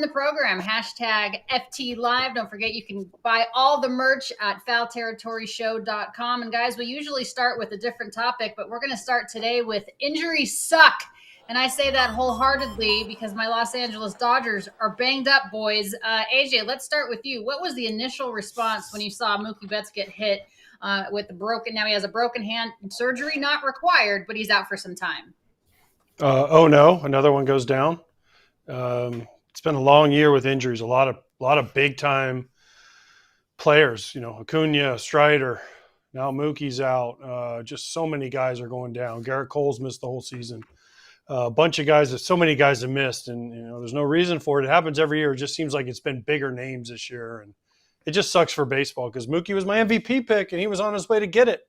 the program, hashtag FT Live. Don't forget you can buy all the merch at foulterritoryshow.com. And guys, we usually start with a different topic, but we're going to start today with injuries suck. And I say that wholeheartedly because my Los Angeles Dodgers are banged up, boys. AJ, let's start with you. What was the initial response when you saw Mookie Betts get hit with the broken? Now he has a broken hand, surgery not required, but he's out for some time. Oh no, another one goes down. It's been a long year with injuries. A lot of big time players. Acuna, Strider, now Mookie's out. Just so many guys are going down. Garrett Cole's missed the whole season. A bunch of guys. So many guys have missed, and there's no reason for it. It happens every year. It just seems like it's been bigger names this year, and it just sucks for baseball because Mookie was my MVP pick, and he was on his way to get it.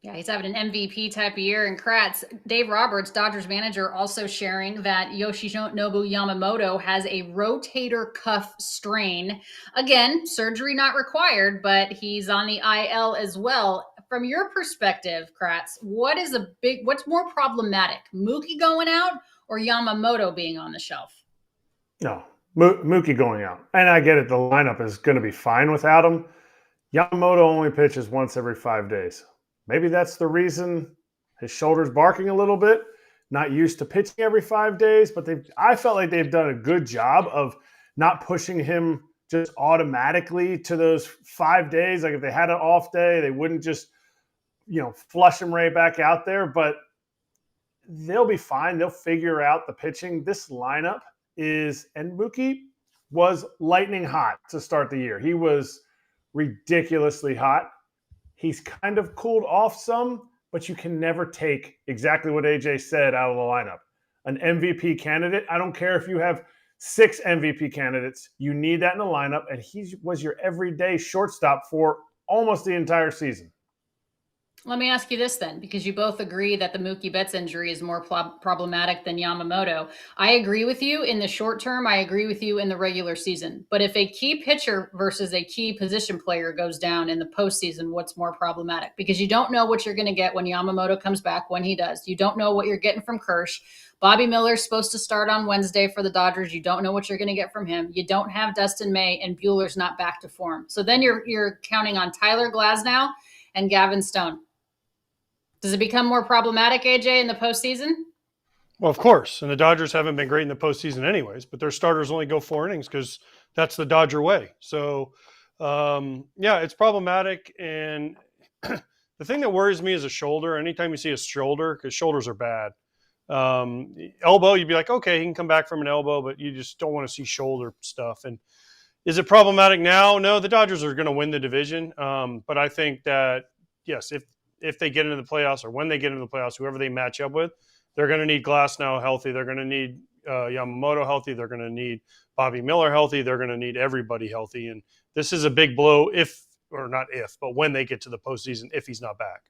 Yeah, he's having an MVP type of year. And Kratz, Dave Roberts, Dodgers manager, also sharing that Yoshinobu Yamamoto has a rotator cuff strain. Again, surgery not required, but he's on the IL as well. From your perspective, Kratz, what's more problematic, Mookie going out or Yamamoto being on the shelf? No, Mookie going out. And I get it. The lineup is going to be fine without him. Yamamoto only pitches once every 5 days. Maybe that's the reason his shoulder's barking a little bit. Not used to pitching every 5 days, but I felt like they've done a good job of not pushing him just automatically to those 5 days. Like if they had an off day, they wouldn't just, flush him right back out there. But they'll be fine. They'll figure out the pitching. This lineup and Mookie was lightning hot to start the year. He was ridiculously hot. He's kind of cooled off some, but you can never take exactly what AJ said out of the lineup. An MVP candidate, I don't care if you have 6 MVP candidates, you need that in the lineup, and he was your everyday shortstop for almost the entire season. Let me ask you this then, because you both agree that the Mookie Betts injury is more problematic than Yamamoto. I agree with you in the short term. I agree with you in the regular season. But if a key pitcher versus a key position player goes down in the postseason, what's more problematic? Because you don't know what you're going to get when Yamamoto comes back, when he does. You don't know what you're getting from Kirsch. Bobby Miller's supposed to start on Wednesday for the Dodgers. You don't know what you're going to get from him. You don't have Dustin May, and Buehler's not back to form. So then you're counting on Tyler Glasnow and Gavin Stone. Does it become more problematic, AJ, in the postseason? Well, of course. And the Dodgers haven't been great in the postseason anyways, but their starters only go 4 innings because that's the Dodger way. So, it's problematic. And the thing that worries me is a shoulder. Anytime you see a shoulder, because shoulders are bad. Elbow, you'd be like, okay, he can come back from an elbow, but you just don't want to see shoulder stuff. And is it problematic now? No, the Dodgers are going to win the division. But I think that, yes, if they get into the playoffs or when they get into the playoffs, whoever they match up with, they're going to need Glasnow healthy. They're going to need Yamamoto healthy. They're going to need Bobby Miller healthy. They're going to need everybody healthy. And this is a big blow but when they get to the postseason, if he's not back.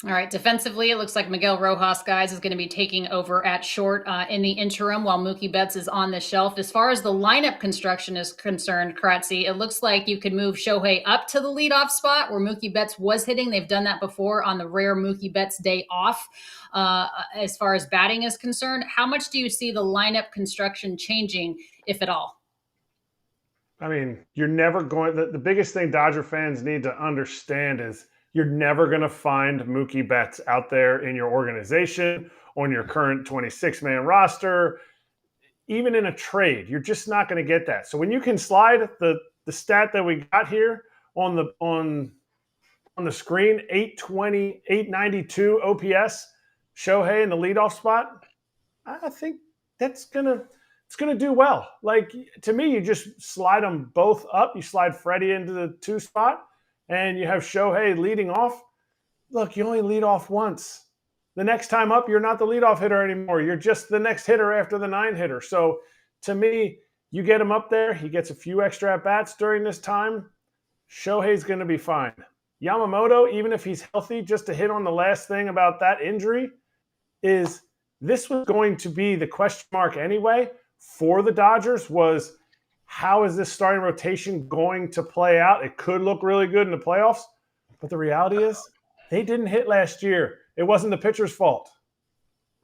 All right. Defensively, it looks like Miguel Rojas, guys, is going to be taking over at short in the interim while Mookie Betts is on the shelf. As far as the lineup construction is concerned, Kratzy, it looks like you could move Shohei up to the leadoff spot where Mookie Betts was hitting. They've done that before on the rare Mookie Betts day off. As far as batting is concerned, how much do you see the lineup construction changing, if at all? I mean, you're never going – the biggest thing Dodger fans need to understand is you're never going to find Mookie Betts out there in your organization, on your current 26-man roster, even in a trade. You're just not going to get that. So when you can slide the stat that we got here on the screen, 820, 892 OPS, Shohei in the leadoff spot, I think it's gonna do well. Like, to me, you just slide them both up. You slide Freddie into the 2 spot, and you have Shohei leading off. Look, you only lead off once. The next time up, you're not the leadoff hitter anymore. You're just the next hitter after the 9 hitter. So, to me, you get him up there. He gets a few extra at-bats during this time. Shohei's going to be fine. Yamamoto, even if he's healthy, just to hit on the last thing about that injury, is this was going to be the question mark anyway for the Dodgers was, how is this starting rotation going to play out? It could look really good in the playoffs, but the reality is they didn't hit last year. It wasn't the pitcher's fault.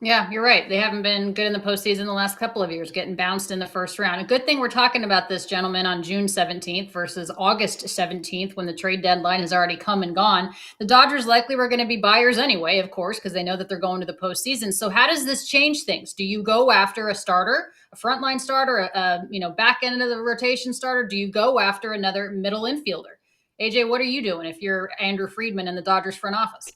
Yeah, you're right. They haven't been good in the postseason the last couple of years, getting bounced in the first round. A good thing we're talking about this, gentlemen, on June 17th versus August 17th when the trade deadline has already come and gone. The Dodgers likely were going to be buyers anyway, of course, because they know that they're going to the postseason. So how does this change things? Do you go after a starter, a frontline starter, a back end of the rotation starter? Do you go after another middle infielder? AJ, what are you doing if you're Andrew Friedman in the Dodgers front office?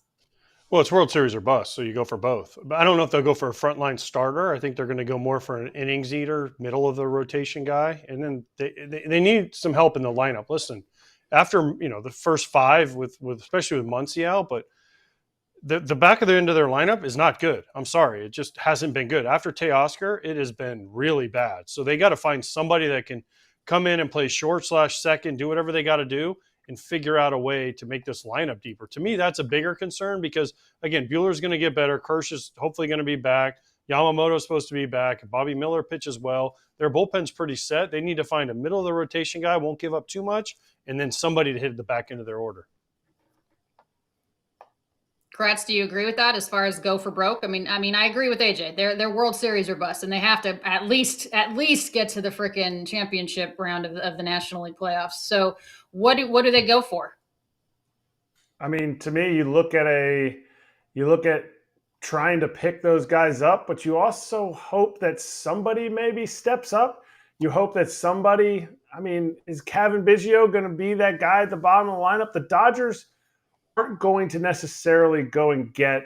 Well, it's World Series or bust, so you go for both. But I don't know if they'll go for a frontline starter. I think they're going to go more for an innings eater, middle of the rotation guy, and then they need some help in the lineup. Listen, after the first five with especially with Muncy out, but the back of the end of their lineup is not good. I'm sorry, it just hasn't been good. After Teoscar, it has been really bad. So they got to find somebody that can come in and play short/second, do whatever they got to do, and figure out a way to make this lineup deeper. To me, that's a bigger concern because, again, Buehler's going to get better. Kirsch is hopefully going to be back. Yamamoto is supposed to be back. Bobby Miller pitches well. Their bullpen's pretty set. They need to find a middle of the rotation guy, won't give up too much, and then somebody to hit the back end of their order. Kratz, do you agree with that as far as go for broke? I mean, I agree with AJ. They're World Series or bust, and they have to at least get to the freaking championship round of the National League playoffs. So, what do they go for? I mean, to me, you look at trying to pick those guys up, but you also hope that somebody maybe steps up. You hope that somebody. I mean, is Kevin Biggio going to be that guy at the bottom of the lineup? The Dodgers aren't going to necessarily go and get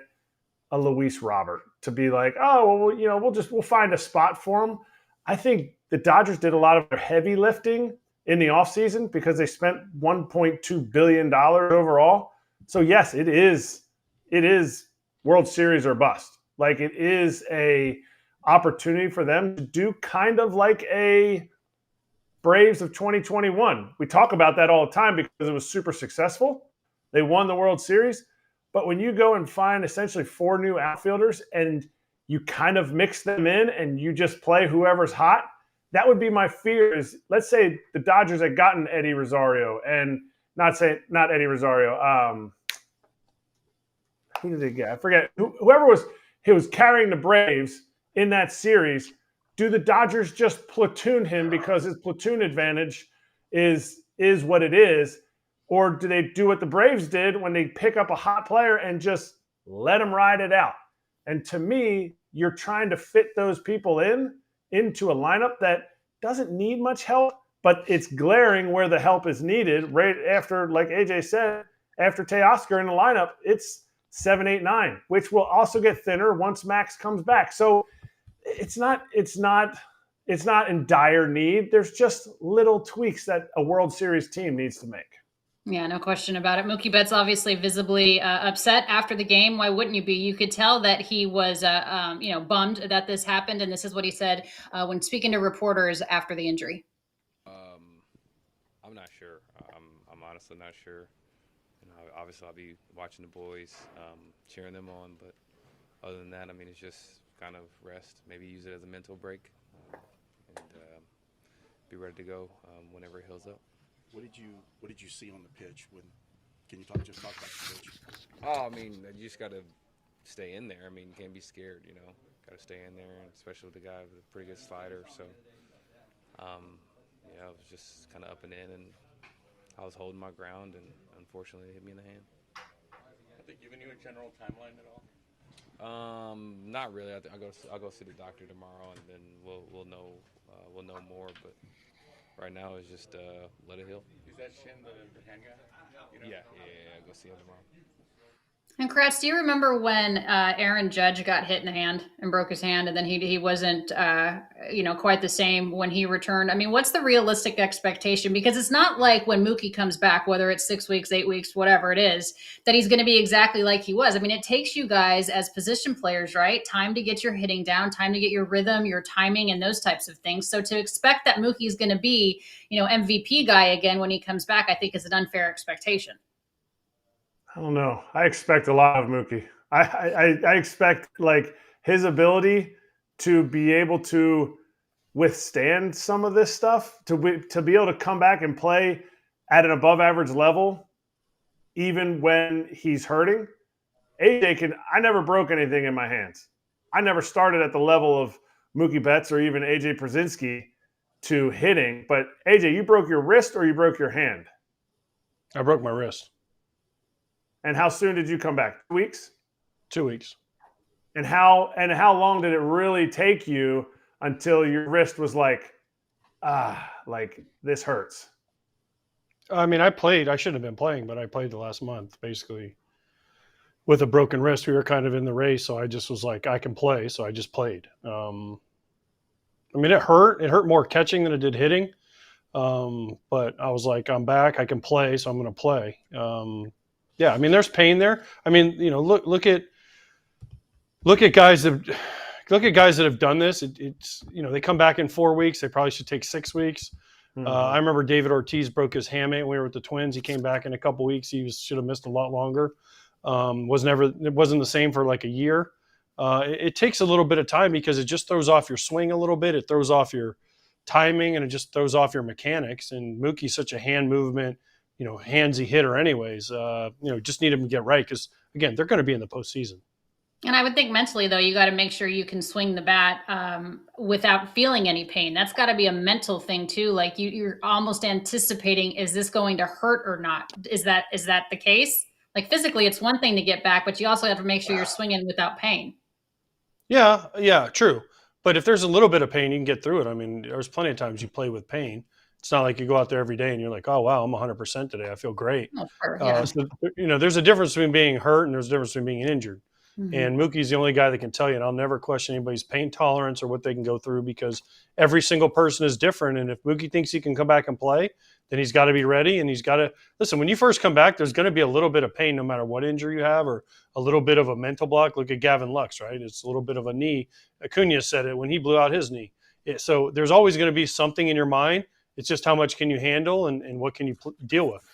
a Luis Robert to be like, oh, well, we'll find a spot for him. I think the Dodgers did a lot of their heavy lifting in the offseason because they spent $1.2 billion overall. So yes, it is World Series or bust. Like, it is a opportunity for them to do kind of like a Braves of 2021. We talk about that all the time because it was super successful. They won the World Series. But when you go and find essentially 4 new outfielders and you kind of mix them in and you just play whoever's hot, that would be my fear. Is, let's say the Dodgers had gotten Eddie Rosario and not Eddie Rosario. Who did they get? I forget. Whoever was carrying the Braves in that series. Do the Dodgers just platoon him because his platoon advantage is what it is? Or do they do what the Braves did when they pick up a hot player and just let him ride it out? And to me, you're trying to fit those people into a lineup that doesn't need much help, but it's glaring where the help is needed. Right after, like AJ said, after Teoscar in the lineup, it's 7, 8, 9, which will also get thinner once Max comes back. So it's not in dire need. There's just little tweaks that a World Series team needs to make. Yeah, no question about it. Mookie Betts obviously visibly upset after the game. Why wouldn't you be? You could tell that he was, bummed that this happened, and this is what he said when speaking to reporters after the injury. I'm not sure. I'm honestly not sure. Obviously, I'll be watching the boys, cheering them on, but other than that, I mean, it's just kind of rest. Maybe use it as a mental break, and be ready to go whenever it heals up. What did you see on the pitch? Can you talk about the pitch? Oh, I mean, you just got to stay in there. I mean, you can't be scared, Got to stay in there, especially with the guy with a pretty good slider. So, I was just kind of up and in, and I was holding my ground, and unfortunately, it hit me in the hand. Have they given you a general timeline at all? Not really. I'll go see the doctor tomorrow, and then we'll know more. But right now, it's just let it heal. Is that Shin the hand guy? Yeah. Go see him tomorrow. And Kratz, do you remember when Aaron Judge got hit in the hand and broke his hand, and then he wasn't quite the same when he returned? I mean, what's the realistic expectation? Because it's not like when Mookie comes back, whether it's 6 weeks, 8 weeks, whatever it is, that he's going to be exactly like he was. I mean, it takes you guys as position players, right? Time to get your hitting down, time to get your rhythm, your timing, and those types of things. So to expect that Mookie is going to be, MVP guy again when he comes back, I think is an unfair expectation. I don't know. I expect a lot of Mookie. I expect like his ability to be able to withstand some of this stuff, to be able to come back and play at an above average level, even when he's hurting. AJ I never broke anything in my hands. I never started at the level of Mookie Betts or even AJ Pierzynski to hitting. But AJ, you broke your wrist or you broke your hand? I broke my wrist. And how soon did you come back? 2 weeks? 2 weeks. And how long did it really take you until your wrist was like this hurts? I mean, I played. I shouldn't have been playing, but I played the last month, basically, with a broken wrist. We were kind of in the race, so I just was like, I can play, so I just played. I mean, it hurt. It hurt more catching than it did hitting. But I was like, I'm back. I can play, so I'm going to play. Yeah, I mean, there's pain there. I mean, you know, look at guys that have done this. It's you know, they come back in 4 weeks. They probably should take 6 weeks. Mm-hmm. I remember David Ortiz broke his hamate when we were with the Twins. He came back in a couple weeks. Should have missed a lot longer. It wasn't the same for like a year. It takes a little bit of time because it just throws off your swing a little bit. It throws off your timing, and it just throws off your mechanics. And Mookie's such a hand movement, you know, handsy hitter anyways. You know, just need him to get right because, again, they're going to be in the postseason. And I would think mentally, though, you got to make sure you can swing the bat without feeling any pain. That's got to be a mental thing, too. Like you're almost anticipating, is this going to hurt or not? Is that the case? Like physically, it's one thing to get back, but you also have to make sure you're swinging without pain. Yeah, true. But if there's a little bit of pain, you can get through it. I mean, there's plenty of times you play with pain. It's not like you go out there every day and you're like, oh, wow, I'm 100% today. I feel great. Oh, sure, yeah. So, you know, there's a difference between being hurt and there's a difference between being injured. Mm-hmm. And Mookie's the only guy that can tell you, and I'll never question anybody's pain tolerance or what they can go through because every single person is different. And if Mookie thinks he can come back and play, then he's got to be ready, and he's got to – listen, when you first come back, there's going to be a little bit of pain no matter what injury you have or a little bit of a mental block. Look at Gavin Lux, right? It's a little bit of a knee. Acuna said it when he blew out his knee. So there's always going to be something in your mind. It's just how much can you handle and what can you deal with.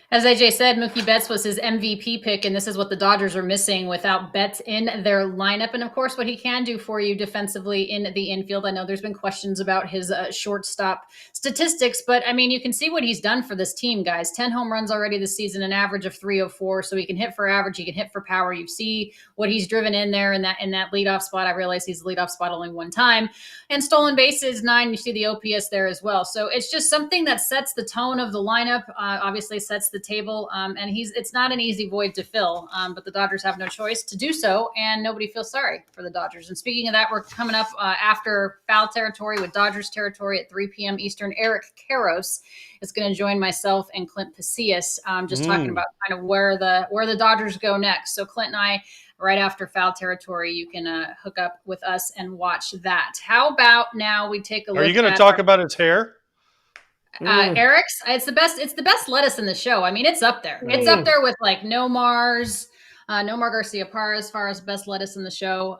As AJ said, Mookie Betts was his MVP pick, and this is what the Dodgers are missing without Betts in their lineup. And, of course, what he can do for you defensively in the infield. I know there's been questions about his shortstop statistics, but, I mean, you can see what he's done for this team, guys. 10 home runs already this season, an average of 304, so he can hit for average, he can hit for power. You see what he's driven in there in that leadoff spot. I realize he's the leadoff spot only one time. And stolen bases, 9. You see the OPS there as well. So it's just something that sets the tone of the lineup, obviously sets the table, and it's not an easy void to fill, but the Dodgers have no choice to do so, and nobody feels sorry for the Dodgers. And speaking of that, we're coming up after foul territory with Dodgers territory at 3 p.m. Eastern. Erik Kratz is going to join myself and Clint Pasillas, just talking about kind of where the Dodgers go next. So Clint and I, right after foul territory, you can hook up with us and watch that. How about now we take a look? Are you going to talk about his hair? Eric's, it's the best lettuce in the show. I mean, it's up there. It's up there with like Nomar Garciaparra as far as best lettuce in the show.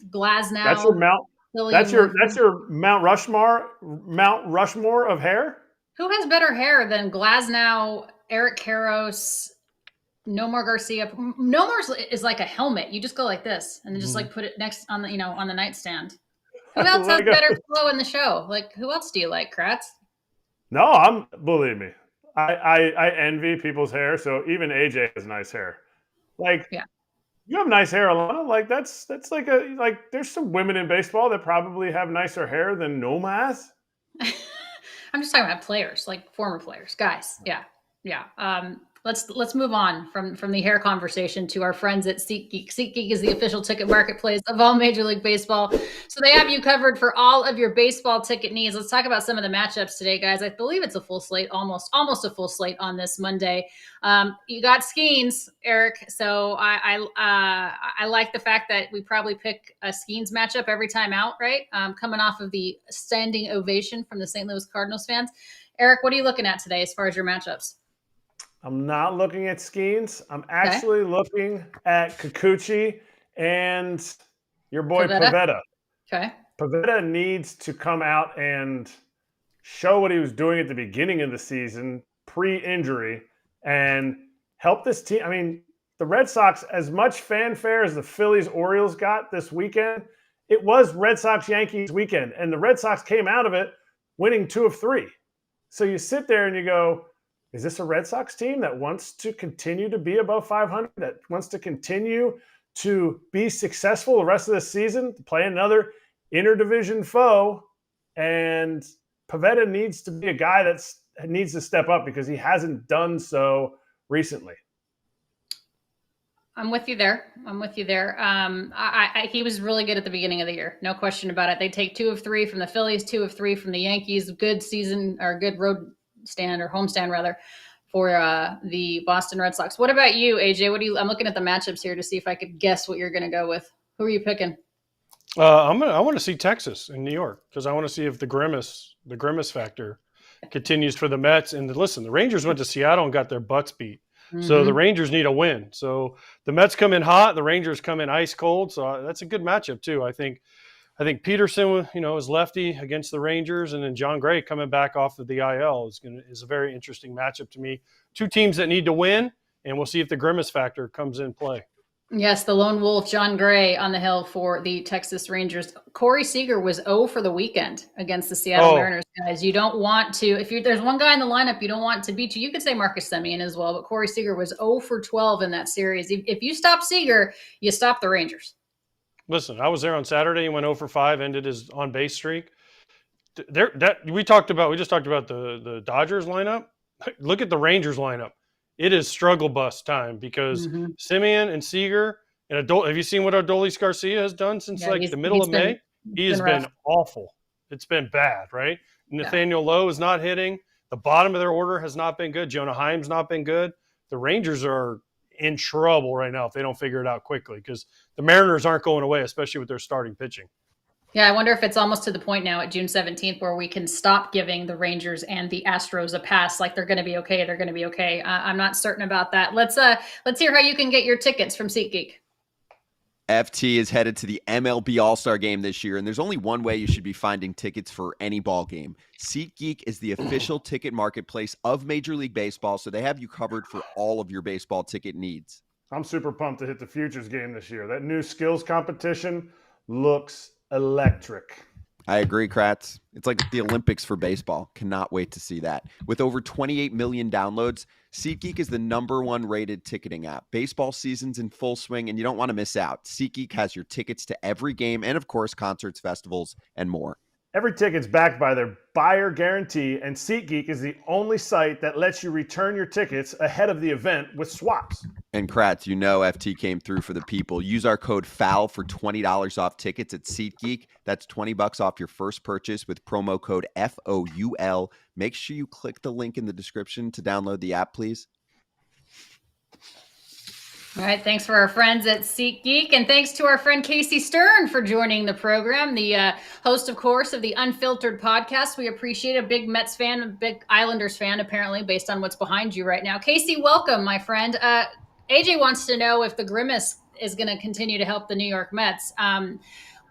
Glasnow. That's your Mount Rushmore of hair. Who has better hair than Glasnow, Erik Kratz, Nomar Garcia? Nomar's is like a helmet. You just go like this and just like put it next on the nightstand. Who else has better flow in the show? Like, who else do you like, Kratz? No, believe me, I envy people's hair. So even AJ has nice hair. Like, yeah. You have nice hair, Alanna. Like that's like there's some women in baseball that probably have nicer hair than Nomar has. I'm just talking about players, like former players, guys. Yeah. Let's move on from the hair conversation to our friends at SeatGeek. SeatGeek is the official ticket marketplace of all Major League Baseball. So they have you covered for all of your baseball ticket needs. Let's talk about some of the matchups today, guys. I believe it's a full slate, almost a full slate on this Monday. You got Skeens, Eric. So I like the fact that we probably pick a Skeens matchup every time out, right? Coming off of the standing ovation from the St. Louis Cardinals fans. Eric, what are you looking at today as far as your matchups? I'm not looking at Skeens. I'm actually looking at Kikuchi and your boy Pivetta. Okay. Pivetta needs to come out and show what he was doing at the beginning of the season, pre-injury, and help this team. I mean, the Red Sox, as much fanfare as the Phillies-Orioles got this weekend, it was Red Sox-Yankees weekend, and the Red Sox came out of it winning 2 of 3. So you sit there and you go, is this a Red Sox team that wants to continue to be above 500, that wants to continue to be successful the rest of the season, to play another interdivision foe. And Pivetta needs to be a guy that needs to step up because he hasn't done so recently. I'm with you there. He was really good at the beginning of the year. No question about it. They take 2 of 3 from the Phillies, 2 of 3 from the Yankees. Good season, or good road stand, or homestand rather, for the Boston Red Sox. What about you, AJ? I'm looking at the matchups here to see if I could guess what you're going to go with. Who are you picking? I want to see Texas and New York because I want to see if the Grimace factor continues for the Mets. And listen, the Rangers went to Seattle and got their butts beat. So the Rangers need a win. So the Mets come in hot, the Rangers come in ice cold. So that's a good matchup too. I think Peterson, is lefty against the Rangers, and then John Gray coming back off of the IL is a very interesting matchup to me. 2 teams that need to win, and we'll see if the Grimace factor comes in play. Yes, the lone wolf, John Gray, on the hill for the Texas Rangers. Corey Seager was 0 for the weekend against the Seattle Mariners, guys. You don't want to, there's one guy in the lineup you don't want to beat you. You could say Marcus Semien as well, but Corey Seager was 0 for 12 in that series. If you stop Seager, you stop the Rangers. Listen, I was there on Saturday. He went 0 for 5, ended his on-base streak. We just talked about the Dodgers lineup. Look at the Rangers lineup. It is struggle bus time because Semien and Seager and have you seen what Adolis Garcia has done since the middle of May? He has been awful. It's been bad, right? Nathaniel Lowe is not hitting. The bottom of their order has not been good. Jonah Heim's not been good. The Rangers are in trouble right now if they don't figure it out quickly because the Mariners aren't going away, especially with their starting pitching. Yeah, I wonder if it's almost to the point now at June 17th where we can stop giving the Rangers and the Astros a pass. Like they're going to be okay. They're going to be okay. I'm not certain about that. Let's hear how you can get your tickets from SeatGeek. FT is headed to the MLB All-Star Game this year, and there's only one way you should be finding tickets for any ball game. SeatGeek is the official ticket marketplace of Major League Baseball, so they have you covered for all of your baseball ticket needs. I'm super pumped to hit the Futures game this year. That new skills competition looks electric. I agree, Kratz. It's like the Olympics for baseball. Cannot wait to see that. With over 28 million downloads, SeatGeek is the #1 rated ticketing app. Baseball season's in full swing, and you don't want to miss out. SeatGeek has your tickets to every game and, of course, concerts, festivals, and more. Every ticket's backed by their buyer guarantee, and SeatGeek is the only site that lets you return your tickets ahead of the event with swaps. And Kratz, FT came through for the people. Use our code FOUL for $20 off tickets at SeatGeek. That's $20 off your first purchase with promo code FOUL. Make sure you click the link in the description to download the app, please. All right, thanks for our friends at SeatGeek, and thanks to our friend Casey Stern for joining the program, the host, of course, of the Unfiltered podcast. We appreciate a big Mets fan, a big Islanders fan, apparently, based on what's behind you right now. Casey, welcome, my friend. AJ wants to know if the Grimace is going to continue to help the New York Mets.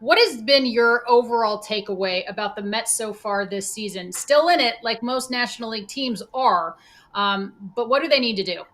What has been your overall takeaway about the Mets so far this season? Still in it, like most National League teams are, but what do they need to do?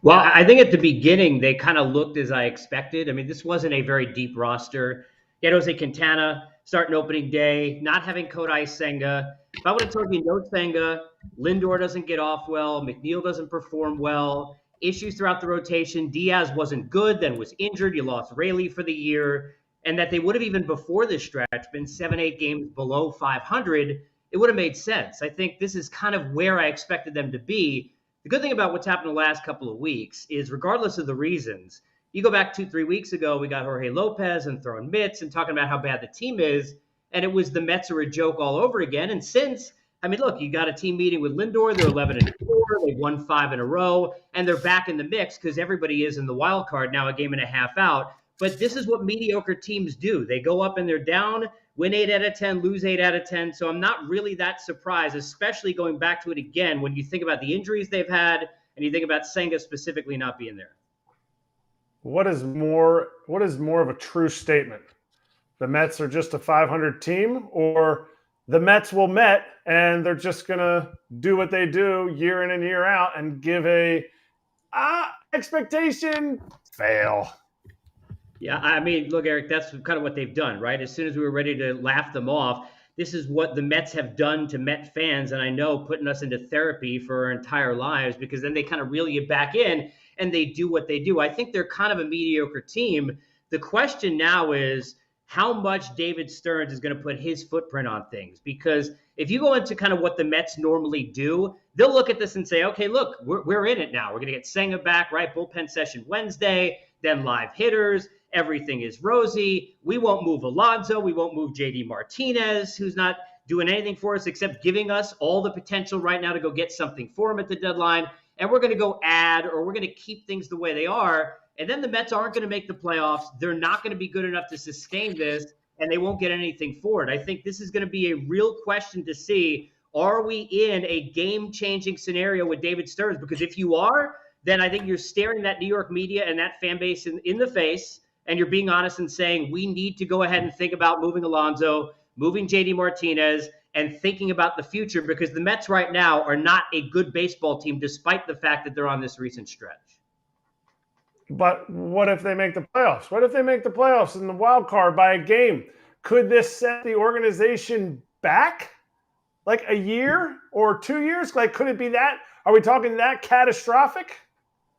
Well, I think at the beginning, they kind of looked as I expected. I mean, this wasn't a very deep roster. You had Jose Quintana starting opening day, not having Kodai Senga. If I would have told you no Senga, Lindor doesn't get off well, McNeil doesn't perform well, issues throughout the rotation, Diaz wasn't good, then was injured, you lost Rayleigh for the year, and that they would have even before this stretch been 7-8 games below 500, it would have made sense. I think this is kind of where I expected them to be. The good thing about what's happened the last couple of weeks is regardless of the reasons, you go back 2-3 weeks ago, we got Jorge Lopez and throwing mitts and talking about how bad the team is, and it was the Mets are a joke all over again. And since, I mean, look, you got a team meeting with Lindor, they're 11-4, they've won 5 in a row, and they're back in the mix because everybody is in the wild card now, a game and a half out. But this is what mediocre teams do. They go up and they're down, win 8 out of 10, lose 8 out of 10. So I'm not really that surprised, especially going back to it again when you think about the injuries they've had and you think about Senga specifically not being there. What is more of a true statement? The Mets are just a 500 team, or the Mets will Met and they're just going to do what they do year in and year out and give a expectation fail? Yeah, I mean, look, Eric, that's kind of what they've done, right? As soon as we were ready to laugh them off, this is what the Mets have done to Met fans, and I know putting us into therapy for our entire lives, because then they kind of reel you back in. and they do what they do. I think they're kind of a mediocre team. The question now is how much David Stearns is going to put his footprint on things. Because if you go into kind of what the Mets normally do, they'll look at this and say, okay, look, we're in it now. We're going to get Senga back, right? Bullpen session Wednesday, then live hitters. Everything is rosy. We won't move Alonso. We won't move JD Martinez, who's not doing anything for us except giving us all the potential right now to go get something for him at the deadline. And we're going to go add, or we're going to keep things the way they are. And then the Mets aren't going to make the playoffs. They're not going to be good enough to sustain this, and they won't get anything for it. I think this is going to be a real question to see, are we in a game-changing scenario with David Stearns? Because if you are, then I think you're staring that New York media and that fan base in the face, and you're being honest and saying, we need to go ahead and think about moving Alonso, moving JD Martinez, and thinking about the future, because the Mets right now are not a good baseball team, despite the fact that they're on this recent stretch. But what if they make the playoffs? What if they make the playoffs in the wild card by a game? Could this set the organization back like a year or 2 years? Like, could it be that? Are we talking that catastrophic?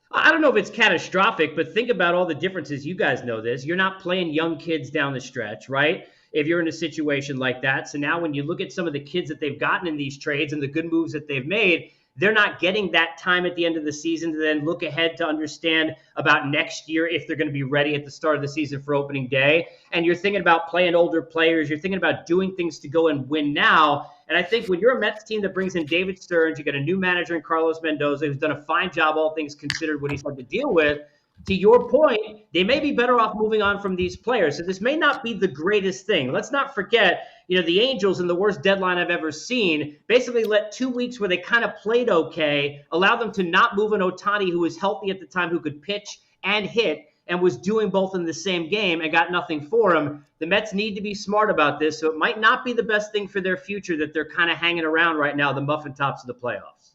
I don't know if it's catastrophic, but think about all the differences. You guys know this. You're not playing young kids down the stretch, right? If you're in a situation like that. So now when you look at some of the kids that they've gotten in these trades and the good moves that they've made, they're not getting that time at the end of the season to then look ahead to understand about next year if they're going to be ready at the start of the season for opening day. And you're thinking about playing older players. You're thinking about doing things to go and win now. And I think when you're a Mets team that brings in David Stearns, you got a new manager in Carlos Mendoza, who's done a fine job, all things considered, what he's had to deal with. To your point, they may be better off moving on from these players. So this may not be the greatest thing. Let's not forget, the Angels, in the worst deadline I've ever seen, basically let 2 weeks where they kind of played okay, allow them to not move an Ohtani who was healthy at the time, who could pitch and hit, and was doing both in the same game, and got nothing for him. The Mets need to be smart about this, so it might not be the best thing for their future that they're kind of hanging around right now, the muffin tops of the playoffs.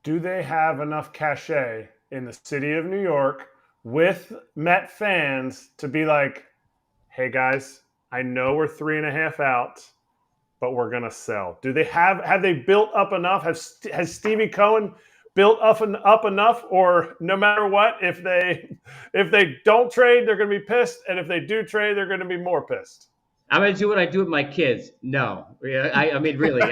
Do they have enough cachet in the city of New York with Met fans to be like, hey guys, I know we're 3.5 out, but we're going to sell? Do they have they built up enough? Has Stevie Cohen built up enough? Or no matter what, if they don't trade, they're going to be pissed. And if they do trade, they're going to be more pissed. I'm going to do what I do with my kids. No, I mean, really.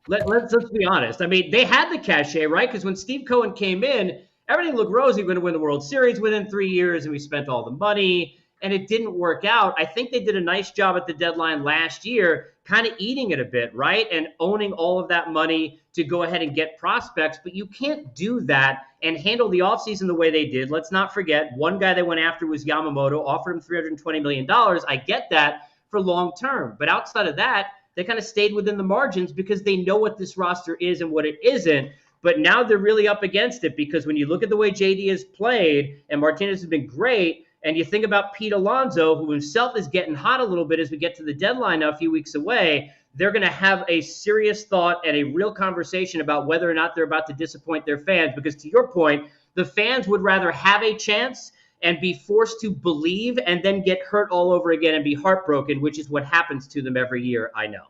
Let's be honest. I mean, they had the cachet, right? Because when Steve Cohen came in, everything looked rosy. We're going to win the World Series within 3 years, and we spent all the money, and it didn't work out. I think they did a nice job at the deadline last year, kind of eating it a bit, right? And owning all of that money to go ahead and get prospects. But you can't do that and handle the offseason the way they did. Let's not forget, one guy they went after was Yamamoto, offered him $320 million. I get that for long term. But outside of that, they kind of stayed within the margins because they know what this roster is and what it isn't. But now they're really up against it, because when you look at the way JD has played, and Martinez has been great, and you think about Pete Alonso, who himself is getting hot a little bit as we get to the deadline now, a few weeks away, they're going to have a serious thought and a real conversation about whether or not they're about to disappoint their fans. Because to your point, the fans would rather have a chance and be forced to believe and then get hurt all over again and be heartbroken, which is what happens to them every year, I know.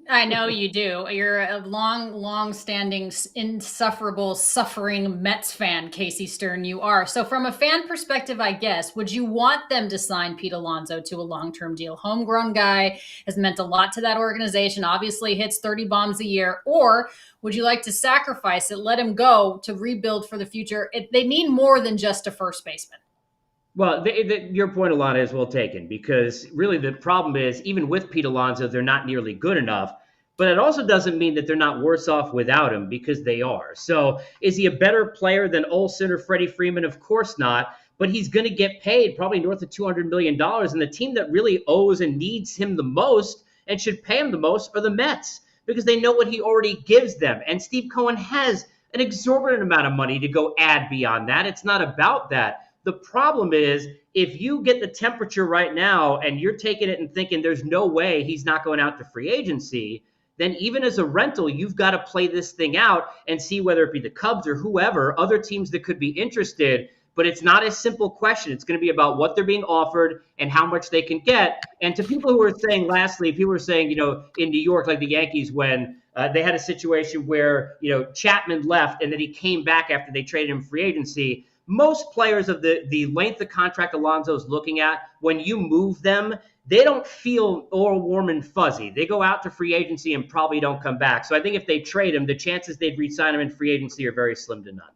I know you do. You're a long-standing, insufferable, suffering Mets fan, Casey Stern. You are. So from a fan perspective, I guess, would you want them to sign Pete Alonso to a long-term deal? Homegrown guy, has meant a lot to that organization, obviously hits 30 bombs a year. Or would you like to sacrifice it, let him go to rebuild for the future? They need more than just a first baseman. Well, your point, Alanna, is well taken, because really the problem is, even with Pete Alonso, they're not nearly good enough. But it also doesn't mean that they're not worse off without him, because they are. So is he a better player than Olsen or Freddie Freeman? Of course not. But he's going to get paid probably north of $200 million. And the team that really owes and needs him the most and should pay him the most are the Mets, because they know what he already gives them. And Steve Cohen has an exorbitant amount of money to go add beyond that. It's not about that. The problem is, if you get the temperature right now and you're taking it and thinking there's no way he's not going out to free agency, then even as a rental, you've got to play this thing out and see whether it be the Cubs or whoever, other teams that could be interested. But it's not a simple question. It's going to be about what they're being offered and how much they can get. And to people who are saying, lastly, people are saying, in New York, like the Yankees, when they had a situation where, Chapman left and then he came back after they traded him free agency. most players of the length of contract Alonso's looking at, when you move them, they don't feel all warm and fuzzy. They go out to free agency and probably don't come back. So I think if they trade him, the chances they'd re-sign him in free agency are very slim to none.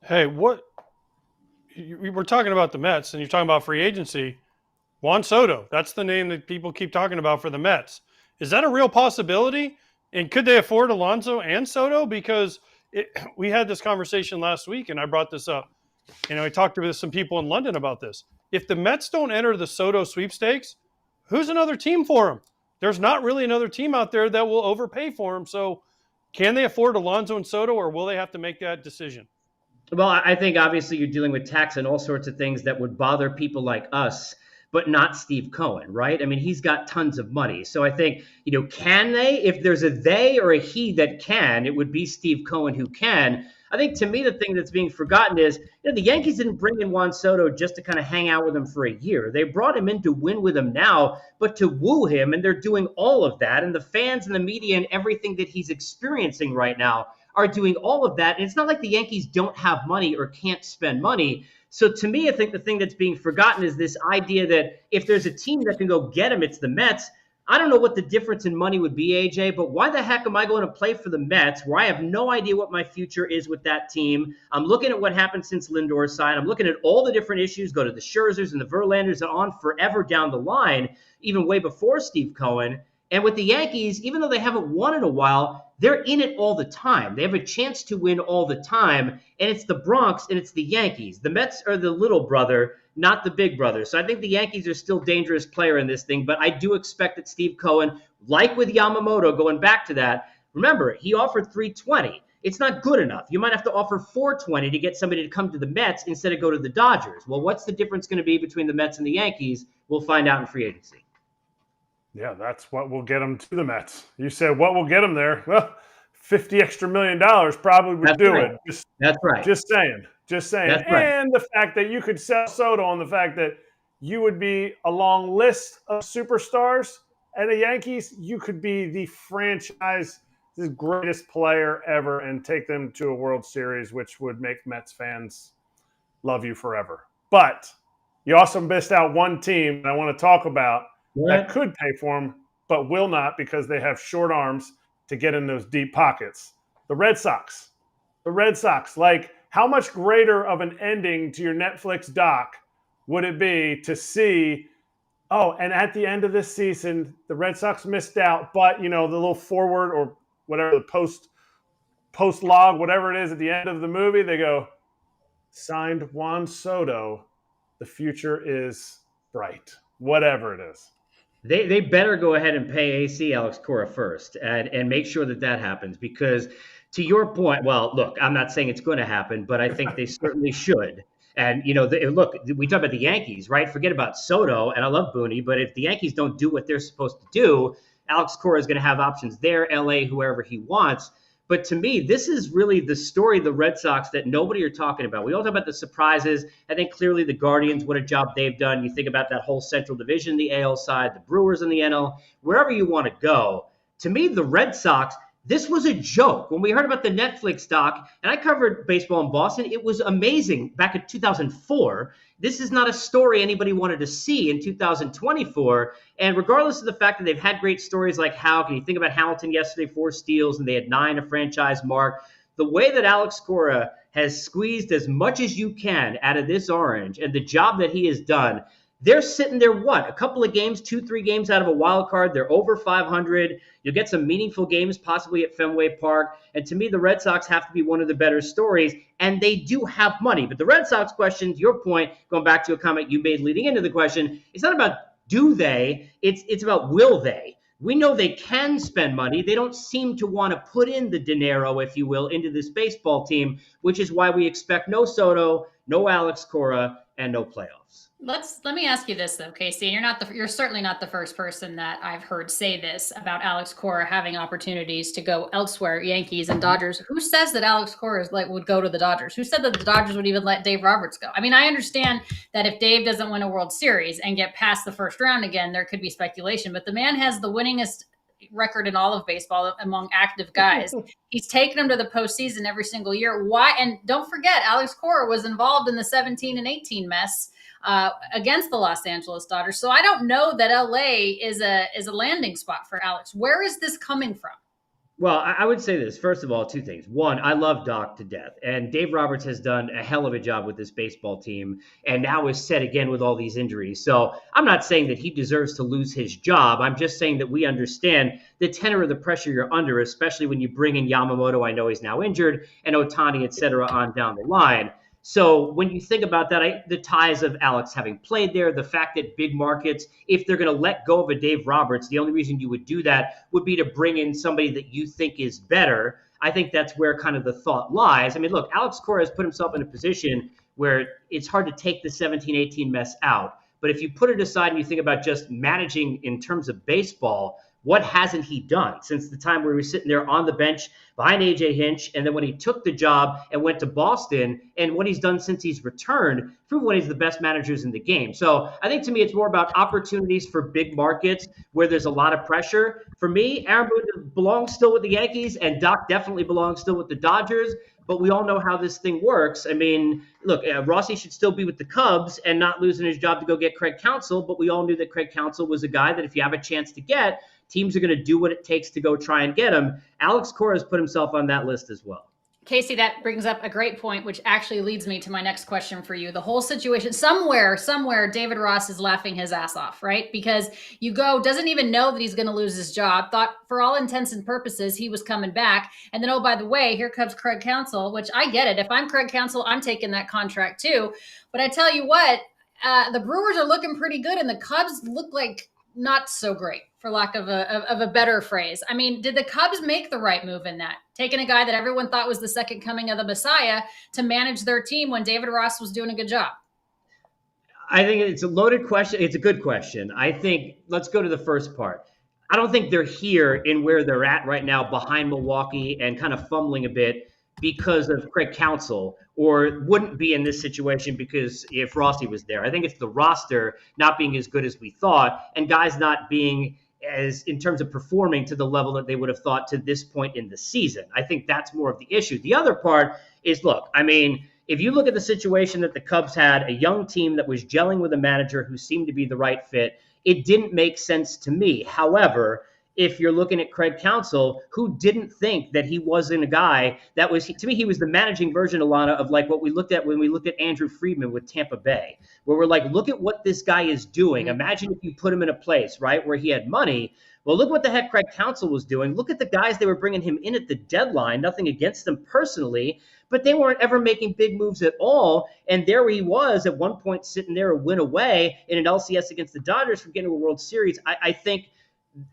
Hey, we're talking about the Mets, and you're talking about free agency. Juan Soto, that's the name that people keep talking about for the Mets. Is that a real possibility? And could they afford Alonso and Soto? Because we had this conversation last week, and I brought this up. I talked to some people in London about this. If the Mets don't enter the Soto sweepstakes, who's another team for him? There's not really another team out there that will overpay for him. So can they afford Alonso and Soto, or will they have to make that decision? Well, I think obviously you're dealing with tax and all sorts of things that would bother people like us, but not Steve Cohen, right? I mean, he's got tons of money. So I think, can they? If there's a they or a he that can, it would be Steve Cohen who can. I think, to me, the thing that's being forgotten is, the Yankees didn't bring in Juan Soto just to kind of hang out with him for a year. They brought him in to win with him now, but to woo him, and they're doing all of that. And the fans and the media and everything that he's experiencing right now are doing all of that. And it's not like the Yankees don't have money or can't spend money. So to me, I think the thing that's being forgotten is this idea that if there's a team that can go get him, it's the Mets. I don't know what the difference in money would be, AJ, but why the heck am I going to play for the Mets where I have no idea what my future is with that team? I'm looking at what happened since Lindor's signed. I'm looking at all the different issues, go to the Scherzers and the Verlanders and on forever down the line, even way before Steve Cohen. And with the Yankees, even though they haven't won in a while, they're in it all the time. They have a chance to win all the time, and it's the Bronx and it's the Yankees. The Mets are the little brother, not the big brother. So I think the Yankees are still a dangerous player in this thing, but I do expect that Steve Cohen, like with Yamamoto, going back to that, remember, he offered $320. It's not good enough. You might have to offer $420 to get somebody to come to the Mets instead of go to the Dodgers. Well, what's the difference going to be between the Mets and the Yankees? We'll find out in free agency. Yeah, that's what will get them to the Mets. You said what will get them there? Well, $50 extra million probably would do it. That's right. Just saying. That's right. And the fact that you could sell Soto on the fact that you would be a long list of superstars at the Yankees, you could be the franchise's greatest player ever and take them to a World Series, which would make Mets fans love you forever. But you also missed out one team that I want to talk about that could pay for them, but will not because they have short arms to get in those deep pockets. The Red Sox. Like, how much greater of an ending to your Netflix doc would it be to see, and at the end of this season, the Red Sox missed out, but, the little forward or whatever, the post log, whatever it is at the end of the movie, they go, signed Juan Soto, the future is bright. Whatever it is. They better go ahead and pay AC Alex Cora first and make sure that happens because to your point, well, look, I'm not saying it's going to happen, but I think they certainly should. And, look, we talk about the Yankees, right? Forget about Soto, and I love Booney, but if the Yankees don't do what they're supposed to do, Alex Cora is going to have options there, LA, whoever he wants. But to me, this is really the story of the Red Sox that nobody are talking about. We all talk about the surprises. I think clearly the Guardians, what a job they've done. You think about that whole Central Division, the AL side, the Brewers in the NL, wherever you want to go. To me, the Red Sox, this was a joke. When we heard about the Netflix doc, and I covered baseball in Boston, it was amazing back in 2004. This is not a story anybody wanted to see in 2024. And regardless of the fact that they've had great stories like can you think about Hamilton yesterday, 4 steals, and they had 9 a franchise mark. The way that Alex Cora has squeezed as much as you can out of this orange and the job that he has done, they're sitting there, a couple of games, 2-3 games out of a wild card. They're over 500. You'll get some meaningful games possibly at Fenway Park. And to me, the Red Sox have to be one of the better stories, and they do have money. But the Red Sox question, to your point, going back to a comment you made leading into the question, it's not about do they, it's about will they. We know they can spend money. They don't seem to want to put in the dinero, if you will, into this baseball team, which is why we expect no Soto, no Alex Cora, and no playoffs. Let me ask you this though, Casey. You're certainly not the first person that I've heard say this about Alex Cora having opportunities to go elsewhere, Yankees and Dodgers. Who says that Alex Cora would go to the Dodgers? Who said that the Dodgers would even let Dave Roberts go? I mean, I understand that if Dave doesn't win a World Series and get past the first round again, there could be speculation, but the man has the winningest record in all of baseball among active guys. He's taken them to the postseason every single year. Why? And don't forget, Alex Cora was involved in the 17 and 18 mess against the Los Angeles Dodgers. So I don't know that LA is a landing spot for Alex. Where is this coming from? Well, I would say this. First of all, two things. One, I love Doc to death. And Dave Roberts has done a hell of a job with this baseball team and now is set again with all these injuries. So I'm not saying that he deserves to lose his job. I'm just saying that we understand the tenor of the pressure you're under, especially when you bring in Yamamoto, I know he's now injured, and Ohtani, et cetera, on down the line. So when you think about that, the ties of Alex having played there, the fact that big markets, if they're going to let go of a Dave Roberts, the only reason you would do that would be to bring in somebody that you think is better. I think that's where kind of the thought lies. I mean, look, Alex Cora has put himself in a position where it's hard to take the 17-18 mess out. But if you put it aside and you think about just managing in terms of baseball, what hasn't he done since the time where he was sitting there on the bench behind AJ Hinch, and then when he took the job and went to Boston, and what he's done since he's returned, proven one of the best managers in the game. So I think to me it's more about opportunities for big markets where there's a lot of pressure. For me, Aaron Boone belongs still with the Yankees, and Doc definitely belongs still with the Dodgers. But we all know how this thing works. I mean, look, Rossi should still be with the Cubs and not losing his job to go get Craig Counsell. But we all knew that Craig Counsell was a guy that if you have a chance to get, teams are going to do what it takes to go try and get him. Alex Cora has put himself on that list as well. Casey, that brings up a great point, which actually leads me to my next question for you. The whole situation, somewhere, David Ross is laughing his ass off, right? Because doesn't even know that he's going to lose his job, thought for all intents and purposes he was coming back. And then, oh, by the way, here comes Craig Counsell, which I get it. If I'm Craig Counsell, I'm taking that contract too. But I tell you what, the Brewers are looking pretty good and the Cubs look like not so great, for lack of a better phrase. I mean, did the Cubs make the right move in that? Taking a guy that everyone thought was the second coming of the Messiah to manage their team when David Ross was doing a good job? I think it's a loaded question. It's a good question. I think let's go to the first part. I don't think they're here in where they're at right now behind Milwaukee and kind of fumbling a bit because of Craig Counsell, or wouldn't be in this situation because if Rossi was there. I think it's the roster not being as good as we thought and guys not being as in terms of performing to the level that they would have thought to this point in the season. I think that's more of the issue. The other part is, look, I mean, if you look at the situation that the Cubs had, a young team that was gelling with a manager who seemed to be the right fit, it didn't make sense to me. However, if you're looking at Craig Counsell, who didn't think that he wasn't a guy that was, to me, he was the managing version, Alanna, of like what we looked at when we looked at Andrew Friedman with Tampa Bay, where we're like, look at what this guy is doing. Imagine if you put him in a place, right, where he had money. Well, look what the heck Craig Counsell was doing. Look at the guys they were bringing him in at the deadline. Nothing against them personally, but they weren't ever making big moves at all. And there he was at one point sitting there a win away in an LCS against the Dodgers from getting to a World Series. I think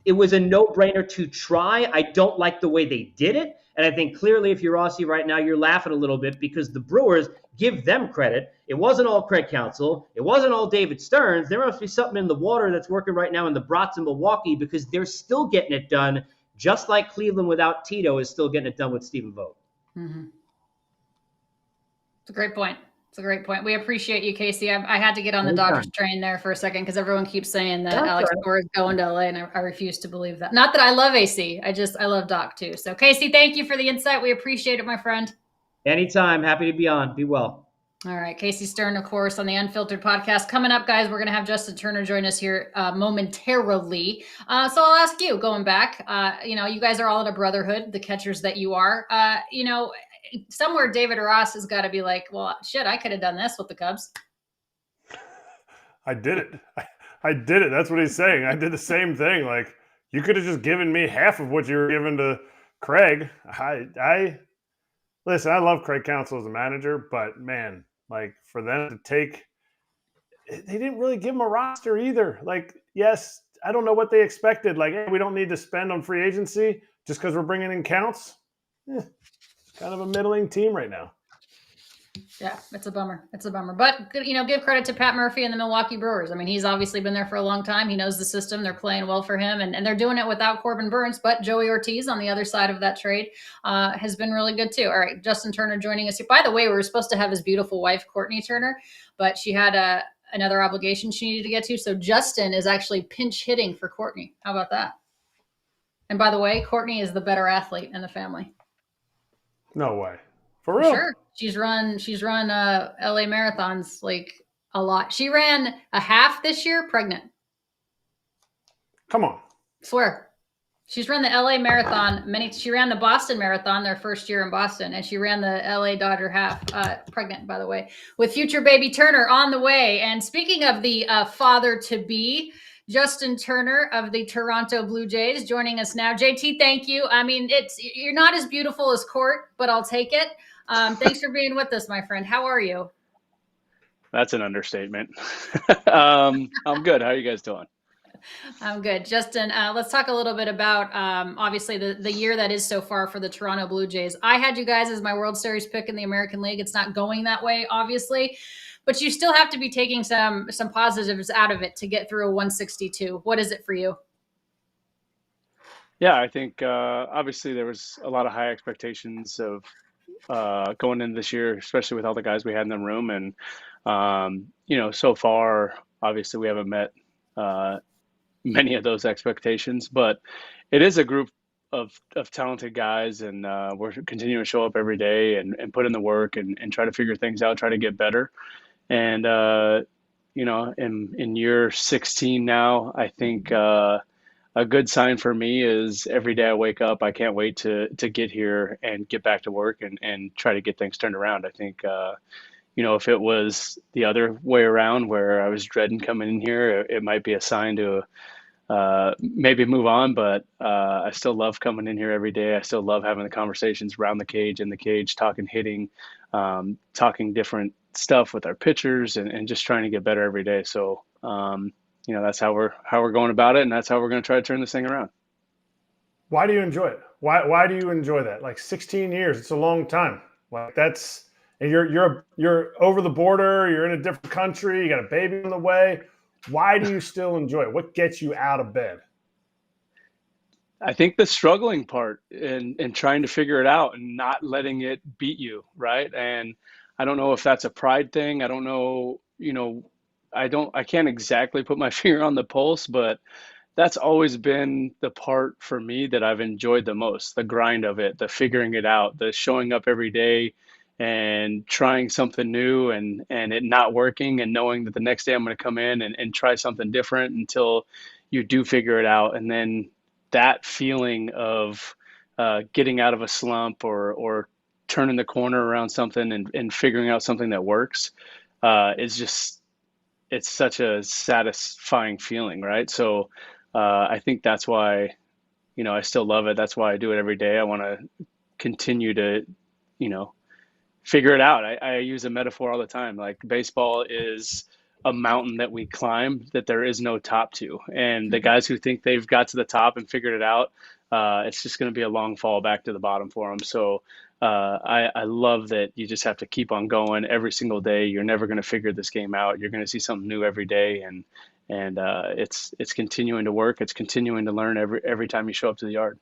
it was a no-brainer to try. I don't like the way they did it. And I think clearly if you're Rossi right now, you're laughing a little bit because the Brewers, give them credit. It wasn't all Craig Counsell. It wasn't all David Stearns. There must be something in the water that's working right now in the brats in Milwaukee because they're still getting it done, just like Cleveland without Tito is still getting it done with Stephen Vogt. Mm-hmm. It's a great point. It's a great point. We appreciate you, Casey. I had to get on the Dodgers train there for a second because everyone keeps saying that Alex Cora is going to LA, and I refuse to believe that. Not that I love AC. I love Doc too. So, Casey, thank you for the insight. We appreciate it, my friend. Anytime. Happy to be on. Be well. All right. Casey Stern, of course, on the Unfiltered podcast. Coming up, guys, we're going to have Justin Turner join us here momentarily. So I'll ask you, going back, you guys are all in a brotherhood, the catchers that you are. Somewhere David Ross has got to be like, well, shit, I could have done this with the Cubs. I did it. I did it. That's what he's saying. I did the same thing. Like, you could have just given me half of what you were giving to Craig. Listen, I love Craig Counsell as a manager, but man, like for them to take, they didn't really give him a roster either. Like, yes, I don't know what they expected. Like, hey, we don't need to spend on free agency just because we're bringing in Counts. Kind of a middling team right now. Yeah, it's a bummer. But, give credit to Pat Murphy and the Milwaukee Brewers. I mean, he's obviously been there for a long time. He knows the system. They're playing well for him, and they're doing it without Corbin Burns. But Joey Ortiz on the other side of that trade has been really good, too. All right, Justin Turner joining us here. By the way, we were supposed to have his beautiful wife, Courtney Turner, but she had another obligation she needed to get to. So Justin is actually pinch hitting for Courtney. How about that? And by the way, Courtney is the better athlete in the family. No way. For For real? sure. She's run LA marathons like a lot. She ran a half this year pregnant. Come on. Swear. She's run the LA marathon she ran the Boston marathon their first year in Boston, and she ran the LA Dodger half pregnant, by the way, with future baby Turner on the way. And speaking of the father to be, Justin Turner of the Toronto Blue Jays joining us now. JT, thank you. I mean, you're not as beautiful as Court, but I'll take it. Thanks for being with us, my friend. How are you? That's an understatement. I'm good. How are you guys doing? I'm good. Justin, let's talk a little bit about, obviously, the year that is so far for the Toronto Blue Jays. I had you guys as my World Series pick in the American League. It's not going that way, obviously, but you still have to be taking some positives out of it to get through a 162. What is it for you? Yeah, I think obviously there was a lot of high expectations of going into this year, especially with all the guys we had in the room. And, so far, obviously, we haven't met many of those expectations, but it is a group of talented guys, and we're continuing to show up every day and put in the work and try to figure things out, try to get better. And, in year 16 now, I think a good sign for me is every day I wake up, I can't wait to get here and get back to work and try to get things turned around. I think, if it was the other way around where I was dreading coming in here, it might be a sign to maybe move on, but I still love coming in here every day. I still love having the conversations around the cage, in the cage, talking hitting, talking different stuff with our pitchers and just trying to get better every day. So, that's how we're going about it, and that's how we're going to try to turn this thing around. Why do you enjoy it? Why do you enjoy that? Like 16 years, it's a long time. Like and you're over the border, you're in a different country, you got a baby on the way. Why do you still enjoy it? What gets you out of bed? I think the struggling part and trying to figure it out and not letting it beat you, right? And I don't know if that's a pride thing. I don't know, I can't exactly put my finger on the pulse, but that's always been the part for me that I've enjoyed the most, the grind of it, the figuring it out, the showing up every day and trying something new and it not working and knowing that the next day I'm going to come in and try something different until you do figure it out. And then that feeling of getting out of a slump or turning the corner around something and figuring out something that works is just, it's such a satisfying feeling, right? So I think that's why, I still love it. That's why I do it every day. I want to continue to, figure it out. I use a metaphor all the time. Like baseball is a mountain that we climb that there is no top to. And the guys who think they've got to the top and figured it out, it's just going to be a long fall back to the bottom for them. So I love that you just have to keep on going every single day. You're never going to figure this game out. You're going to see something new every day. And it's continuing to work. It's continuing to learn every time you show up to the yard.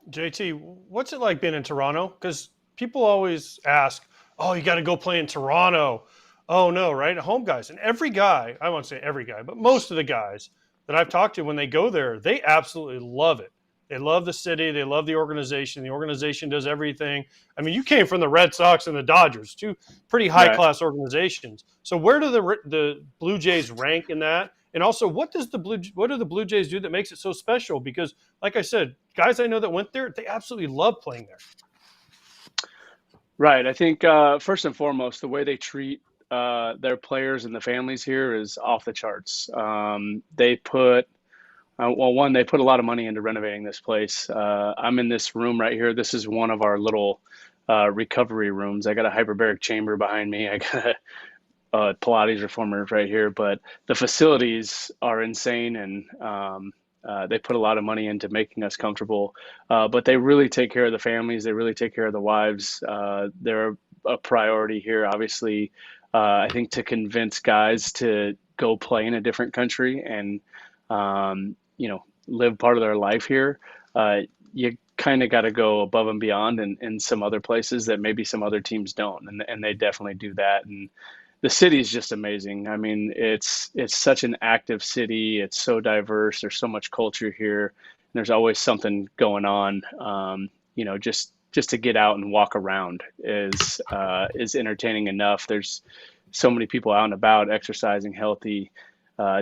JT, what's it like being in Toronto? Because people always ask, oh, you got to go play in Toronto. Oh, no, right? Home guys. And every guy, I won't say every guy, but most of the guys that I've talked to when they go there, they absolutely love it. They love the city. They love the organization. The organization does everything. I mean, you came from the Red Sox and the Dodgers, two pretty high-class organizations. So where do the Blue Jays rank in that? And also, what do the Blue Jays do that makes it so special? Because, like I said, guys I know that went there, they absolutely love playing there. Right. I think first and foremost, the way they treat their players and the families here is off the charts. They put a lot of money into renovating this place. I'm in this room right here. This is one of our little recovery rooms. I got a hyperbaric chamber behind me. I got a Pilates reformer right here. But the facilities are insane, and they put a lot of money into making us comfortable. But they really take care of the families. They really take care of the wives. They're a priority here, obviously. I think to convince guys to go play in a different country and live part of their life here, you kind of got to go above and beyond in some other places that maybe some other teams don't, and they definitely do that. And the city is just amazing. I mean, it's such an active city. It's so diverse. There's so much culture here. And there's always something going on. Just to get out and walk around is entertaining enough. There's so many people out and about, exercising, healthy,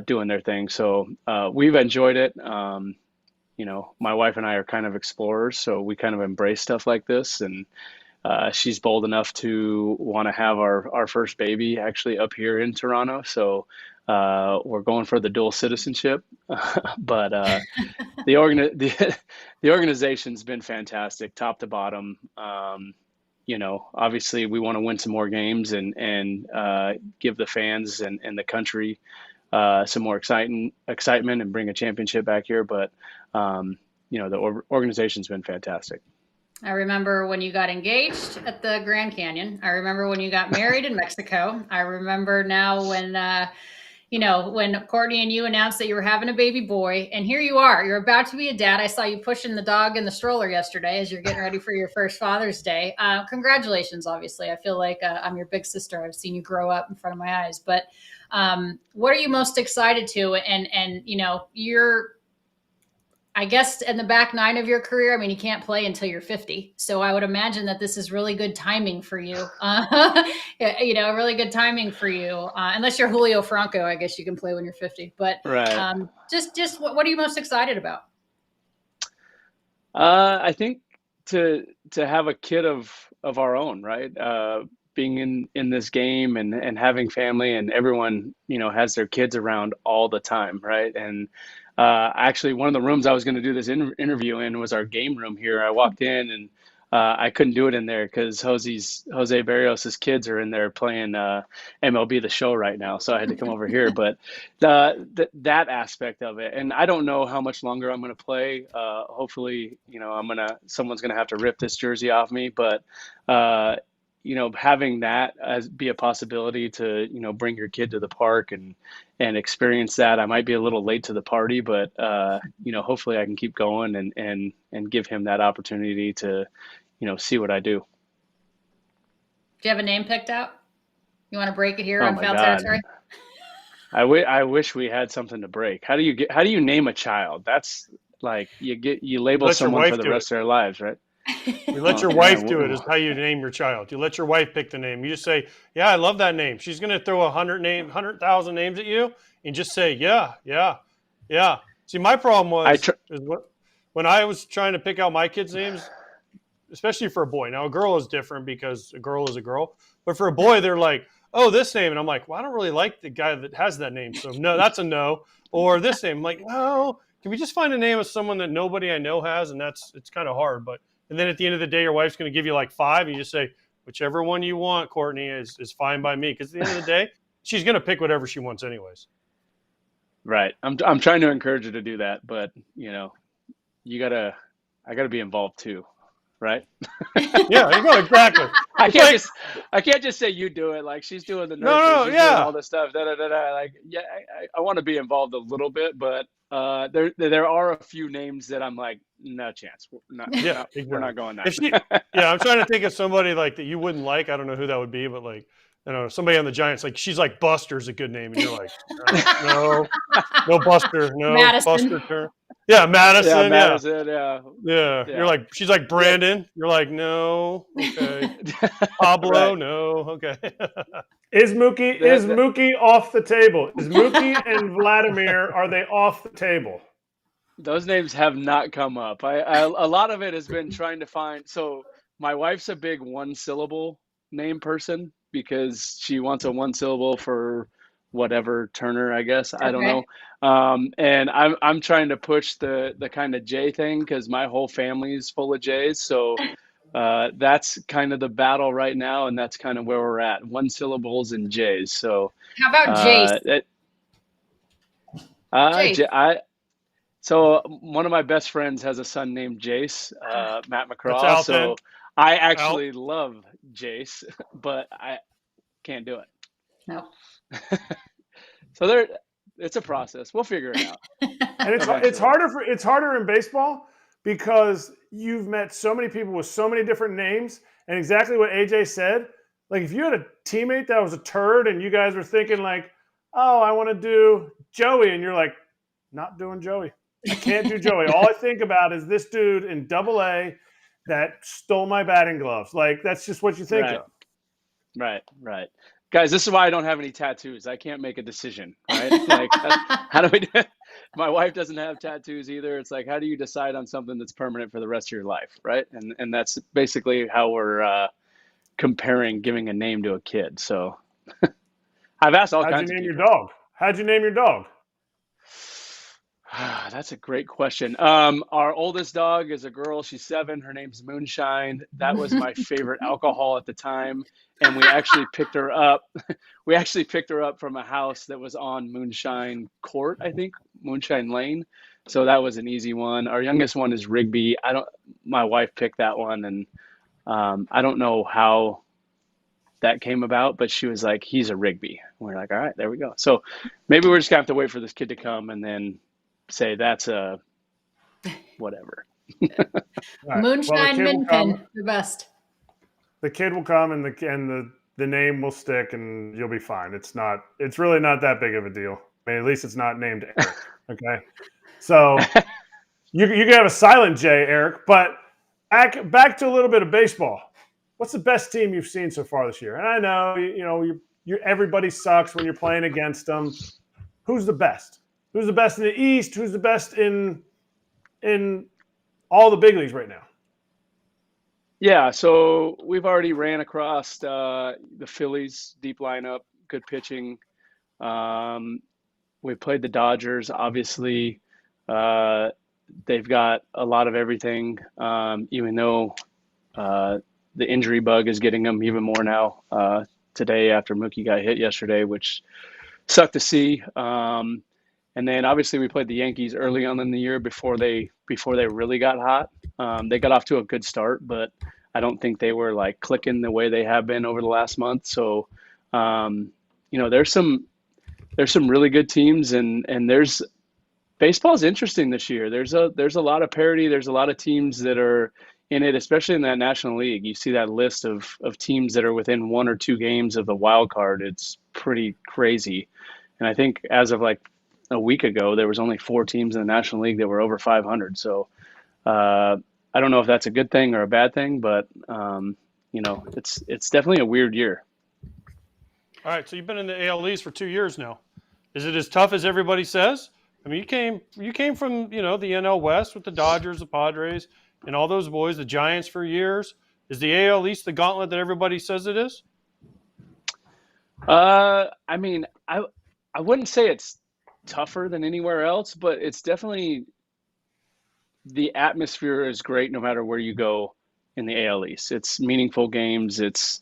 doing their thing. So we've enjoyed it. My wife and I are kind of explorers, so we kind of embrace stuff like this. And she's bold enough to want to have our first baby actually up here in Toronto. So we're going for the dual citizenship. But the organization's been fantastic, top to bottom. Obviously we want to win some more games and give the fans and the country some more excitement and bring a championship back here. But the organization's been fantastic. I remember when you got engaged at the Grand Canyon. I remember when you got married in Mexico. I remember now when Courtney and you announced that you were having a baby boy, and here you are. You're about to be a dad. I saw you pushing the dog in the stroller yesterday as you're getting ready for your first Father's Day. Congratulations, obviously. I feel like I'm your big sister. I've seen you grow up in front of my eyes. But what are you most excited to? And you're, I guess, in the back nine of your career, I mean, you can't play until you're 50. So I would imagine that this is really good timing for you. Really good timing for you. Unless you're Julio Franco, I guess you can play when you're 50. But right. Just what are you most excited about? I think to have a kid of our own, right? Being in this game and having family, and everyone, has their kids around all the time, right? And actually, one of the rooms I was going to do this interview in was our game room here. I walked in and I couldn't do it in there because Jose Barrios' kids are in there playing MLB The Show right now. So I had to come over here. But that aspect of it, and I don't know how much longer I'm going to play. Hopefully, someone's going to have to rip this jersey off me. But having that as be a possibility to, bring your kid to the park and experience that. I might be a little late to the party, but, hopefully I can keep going and give him that opportunity to, see what I do. Do you have a name picked out? You want to break it here Oh on my Foul God. Territory? I wish we had something to break. How do you name a child? That's like you label someone for the rest of their lives, right? You let your wife do it is how you name your child. You let your wife pick the name. You just say, yeah, I love that name. She's going to throw 100,000 names at you and just say, yeah. See, my problem was when I was trying to pick out my kids' names, especially for a boy. Now, a girl is different because a girl is a girl. But for a boy, they're like, oh, this name. And I'm like, well, I don't really like the guy that has that name. So, no, that's a no. Or this name. I'm like, no, can we just find a name of someone that nobody I know has? And it's kind of hard. And then at the end of the day, your wife's going to give you like 5, and you just say, whichever one you want, Courtney, is fine by me. Because at the end of the day, she's going to pick whatever she wants anyways. Right. I'm trying to encourage her to do that, but I gotta be involved too, right? Yeah, you go, exactly. I can't just say you do it. Like she's doing the nursery, she's doing all this stuff. Like, yeah, I want to be involved a little bit, but there are a few names that I'm like, no chance. Exactly. We're not going that. I'm trying to think of somebody like that you wouldn't like. I don't know who that would be, but like, somebody on the Giants, like she's like Buster's a good name, and you're like, no Buster, no Madison. Buster. Yeah, Madison. Yeah, Madison. Yeah. You're like, she's like Brandon. You're like, no, okay. Pablo, Right. no, okay. Is Mookie off the table? Is Mookie and Vladimir, are they off the table? Those names have not come up. A lot of it has been trying to find. So my wife's a big 1-syllable name person because she wants a 1-syllable for whatever Turner, I guess. I don't know. And I'm trying to push the kind of J thing because my whole family is full of J's. So that's kind of the battle right now, and that's kind of where we're at. 1-syllables and J's. So how about Jace? Jace. So one of my best friends has a son named Jace, Matt McCraw. So I actually love Jace, but I can't do it. No. So it's a process. We'll figure it out. And it's harder in baseball because you've met so many people with so many different names, and exactly what AJ said. Like if you had a teammate that was a turd and you guys were thinking like, oh, I want to do Joey, and you're like, not doing Joey. I can't do Joey. All I think about is this dude in Double-A that stole my batting gloves. Like, that's just what you think Right. of. Right. Guys, this is why I don't have any tattoos. I can't make a decision, right? Like, how do we do it? My wife doesn't have tattoos either. It's like, how do you decide on something that's permanent for the rest of your life, right? And that's basically how we're comparing giving a name to a kid. So I've asked all How'd you kinds of name your people. dog? How'd you name your dog? That's a great question. Our oldest dog is a girl. She's 7. Her name's Moonshine. That was my favorite alcohol at the time, and we actually picked her up. We actually picked her up from a house that was on Moonshine Court, I think, Moonshine Lane. So that was an easy one. Our youngest one is Rigby. My wife picked that one, and I don't know how that came about, but she was like, "He's a Rigby." And we're like, "All right, there we go." So maybe we're just gonna have to wait for this kid to come and then say that's a whatever. Right. Moonshine Well, Minpin, the best. the kid will come, and the name will stick, and you'll be fine. It's really not that big of a deal. I mean, at least it's not named Eric. Okay, so you can have a silent J, Eric. But back to a little bit of baseball. What's the best team you've seen so far this year? And I know everybody sucks when you're playing against them. Who's the best? Who's the best in the East? Who's the best in all the big leagues right now? Yeah, so we've already ran across the Phillies deep lineup, good pitching. We played the Dodgers. Obviously, they've got a lot of everything, even though the injury bug is getting them even more now today after Mookie got hit yesterday, which sucked to see. And then obviously we played the Yankees early on in the year before they really got hot. They got off to a good start, but I don't think they were like clicking the way they have been over the last month. So, there's some really good teams, and baseball's interesting this year. There's a lot of parity. There's a lot of teams that are in it, especially in that National League. You see that list of teams that are within 1 or 2 games of the wild card. It's pretty crazy. And I think as of like a week ago, there was only 4 teams in the National League that were over 500. So I don't know if that's a good thing or a bad thing, but it's definitely a weird year. All right, so you've been in the AL East for 2 years now. Is it as tough as everybody says? I mean, you came from the NL West with the Dodgers, the Padres, and all those boys, the Giants for years. Is the AL East the gauntlet that everybody says it is? I mean, I wouldn't say it's tougher than anywhere else, but it's definitely the atmosphere is great no matter where you go in the AL East. It's meaningful games. It's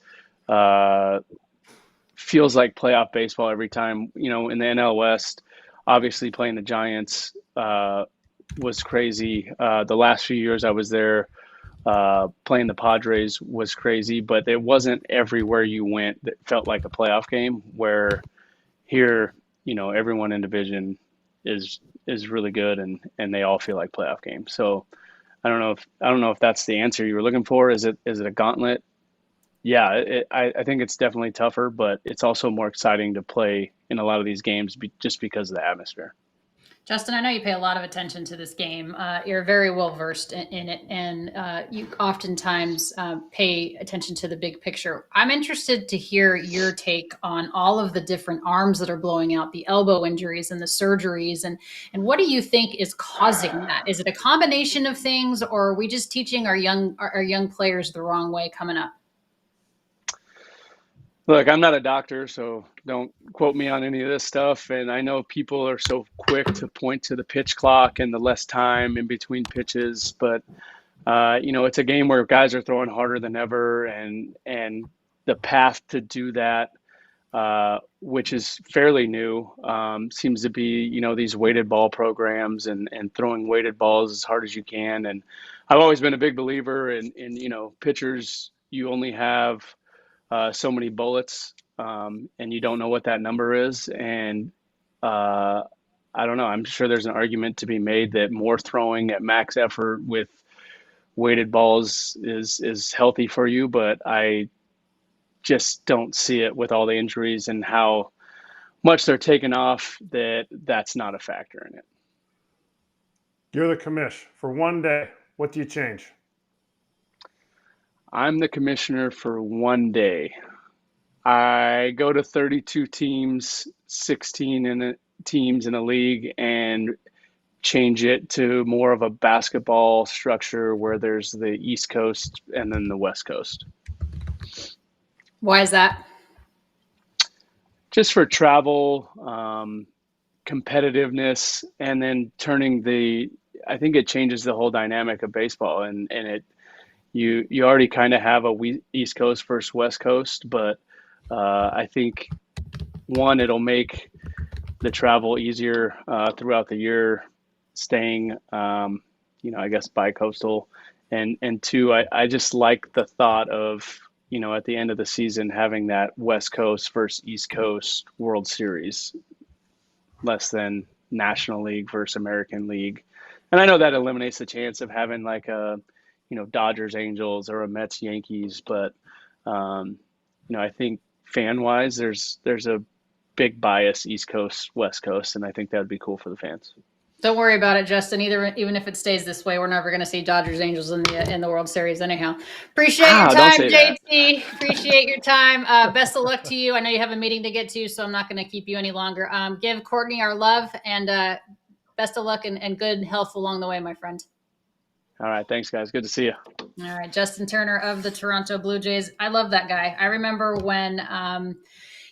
feels like playoff baseball every time. In the NL West, obviously playing the Giants was crazy. The last few years I was there, playing the Padres was crazy, but it wasn't everywhere you went that felt like a playoff game, where here, everyone in division is really good, and they all feel like playoff games. So I don't know if that's the answer you were looking for. Is it a gauntlet? Yeah, I think it's definitely tougher, but it's also more exciting to play in a lot of these games just because of the atmosphere. Justin, I know you pay a lot of attention to this game. You're very well versed in it, and you oftentimes pay attention to the big picture. I'm interested to hear your take on all of the different arms that are blowing out, the elbow injuries and the surgeries, and what do you think is causing that? Is it a combination of things, or are we just teaching our young players the wrong way coming up? Look, I'm not a doctor, so don't quote me on any of this stuff. And I know people are so quick to point to the pitch clock and the less time in between pitches, but it's a game where guys are throwing harder than ever, and the path to do that, which is fairly new, seems to be these weighted ball programs and throwing weighted balls as hard as you can. And I've always been a big believer in pitchers. You only have so many bullets, and you don't know what that number is. And I don't know. I'm sure there's an argument to be made that more throwing at max effort with weighted balls is healthy for you, but I just don't see it with all the injuries and how much they're taken off that's not a factor in it. You're the commish for one day. What do you change? I'm the commissioner for one day. I go to 32 teams, 16 teams in a league, and change it to more of a basketball structure where there's the East Coast and then the West Coast. Why is that? Just for travel, competitiveness, and then I think it changes the whole dynamic of baseball, and you already kind of have a East Coast versus West Coast, but I think it'll make the travel easier throughout the year, staying I guess bi-coastal, and two, I just like the thought of at the end of the season having that West Coast versus East Coast World Series, less than National League versus American League. And I know that eliminates the chance of having like a Dodgers Angels or a Mets Yankees, but I think fan wise there's a big bias East Coast West Coast, and I think that would be cool for the fans. Don't worry about it, Justin. Even if it stays this way, we're never going to see Dodgers Angels in the World Series anyhow. Appreciate your time, JT. Appreciate your time. Best of luck to you. I know you have a meeting to get to, so I'm not going to keep you any longer. Give Courtney our love, and best of luck and good health along the way, my friend. All right. Thanks, guys. Good to see you. All right. Justin Turner of the Toronto Blue Jays. I love that guy. I remember when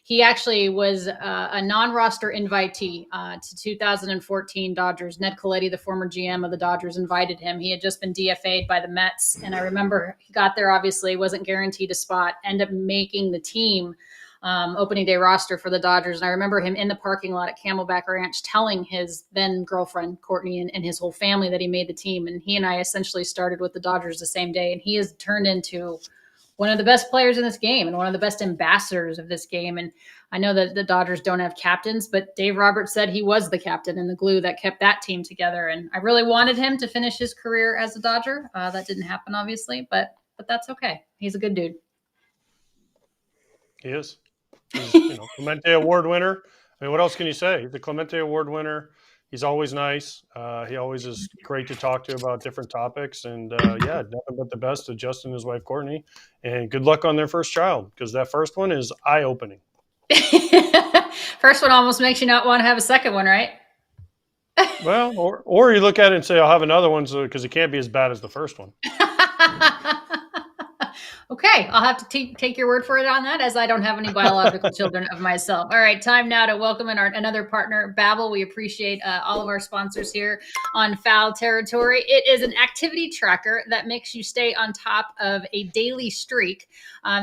he actually was a non-roster invitee to 2014 Dodgers. Ned Colletti, the former GM of the Dodgers, invited him. He had just been DFA'd by the Mets. And I remember he got there, obviously, wasn't guaranteed a spot, ended up making the team opening day roster for the Dodgers. And I remember him in the parking lot at Camelback Ranch telling his then girlfriend, Courtney, and his whole family that he made the team. And he and I essentially started with the Dodgers the same day. And he has turned into one of the best players in this game and one of the best ambassadors of this game. And I know that the Dodgers don't have captains, but Dave Roberts said he was the captain and the glue that kept that team together. And I really wanted him to finish his career as a Dodger. That didn't happen, obviously, but that's okay. He's a good dude. He is. He's, Clemente Award winner. I mean, what else can you say? The Clemente Award winner. He's always nice. He always is great to talk to about different topics. And nothing but the best to Justin and his wife, Courtney. And good luck on their first child, because that first one is eye-opening. First one almost makes you not want to have a second one, right? Well, or you look at it and say, I'll have another one because it can't be as bad as the first one. Okay, I'll have to take your word for it on that, as I don't have any biological children of myself. All right, time now to welcome in another partner, Babbel. We appreciate all of our sponsors here on Foul Territory. It is an activity tracker that makes you stay on top of a daily streak.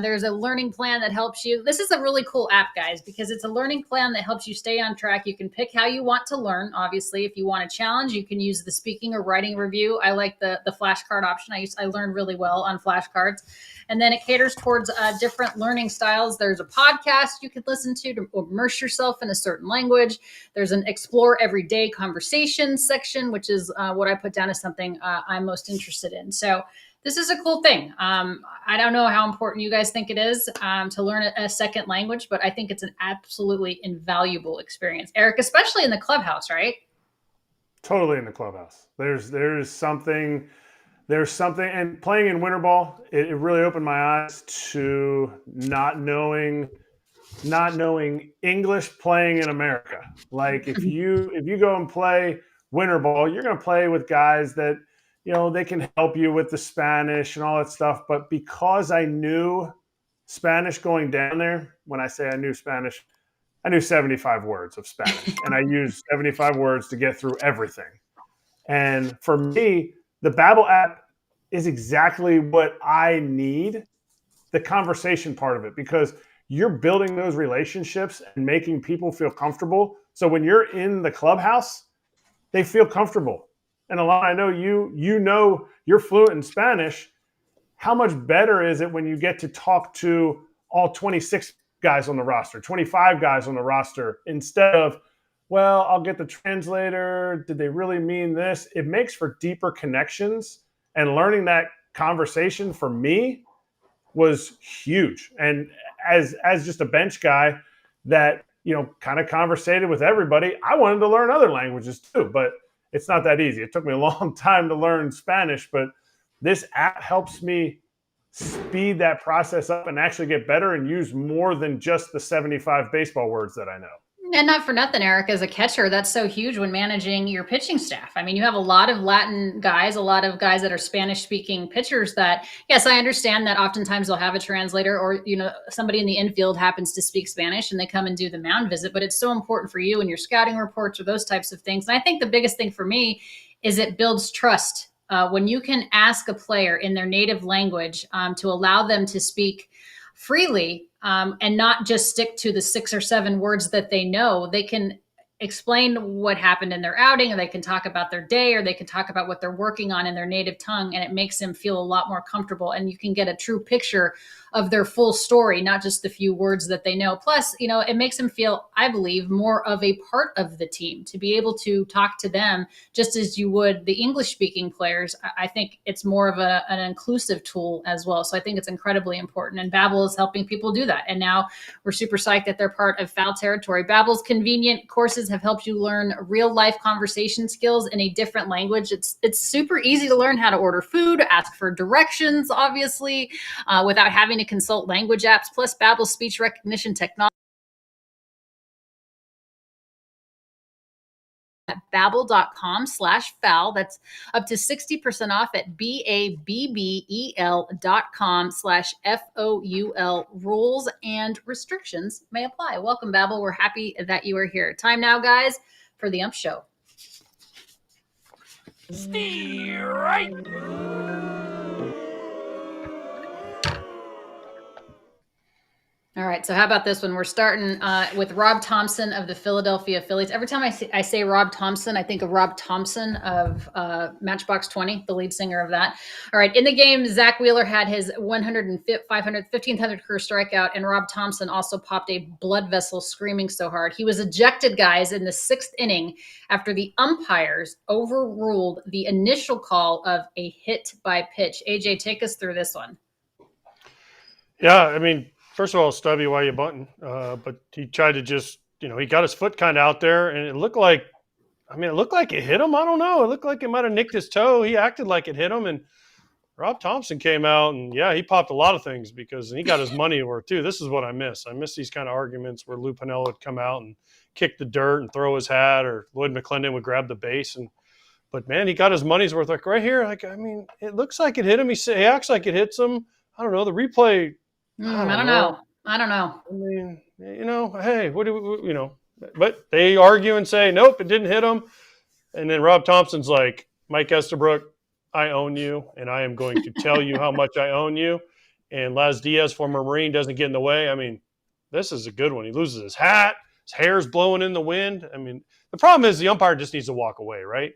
There's a learning plan that helps you. This is a really cool app, guys, because it's a learning plan that helps you stay on track. You can pick how you want to learn. Obviously, if you want a challenge, you can use the speaking or writing review. I like the flashcard option. I learned really well on flashcards. And then it caters towards different learning styles. There's a podcast you could listen to immerse yourself in a certain language. There's an explore everyday conversations section, which is what I put down as something I'm most interested in. So this is a cool thing. I don't know how important you guys think it is to learn a second language, but I think it's an absolutely invaluable experience. Erik, especially in the clubhouse, right? Totally in the clubhouse. There's something, and playing in winter ball, it really opened my eyes to not knowing English playing in America. Like if you go and play winter ball, you're going to play with guys that, they can help you with the Spanish and all that stuff. But because I knew Spanish going down there, when I say I knew Spanish, I knew 75 words of Spanish, and I used 75 words to get through everything. And for me, the Babbel app is exactly what I need, the conversation part of it, because you're building those relationships and making people feel comfortable. So when you're in the clubhouse, they feel comfortable. And Alanna, I know you're fluent in Spanish. How much better is it when you get to talk to all 26 guys on the roster, 25 guys on the roster, instead of, well, I'll get the translator. Did they really mean this? It makes for deeper connections, and learning that conversation for me was huge. And as just a bench guy that, kind of conversated with everybody, I wanted to learn other languages too. But it's not that easy. It took me a long time to learn Spanish, but this app helps me speed that process up and actually get better and use more than just the 75 baseball words that I know. And not for nothing, Erik, as a catcher, that's so huge when managing your pitching staff. I mean, you have a lot of Latin guys, a lot of guys that are Spanish-speaking pitchers that, yes, I understand that oftentimes they'll have a translator or, somebody in the infield happens to speak Spanish and they come and do the mound visit, but it's so important for you and your scouting reports or those types of things. And I think the biggest thing for me is it builds trust. When you can ask a player in their native language to allow them to speak freely and not just stick to the 6 or 7 words that they know, they can explain what happened in their outing, or they can talk about their day, or they can talk about what they're working on in their native tongue. And it makes them feel a lot more comfortable. And you can get a true picture of their full story, not just the few words that they know. Plus, it makes them feel, I believe, more of a part of the team to be able to talk to them just as you would the English speaking players. I think it's more of an inclusive tool as well. So I think it's incredibly important. And Babbel is helping people do that. And now we're super psyched that they're part of Foul Territory. Babbel's convenient courses have helped you learn real life conversation skills in a different language. It's super easy to learn how to order food, ask for directions, obviously, without having to consult language apps. Plus, Babbel's speech recognition technology at babbel.com/foul. That's up to 60% off at babbel.com/FOUL. Rules and restrictions may apply. Welcome, Babbel. We're happy that you are here. Time now, guys, for the Ump Show. Right. All right, so how about this one? We're starting with Rob Thomson of the Philadelphia Phillies. Every time I say Rob Thomson, I think of Rob Thompson of Matchbox 20, the lead singer of that. All right, in the game, Zach Wheeler had his 1500th career strikeout, and Rob Thomson also popped a blood vessel screaming so hard. He was ejected, guys, in the 6th inning after the umpires overruled the initial call of a hit by pitch. AJ, take us through this one. Yeah, I mean, first of all, Stubby, why you bunting? But he tried to just, he got his foot kind of out there, and it looked like it hit him. I don't know. It looked like it might have nicked his toe. He acted like it hit him, and Rob Thomson came out, and yeah, he popped a lot of things because he got his money worth too. This is what I miss. I miss these kind of arguments where Lou Piniella would come out and kick the dirt and throw his hat, or Lloyd McClendon would grab the base. But man, he got his money's worth. Like right here, it looks like it hit him. He acts like it hits him. I don't know. The replay. I don't know. I mean, hey, what do we, but they argue and say, nope, it didn't hit him. And then Rob Thompson's like, Mike Estabrook, I own you, and I am going to tell you how much I own you. And Laz Diaz, former Marine, doesn't get in the way. I mean, this is a good one. He loses his hat. His hair's blowing in the wind. I mean, the problem is the umpire just needs to walk away, right?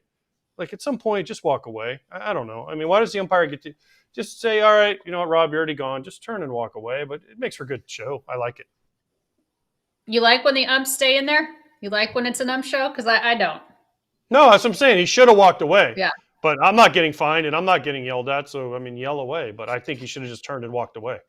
Like at some point, just walk away. I don't know. I mean, why does the umpire get to just say, all right, you know what, Rob, you're already gone. Just turn and walk away. But it makes for a good show. I like it. You like when the umps stay in there? You like when it's an ump show? Because I don't. No, that's what I'm saying. He should have walked away. Yeah. But I'm not getting fined and I'm not getting yelled at. So, I mean, yell away. But I think he should have just turned and walked away.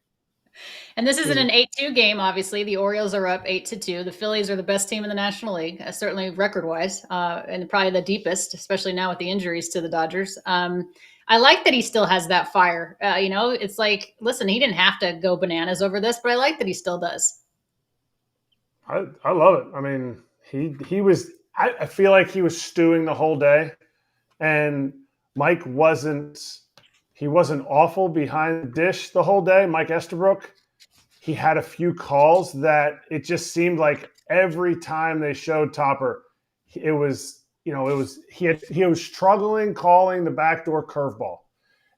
And this isn't an 8-2 game, obviously. The Orioles are up 8-2. The Phillies are the best team in the National League, certainly record-wise, and probably the deepest, especially now with the injuries to the Dodgers. I like that he still has that fire. It's like, listen, he didn't have to go bananas over this, but I like that he still does. I love it. I mean, he was – I feel like he was stewing the whole day, and Mike wasn't awful behind the dish the whole day. Mike Estabrook, he had a few calls that it just seemed like every time they showed Topper, he was struggling calling the backdoor curveball,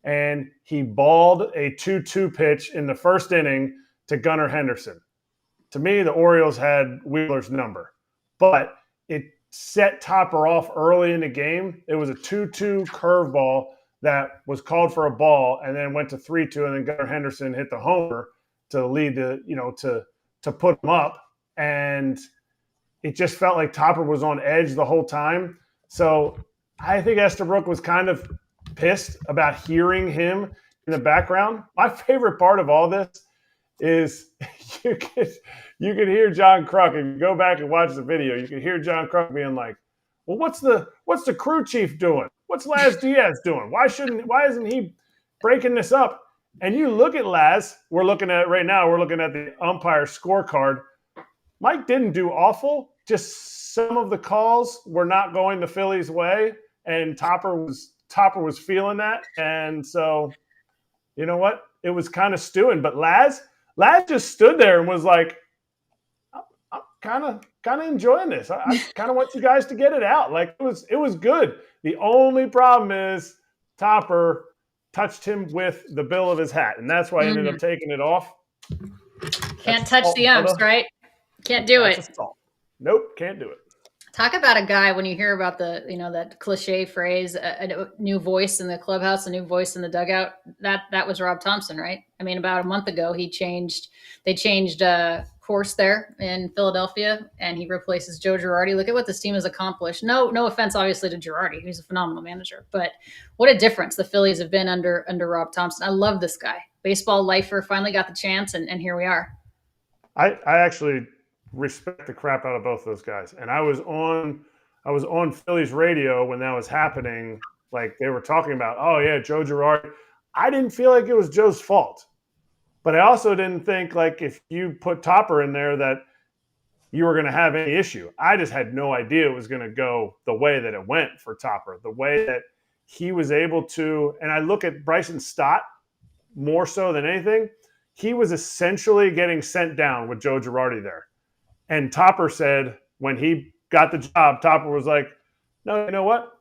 and he balled a 2-2 pitch in the first inning to Gunnar Henderson. To me, the Orioles had Wheeler's number, but it set Topper off early in the game. It was a 2-2 curveball that was called for a ball and then went to 3-2, and then Gunnar Henderson hit the homer to lead to put him up. And it just felt like Topper was on edge the whole time. So I think Estabrook was kind of pissed about hearing him in the background. My favorite part of all this is you can hear John Kruk. If you go back and watch the video, you can hear John Kruk being like, Well, what's the crew chief doing? What's Laz Diaz doing? Why isn't he breaking this up? And you look at Laz, we're looking at the umpire scorecard. Mike didn't do awful, just some of the calls were not going the Phillies' way, and Topper was feeling that. And so, you know what? It was kind of stewing. But Laz just stood there and was like, I'm kind of enjoying this. I kind of want you guys to get it out. Like it was good. The only problem is Topper touched him with the bill of his hat, and that's why he ended up taking it off. Can't touch the umps, right? Can't do it. Nope, can't do it. Talk about a guy when you hear about that cliche phrase, a new voice in the clubhouse, a new voice in the dugout. That was Rob Thomson, right? I mean, about a month ago, they changed course there in Philadelphia, and he replaces Joe Girardi. Look at what this team has accomplished. No offense, obviously, to Girardi. He's a phenomenal manager, but what a difference the Phillies have been under Rob Thomson. I love this guy. Baseball lifer, finally got the chance, and here we are. I actually respect the crap out of both those guys. And I was on Phillies radio when that was happening. Like they were talking about, oh yeah, Joe Girardi. I didn't feel like it was Joe's fault, but I also didn't think like if you put Topper in there that you were going to have any issue. I just had no idea it was going to go the way that it went for Topper, the way that he was able to. And I look at Bryson Stott more so than anything. He was essentially getting sent down with Joe Girardi there. And Topper said when he got the job, Topper was like, no, you know what?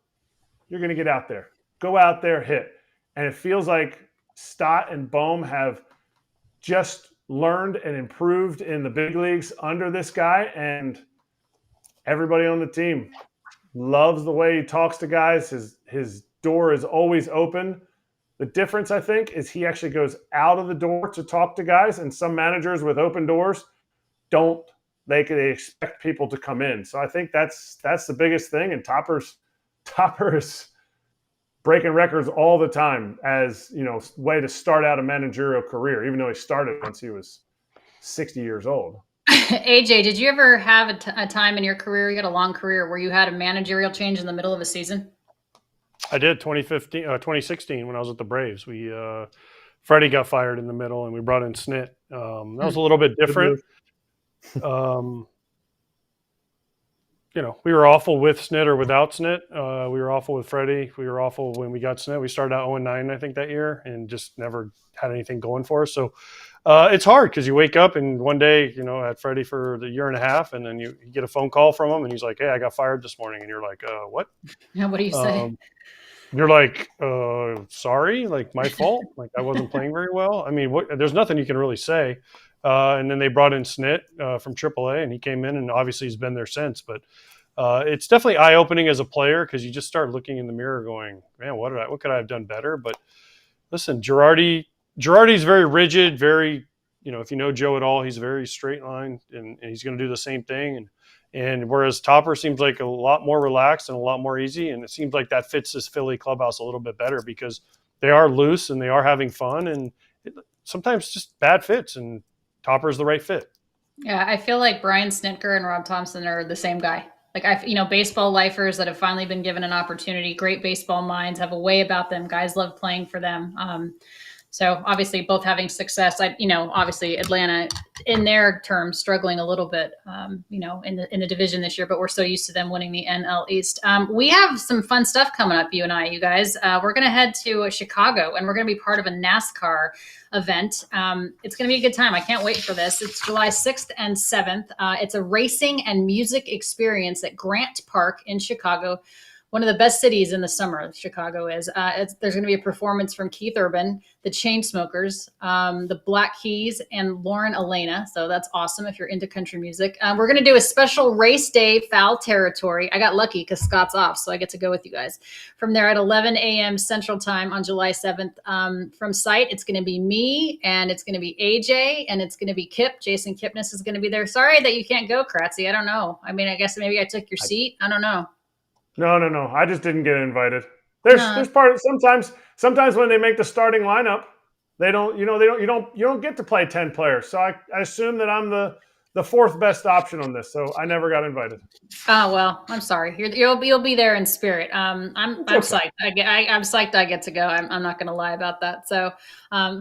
You're going to get out there. Go out there, hit. And it feels like Stott and Bohm have just learned and improved in the big leagues under this guy. And everybody on the team loves the way he talks to guys. His door is always open. The difference, I think, is he actually goes out of the door to talk to guys. And some managers with open doors don't. They expect people to come in. So I think that's the biggest thing. And Topper's breaking records all the time as, way to start out a managerial career, even though he started once he was 60 years old. AJ, did you ever have a time in your career, you had a long career, where you had a managerial change in the middle of a season? I did 2016 when I was at the Braves. Freddie got fired in the middle and we brought in Snit. That was a little bit different. We were awful with Snit or without Snit. We were awful with Freddie. We were awful when we got Snit. We started out 0-9, I think, that year, and just never had anything going for us. So it's hard because you wake up and one day, I had Freddie for the year and a half, and then you get a phone call from him, and he's like, "Hey, I got fired this morning," and you're like, "What?" Yeah, what do you say? You're like, "Sorry, like my fault. Like I wasn't playing very well." I mean, there's nothing you can really say. And then they brought in Snit from AAA, and he came in, and obviously he's been there since. But it's definitely eye-opening as a player because you just start looking in the mirror going, man, what could I have done better? But listen, Girardi's very rigid, very, if you know Joe at all, he's very straight line, and he's going to do the same thing. And whereas Topper seems like a lot more relaxed and a lot more easy, and it seems like that fits this Philly clubhouse a little bit better because they are loose and they are having fun, and sometimes just bad fits, and Topper's the right fit. Yeah, I feel like Brian Snitker and Rob Thomson are the same guy. Like baseball lifers that have finally been given an opportunity, great baseball minds, have a way about them. Guys love playing for them. So obviously both having success. Obviously Atlanta in their terms struggling a little bit, in the division this year, but we're so used to them winning the NL East. We have some fun stuff coming up, you guys. We're going to head to Chicago, and we're going to be part of a NASCAR event. It's going to be a good time. I can't wait for this. It's July 6th and 7th. It's a racing and music experience at Grant Park in Chicago. One of the best cities in the summer, Chicago is. There's going to be a performance from Keith Urban, the Chainsmokers, the Black Keys, and Lauren Elena. So that's awesome if you're into country music. We're going to do a special race day foul territory. I got lucky because Scott's off, so I get to go with you guys. From there at 11 a.m. Central Time on July 7th. From site, it's going to be me, and it's going to be AJ, and it's going to be Kip. Jason Kipnis is going to be there. Sorry that you can't go, Kratzy. I don't know. I mean, I guess maybe I took your seat. I don't know. No. I just didn't get invited. There's part of sometimes when they make the starting lineup, you don't get to play 10 players. So I assume that I'm the fourth best option on this, so I never got invited. Oh well, I'm sorry. You'll be there in spirit. I'm okay. psyched. I'm psyched. I get to go. I'm not going to lie about that. So,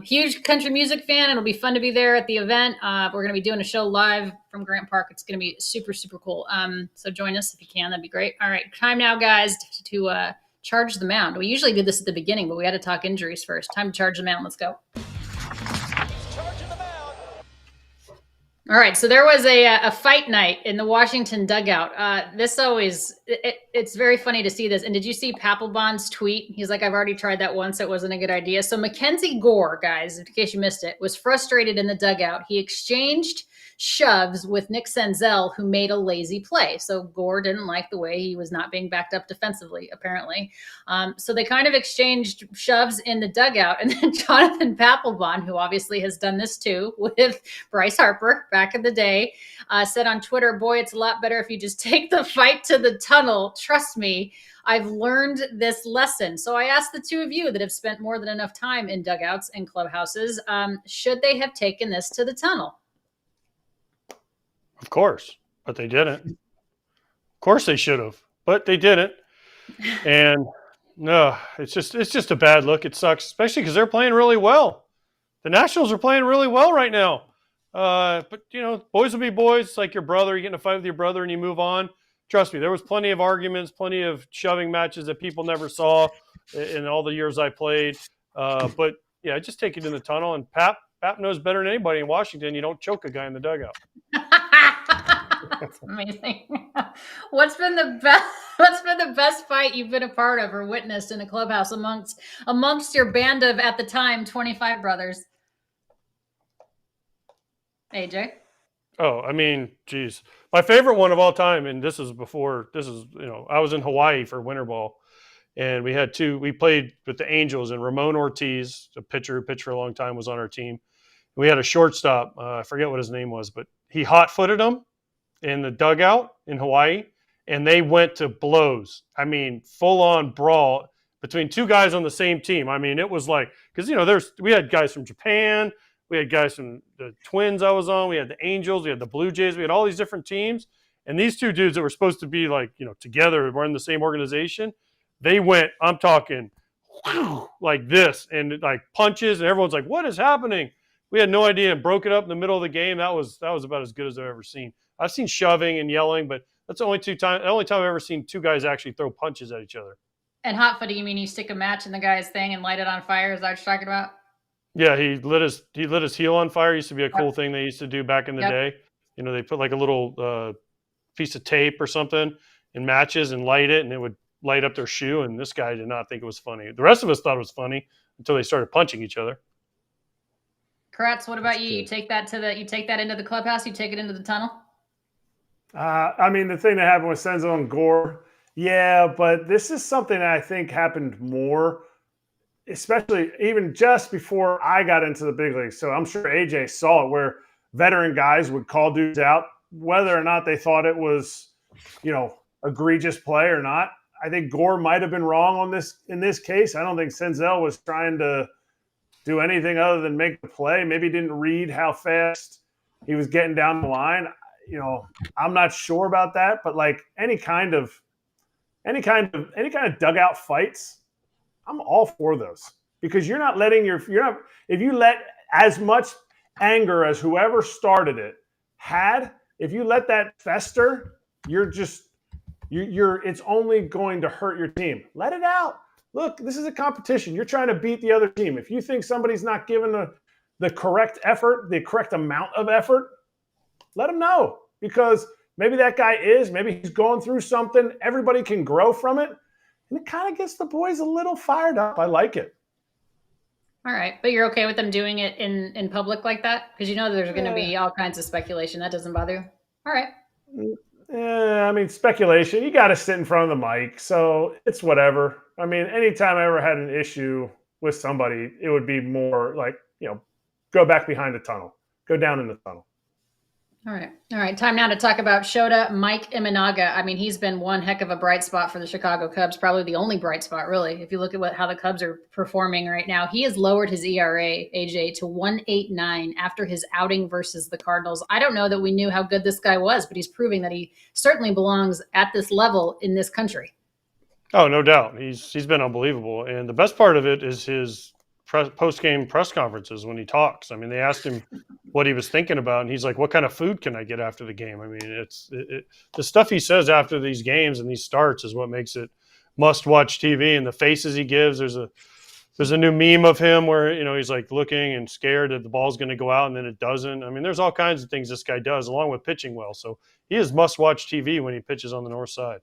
huge country music fan. It'll be fun to be there at the event. We're going to be doing a show live from Grant Park. It's going to be super super cool. So join us if you can. That'd be great. All right, time now, guys, to charge the mound. We usually did this at the beginning, but we had to talk injuries first. Time to charge the mound. Let's go. All right, so there was a fight night in the Washington dugout. It's very funny to see this. And did you see Papelbon's tweet? He's like, I've already tried that once. It wasn't a good idea. So Mackenzie Gore, guys, in case you missed it, was frustrated in the dugout. He exchanged shoves with Nick Senzel, who made a lazy play. So Gore didn't like the way he was not being backed up defensively, apparently. So they kind of exchanged shoves in the dugout. And then Jonathan Papelbon, who obviously has done this too with Bryce Harper back in the day, said on Twitter, boy, it's a lot better if you just take the fight to the tunnel. Trust me, I've learned this lesson. So I asked the two of you that have spent more than enough time in dugouts and clubhouses, should they have taken this to the tunnel? Of course, but they didn't. Of course they should have, but they didn't. And no, it's just a bad look. It sucks, especially because they're playing really well. The Nationals are playing really well right now. But, boys will be boys. It's like your brother. You get in a fight with your brother and you move on. Trust me, there was plenty of arguments, plenty of shoving matches that people never saw in all the years I played. But, yeah, just take it in the tunnel. And Pap knows better than anybody in Washington. You don't choke a guy in the dugout. That's amazing. What's been the best fight you've been a part of or witnessed in a clubhouse amongst your band of, at the time, 25 brothers? AJ? Oh, I mean, geez. My favorite one of all time, and I was in Hawaii for winter ball, and we played with the Angels, and Ramon Ortiz, a pitcher who pitched for a long time, was on our team. We had a shortstop, I forget what his name was, but he hot-footed him in the dugout in Hawaii, and they went to blows. I mean, full-on brawl between two guys on the same team. I mean, it was like, because, we had guys from Japan, we had guys from the Twins I was on, we had the Angels, we had the Blue Jays, we had all these different teams, and these two dudes that were supposed to be like, together, were in the same organization, they went, I'm talking, like this, and like punches, and everyone's like, what is happening? We had no idea and broke it up in the middle of the game. That was about as good as I've ever seen. I've seen shoving and yelling, but that's the only time I've ever seen two guys actually throw punches at each other. And hot footing, you mean you stick a match in the guy's thing and light it on fire? Is that what you're talking about? Yeah, he lit his heel on fire. It used to be a cool thing they used to do back in the day. They put like a little piece of tape or something in matches and light it, and it would light up their shoe. And this guy did not think it was funny. The rest of us thought it was funny until they started punching each other. Kratz, what about you? You take that into the clubhouse. You take it into the tunnel. I mean, the thing that happened with Senzel and Gore, yeah, but this is something that I think happened more, especially even just before I got into the big leagues. So I'm sure AJ saw it, where veteran guys would call dudes out, whether or not they thought it was, egregious play or not. I think Gore might have been wrong on this in this case. I don't think Senzel was trying to do anything other than make the play. Maybe didn't read how fast he was getting down the line. I'm not sure about that, but like any kind of dugout fights, I'm all for those, because you're not if you let as much anger as whoever started it had, if you let that fester, it's only going to hurt your team. Let it out. Look, this is a competition. You're trying to beat the other team. If you think somebody's not giving the correct effort, the correct amount of effort, let them know, because maybe that guy maybe he's going through something. Everybody can grow from it. And it kind of gets the boys a little fired up. I like it. All right. But you're okay with them doing it in public like that? Because there's going to be all kinds of speculation. That doesn't bother you? All right. Yeah, I mean, speculation. You got to sit in front of the mic. So it's whatever. I mean, anytime I ever had an issue with somebody, it would be more like, go back behind the tunnel. Go down in the tunnel. All right. Time now to talk about Shota Mike Imanaga. I mean, he's been one heck of a bright spot for the Chicago Cubs, probably the only bright spot, really. If you look at how the Cubs are performing right now, he has lowered his ERA, AJ, to 1.89 after his outing versus the Cardinals. I don't know that we knew how good this guy was, but he's proving that he certainly belongs at this level in this country. Oh, no doubt. He's been unbelievable. And the best part of it is his post-game press conferences when he talks. I mean, they asked him what he was thinking about, and he's like, what kind of food can I get after the game? I mean, the stuff he says after these games and these starts is what makes it must-watch TV, and the faces he gives. There's a new meme of him where, he's like looking and scared that the ball's going to go out and then it doesn't. I mean, there's all kinds of things this guy does along with pitching well. So he is must-watch TV when he pitches on the north side.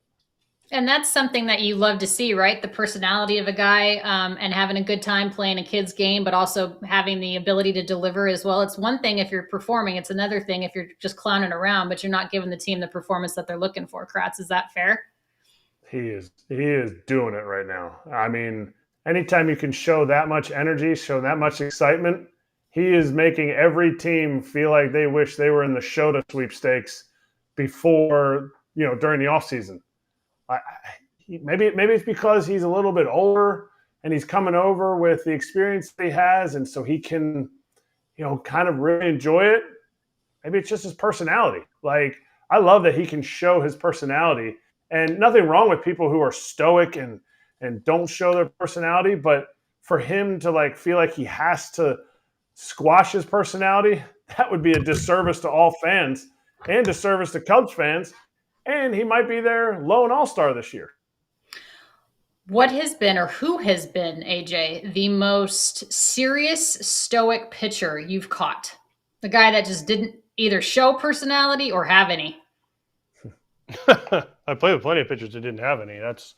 And that's something that you love to see, right? The personality of a guy and having a good time playing a kid's game, but also having the ability to deliver as well. It's one thing if you're performing. It's another thing if you're just clowning around, but you're not giving the team the performance that they're looking for. Kratz, is that fair? He is doing it right now. I mean, anytime you can show that much energy, show that much excitement, he is making every team feel like they wish they were in the Shota sweepstakes before, during the offseason. Maybe it's because he's a little bit older and he's coming over with the experience that he has, and so he can, kind of really enjoy it. Maybe it's just his personality. Like, I love that he can show his personality, and nothing wrong with people who are stoic and don't show their personality, but for him to feel like he has to squash his personality, that would be a disservice to all fans and disservice to Cubs fans. And he might be their lone all-star this year. What has been, or who has been, AJ, the most serious, stoic pitcher you've caught? The guy that just didn't either show personality or have any? I played with plenty of pitchers that didn't have any. That's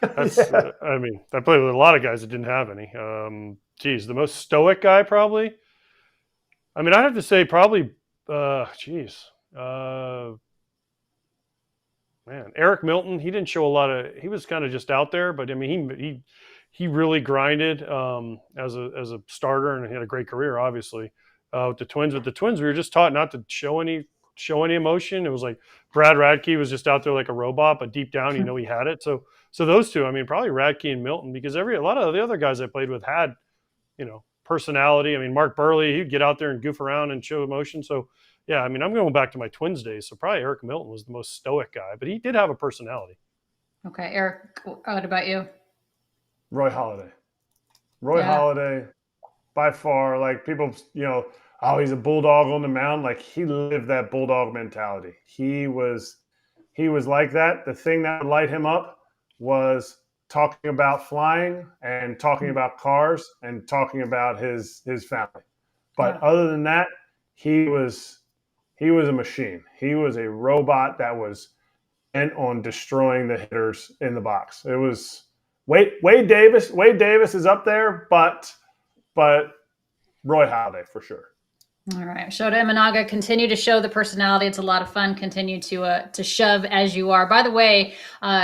yeah. I mean, I played with a lot of guys that didn't have any. The most stoic guy probably. I mean, I'd have to say probably, Eric Milton, he didn't show a lot of. He was kind of just out there, but I mean, he really grinded as a starter, and he had a great career, obviously. With the Twins, we were just taught not to show any emotion. It was like Brad Radke was just out there like a robot, but deep down, he had it. So those two, I mean, probably Radke and Milton, because a lot of the other guys I played with had, personality. I mean, Mark Burley, he'd get out there and goof around and show emotion. So. Yeah, I mean, I'm going back to my Twins days, so probably Eric Milton was the most stoic guy, but he did have a personality. Okay, Eric, what about you? Roy Halladay. Halladay, by far, people, he's a bulldog on the mound. He lived that bulldog mentality. He was like that. The thing that would light him up was talking about flying and talking about cars and talking about his family. But other than that, he was a machine. He was a robot that was bent on destroying the hitters in the box. It was Wade Davis. Wade Davis is up there, but Roy Halladay for sure. All right, Shota Imanaga, continue to show the personality. It's a lot of fun. Continue to shove as you are. By the way,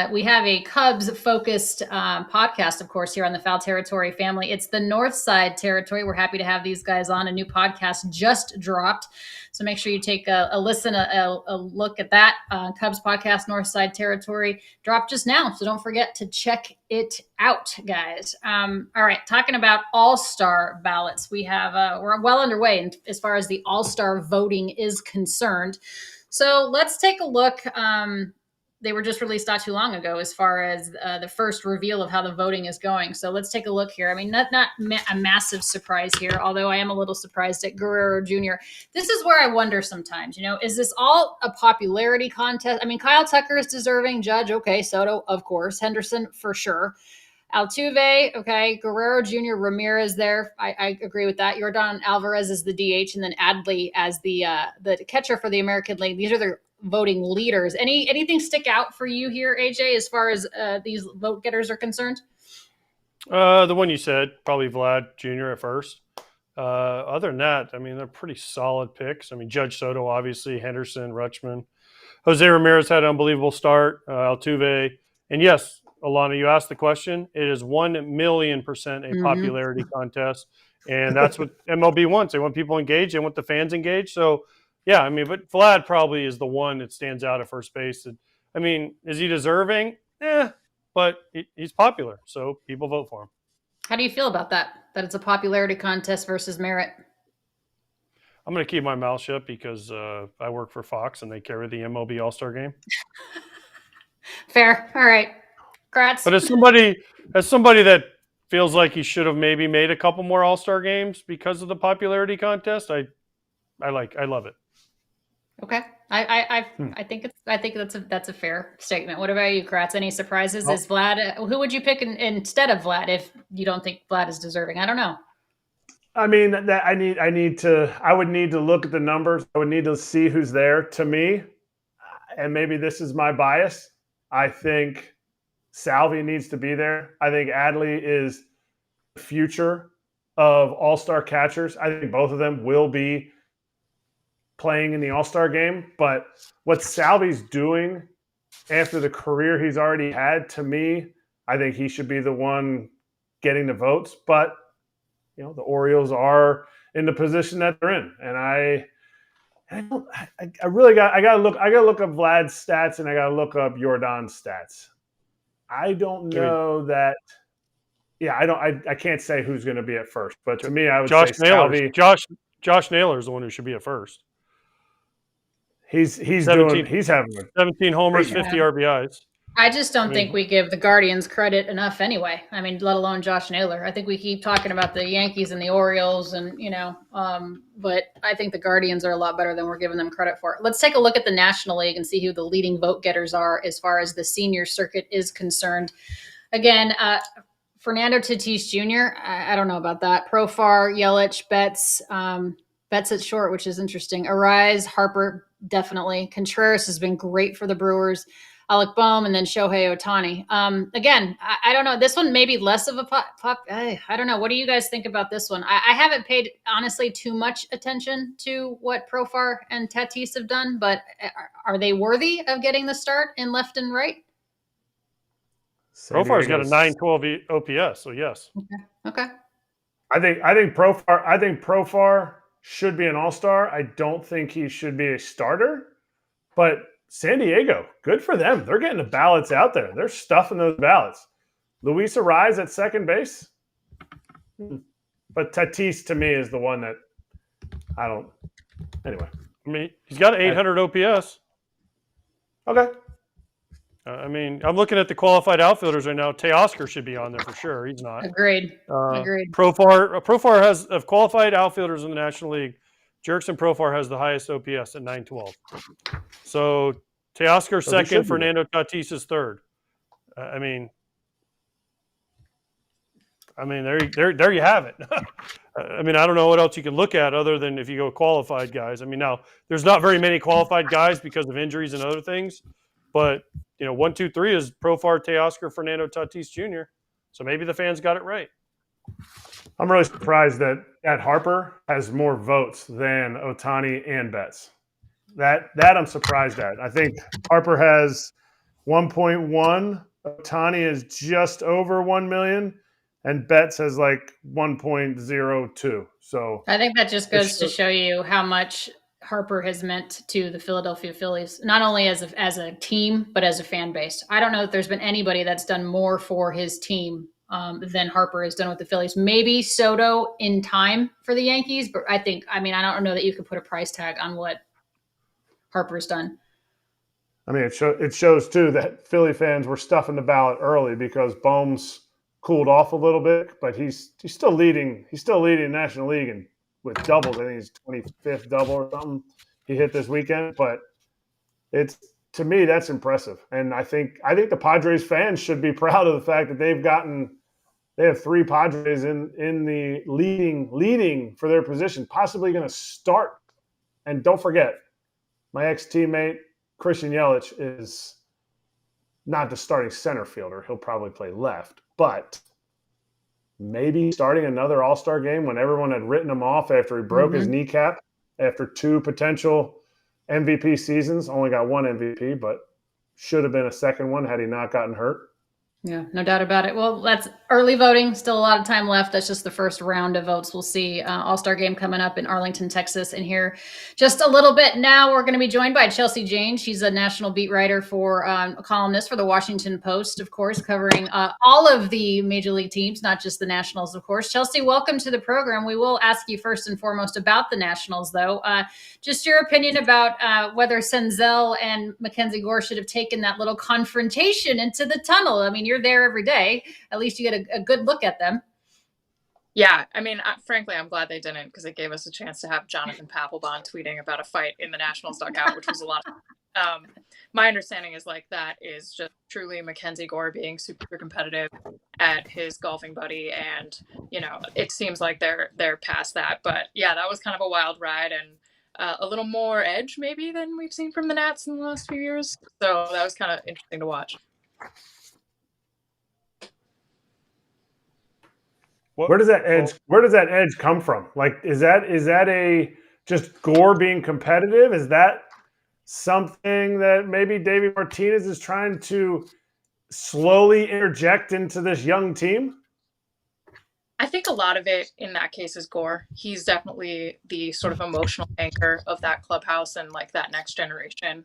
we have a Cubs-focused podcast, of course, here on the Foul Territory family. It's the North Side Territory. We're happy to have these guys on. A new podcast just dropped, so make sure you take a listen, a look at that Cubs podcast, North Side Territory. Dropped just now, so don't forget to check it out, guys. All right, talking about all-star ballots, we're well underway as far as the all-star voting is concerned. So let's take a look. They were just released not too long ago as far as the first reveal of how the voting is going. So let's take a look here. I mean, not a massive surprise here, although I am a little surprised at Guerrero Jr. This is where I wonder sometimes, is this all a popularity contest? I mean, Kyle Tucker is deserving. Judge, okay. Soto, of course. Henderson, for sure. Altuve, okay. Guerrero Jr., Ramirez there. I agree with that. Yordan Alvarez is the DH, and then Adley as the catcher for the American League. These are their voting leaders. Anything stick out for you here, AJ, as far as these vote getters are concerned? The one you said, probably Vlad Jr. at first. Other than that, I mean, they're pretty solid picks. I mean, Judge Soto, obviously, Henderson, Rutschman. Jose Ramirez had an unbelievable start. Altuve. And yes, Alanna, you asked the question. It is 1,000,000% a popularity contest. And that's what MLB wants. They want people engaged. They want the fans engaged. So, yeah, I mean, but Vlad probably is the one that stands out at first base. And, I mean, is he deserving? But he's popular, so people vote for him. How do you feel about that? That it's a popularity contest versus merit? I'm going to keep my mouth shut because I work for Fox and they carry the MLB All-Star Game. Fair. All right. Kratz. But as somebody that feels like he should have maybe made a couple more All-Star games because of the popularity contest, I love it. Okay. I think that's a fair statement. What about you, Kratz? Any surprises? Is Vlad? Who would you pick instead of Vlad if you don't think Vlad is deserving? I don't know. I mean, that I would need to look at the numbers. I would need to see who's there. To me, and maybe this is my bias, I think Salvi needs to be there. I think Adley is the future of all-star catchers. I think both of them will be playing in the all-star game. But what Salvi's doing after the career he's already had, to me, I think he should be the one getting the votes. But you know, the Orioles are in the position that they're in, and I gotta look up Vlad's stats and I gotta look up Jordan's stats. I don't know that. Yeah, I can't say who's going to be at first, but to me, I would say Salvi. Josh Naylor is the one who should be at first. He's 17, he's having 17 homers, 50 RBIs. I just don't think we give the Guardians credit enough anyway. I mean, let alone Josh Naylor. I think we keep talking about the Yankees and the Orioles and, but I think the Guardians are a lot better than we're giving them credit for. Let's take a look at the National League and see who the leading vote getters are as far as the senior circuit is concerned. Again, Fernando Tatis Jr., I don't know about that. Profar, Yelich, Betts at short, which is interesting. Arise, Harper, definitely. Contreras has been great for the Brewers. Alec Boehm, and then Shohei Ohtani. Again, I don't know. This one may be less of a pop. I don't know. What do you guys think about this one? I haven't paid, honestly, too much attention to what Profar and Tatis have done, but are they worthy of getting the start in left and right? Profar's got a 912 OPS, so yes. Okay. I think Profar should be an all-star. I don't think he should be a starter, but San Diego, good for them. They're getting the ballots out there. They're stuffing those ballots. Luis Arise at second base. But Tatis, to me, is the one that I don't. Anyway. I mean, he's got 800 OPS. Okay. I mean, I'm looking at the qualified outfielders right now. Teoscar should be on there for sure. He's not. Agreed. Agreed. Profar has, of qualified outfielders in the National League, Jerkson Profar has the highest OPS at 912. So Teoscar second, Fernando Tatis is third. I mean, there you have it. I mean, I don't know what else you can look at other than if you go qualified guys. I mean, now there's not very many qualified guys because of injuries and other things, but 1, 2, 3 is Profar, Teoscar, Fernando Tatis Jr. So maybe the fans got it right. I'm really surprised that Harper has more votes than Ohtani and Betts. That I'm surprised at. I think Harper has 1.1. Ohtani is just over 1 million, and Betts has like 1.02. So I think that just goes to show you how much Harper has meant to the Philadelphia Phillies, not only as a team, but as a fan base. I don't know if there's been anybody that's done more for his team than Harper has done with the Phillies. Maybe Soto in time for the Yankees, but I don't know that you could put a price tag on what Harper's done. I mean, it shows too that Philly fans were stuffing the ballot early because Bohm's cooled off a little bit, but he's still leading. He's still leading the National League and with doubles. I think he's 25th double or something he hit this weekend. But to me, that's impressive. And I think the Padres fans should be proud of the fact that they have 3 Padres in the leading for their position, possibly going to start. And don't forget, my ex-teammate, Christian Yelich, is not the starting center fielder. He'll probably play left, but maybe starting another All-Star game when everyone had written him off after he broke his kneecap after 2 potential MVP seasons. Only got 1 MVP, but should have been a second one had he not gotten hurt. Yeah, no doubt about it. Well, that's early voting. Still a lot of time left. That's just the first round of votes. We'll see. All-Star game coming up in Arlington, Texas, and here just a little bit. Now we're going to be joined by Chelsea Jane. She's a national beat writer for a columnist for the Washington Post, of course, covering all of the major league teams, not just the Nationals, of course. Chelsea, welcome to the program. We will ask you first and foremost about the Nationals, though. Just your opinion about whether Senzel and Mackenzie Gore should have taken that little confrontation into the tunnel. I mean, you're there every day. At least you get a good look at them. Yeah, I mean, frankly, I'm glad they didn't, because it gave us a chance to have Jonathan Papelbon tweeting about a fight in the Nationals dugout, which was a lot of fun. My understanding is that is just truly Mackenzie Gore being super competitive at his golfing buddy, and it seems like they're past that. But yeah, that was kind of a wild ride, and a little more edge maybe than we've seen from the Nats in the last few years. So that was kind of interesting to watch. Where does that edge come from? Like, is that a just Gore being competitive? Is that something that maybe Davey Martinez is trying to slowly interject into this young team? I think a lot of it in that case is Gore. He's definitely the sort of emotional anchor of that clubhouse and that next generation.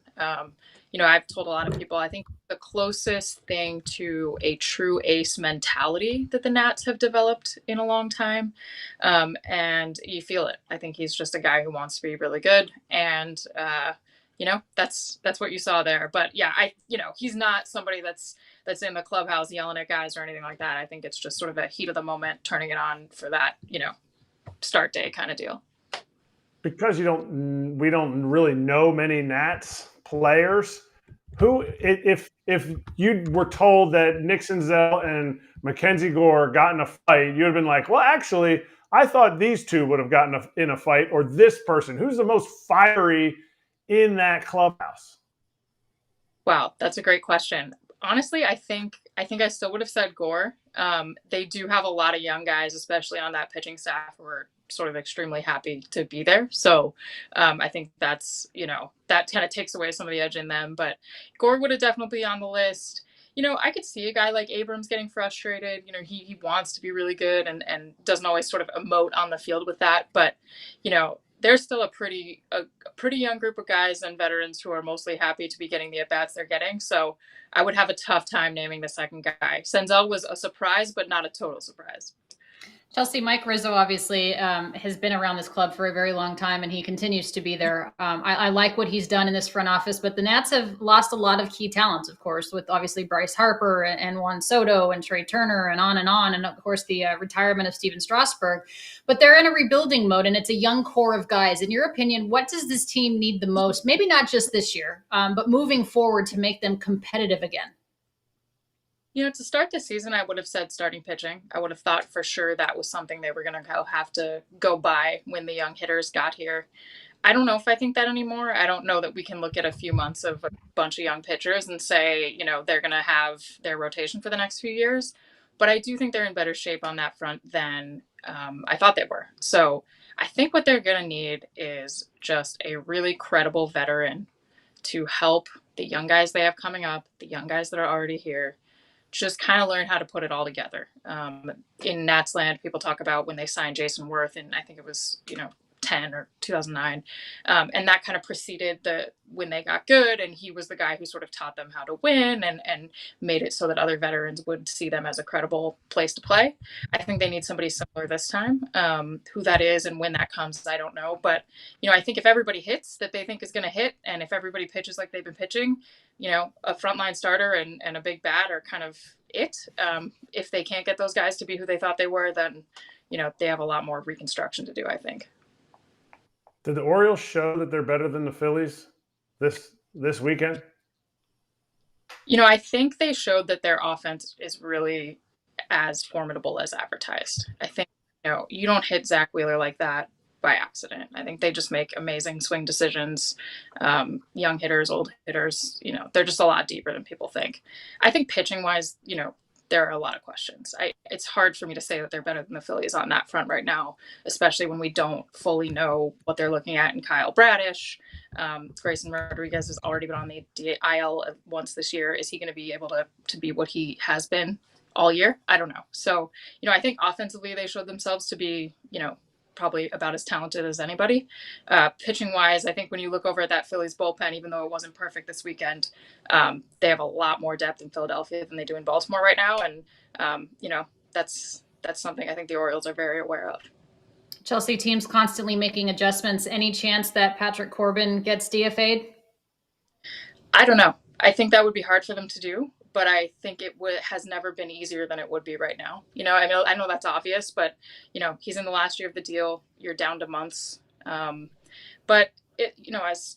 I've told a lot of people, I think the closest thing to a true ace mentality that the Nats have developed in a long time. And you feel it. I think he's just a guy who wants to be really good. And, that's what you saw there. But yeah, he's not somebody that's in the clubhouse yelling at guys or anything like that. I think it's just sort of a heat of the moment, turning it on for that, start day kind of deal. Because we don't really know many Nats players. Who, if you were told that Nick Senzel and Mackenzie Gore got in a fight, you'd have been like, well, actually, I thought these two would have gotten in a fight, or this person. Who's the most fiery in that clubhouse? Wow, that's a great question. Honestly, I think I still would have said Gore. They do have a lot of young guys, especially on that pitching staff, who are sort of extremely happy to be there. So I think that's, that kind of takes away some of the edge in them. But Gore would have definitely be on the list. I could see a guy like Abrams getting frustrated. He wants to be really good and doesn't always sort of emote on the field with that. But, there's still a pretty young group of guys and veterans who are mostly happy to be getting the at-bats they're getting. So I would have a tough time naming the second guy. Senzel was a surprise, but not a total surprise. Chelsea, Mike Rizzo obviously has been around this club for a very long time, and he continues to be there. I like what he's done in this front office, but the Nats have lost a lot of key talents, of course, with obviously Bryce Harper and Juan Soto and Trey Turner and on, and of course the retirement of Steven Strasburg. But they're in a rebuilding mode, and it's a young core of guys. In your opinion, what does this team need the most? Maybe not just this year, but moving forward to make them competitive again? To start the season, I would have said starting pitching. I would have thought for sure that was something they were going to have to go by when the young hitters got here. I don't know if I think that anymore. I don't know that we can look at a few months of a bunch of young pitchers and say, they're going to have their rotation for the next few years. But I do think they're in better shape on that front than I thought they were. So I think what they're going to need is just a really credible veteran to help the young guys they have coming up, the young guys that are already here, just kind of learn how to put it all together. In Nats land, people talk about when they signed Jason Worth, and I think it was, 2010 or 2009. And that kind of preceded when they got good, and he was the guy who sort of taught them how to win and made it so that other veterans would see them as a credible place to play. I think they need somebody similar this time. Who that is and when that comes, I don't know. But, I think if everybody hits that they think is going to hit, and if everybody pitches like they've been pitching, a frontline starter and a big bat are kind of it. If they can't get those guys to be who they thought they were, then, they have a lot more reconstruction to do, I think. Did the Orioles show that they're better than the Phillies this weekend? I think they showed that their offense is really as formidable as advertised. I think, you don't hit Zach Wheeler like that by accident. I think they just make amazing swing decisions. Young hitters, old hitters, they're just a lot deeper than people think. I think pitching wise, there are a lot of questions. It's hard for me to say that they're better than the Phillies on that front right now, especially when we don't fully know what they're looking at in Kyle Bradish. Grayson Rodriguez has already been on the IL once this year. Is he going to be able to be what he has been all year? I don't know. So, I think offensively they showed themselves to be, probably about as talented as anybody. Pitching wise, I think when you look over at that Phillies bullpen, even though it wasn't perfect this weekend, they have a lot more depth in Philadelphia than they do in Baltimore right now. And, that's something I think the Orioles are very aware of. Chelsea, teams constantly making adjustments. Any chance that Patrick Corbin gets DFA'd? I don't know. I think that would be hard for them to do, but I think it has never been easier than it would be right now. I know that's obvious, but he's in the last year of the deal. You're down to months. But as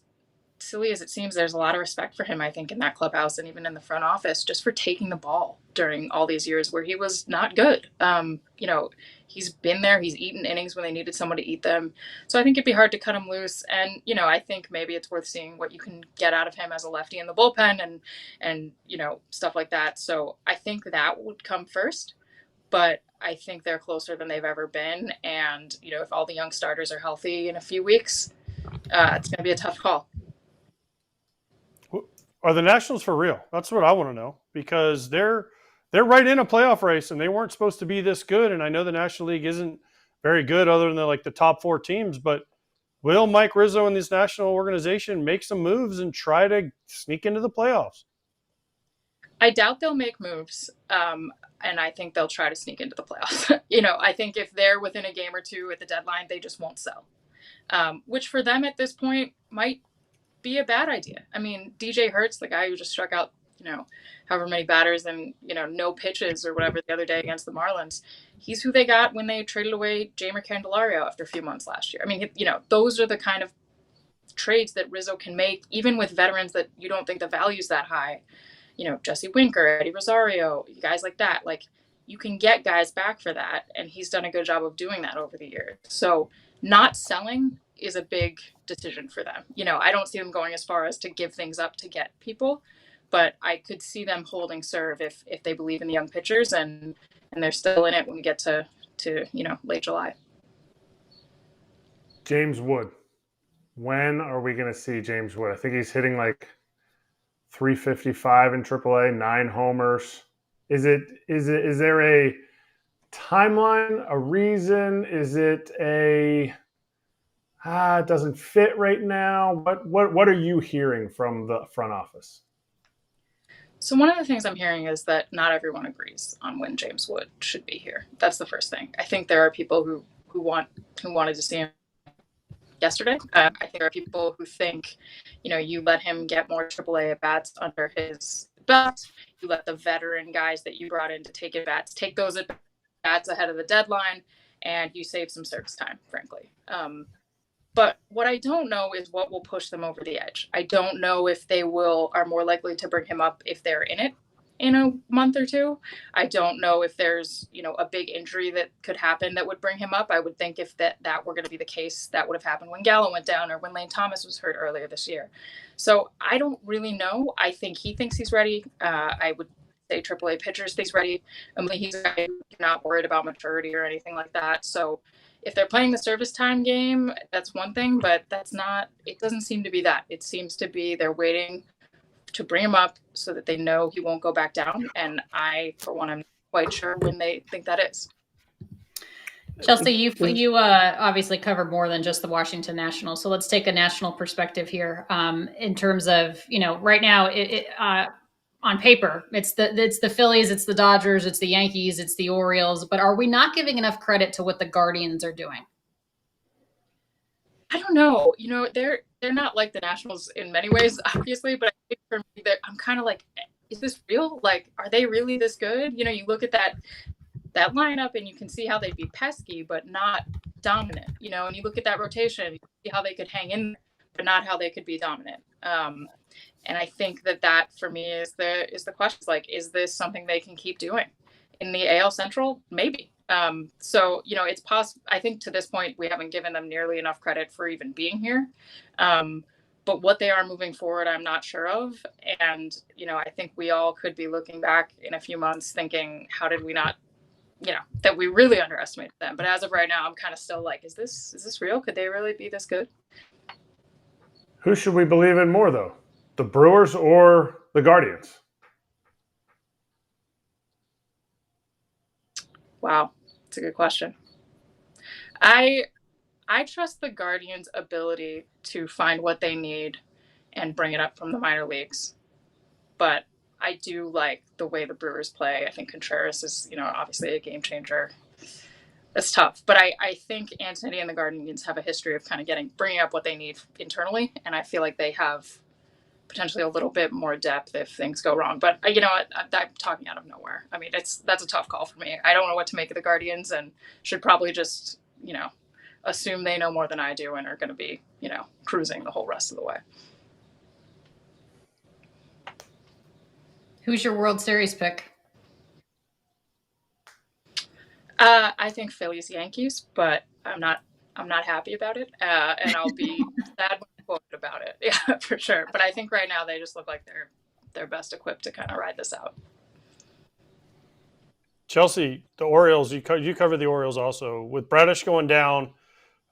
silly as it seems, there's a lot of respect for him, I think, in that clubhouse and even in the front office, just for taking the ball during all these years where he was not good. He's been there. He's eaten innings when they needed someone to eat them. So I think it'd be hard to cut him loose. And, I think maybe it's worth seeing what you can get out of him as a lefty in the bullpen and stuff like that. So I think that would come first. But I think they're closer than they've ever been. And, if all the young starters are healthy in a few weeks, it's going to be a tough call. Are the Nationals for real? That's what I want to know, because they're right in a playoff race and they weren't supposed to be this good. And I know the National League isn't very good other than the top 4 teams, but will Mike Rizzo and this national organization make some moves and try to sneak into the playoffs? I doubt they'll make moves. And I think they'll try to sneak into the playoffs. I think if they're within a game or two at the deadline, they just won't sell, which for them at this point might be a bad idea. I mean, DJ Hertz, the guy who just struck out, however many batters and, no pitches or whatever the other day against the Marlins, he's who they got when they traded away Jeimer Candelario after a few months last year. I mean, those are the kind of trades that Rizzo can make, even with veterans that you don't think the value's that high. Jesse Winker, Eddie Rosario, guys like that. Like, you can get guys back for that, and he's done a good job of doing that over the years. So not selling is a big decision for them. I don't see them going as far as to give things up to get people, but I could see them holding serve if they believe in the young pitchers and they're still in it when we get to late July. James Wood. When are we going to see James Wood? I think he's hitting like 355 in AAA, 9 homers. Is there a timeline, a reason? Is it it doesn't fit right now? What are you hearing from the front office? So one of the things I'm hearing is that not everyone agrees on when James Wood should be here. That's the first thing. I think there are people who wanted to see him yesterday. I think there are people who think, you let him get more AAA at bats under his belt. You let the veteran guys that you brought in to take at bats take those at bats ahead of the deadline, and you save some service time, frankly. But what I don't know is what will push them over the edge. I don't know if they are more likely to bring him up if they're in it in a month or two. I don't know if there's, a big injury that could happen that would bring him up. I would think if that were going to be the case, that would have happened when Gallo went down or when Lane Thomas was hurt earlier this year. So I don't really know. I think he thinks he's ready. I would say AAA pitchers thinks ready. He's not worried about maturity or anything like that. So if they're playing the service time game, that's one thing, but it doesn't seem to be that. It seems to be they're waiting to bring him up so that they know he won't go back down. And I, for one, I'm not quite sure when they think that is. Chelsea, you obviously cover more than just the Washington Nationals. So let's take a national perspective here in terms of, right now on paper, it's the Phillies, it's the Dodgers, it's the Yankees, it's the Orioles. But are we not giving enough credit to what the Guardians are doing? I don't know. They're not like the Nationals in many ways, obviously, but I think for me, I'm kind of like, is this real? Like, are they really this good? You look at that lineup and you can see how they'd be pesky, but not dominant. And you look at that rotation, you see how they could hang in, but not how they could be dominant. And I think that for me is the question. Like, is this something they can keep doing in the AL Central? Maybe. So, it's possible. I think to this point, we haven't given them nearly enough credit for even being here. But what they are moving forward, I'm not sure of. And, I think we all could be looking back in a few months thinking, how did we not, that we really underestimated them. But as of right now, I'm kind of still like, is this real? Could they really be this good? Who should we believe in more, though? The Brewers or the Guardians? Wow. That's a good question. I trust the Guardians' ability to find what they need and bring it up from the minor leagues. But I do like the way the Brewers play. I think Contreras is, obviously a game changer. It's tough. But I think Anthony and the Guardians have a history of kind of bringing up what they need internally. And I feel like they have potentially a little bit more depth if things go wrong. But I'm talking out of nowhere. I mean, that's a tough call for me. I don't know what to make of the Guardians and should probably just, assume they know more than I do and are going to be, cruising the whole rest of the way. Who's your World Series pick? I think Phillies Yankees, but I'm not happy about it. And I'll be sad when I quote about it. Yeah, for sure. But I think right now they just look like they're best equipped to kind of ride this out. Chelsea, the Orioles, you cover the Orioles also. With Bradish going down,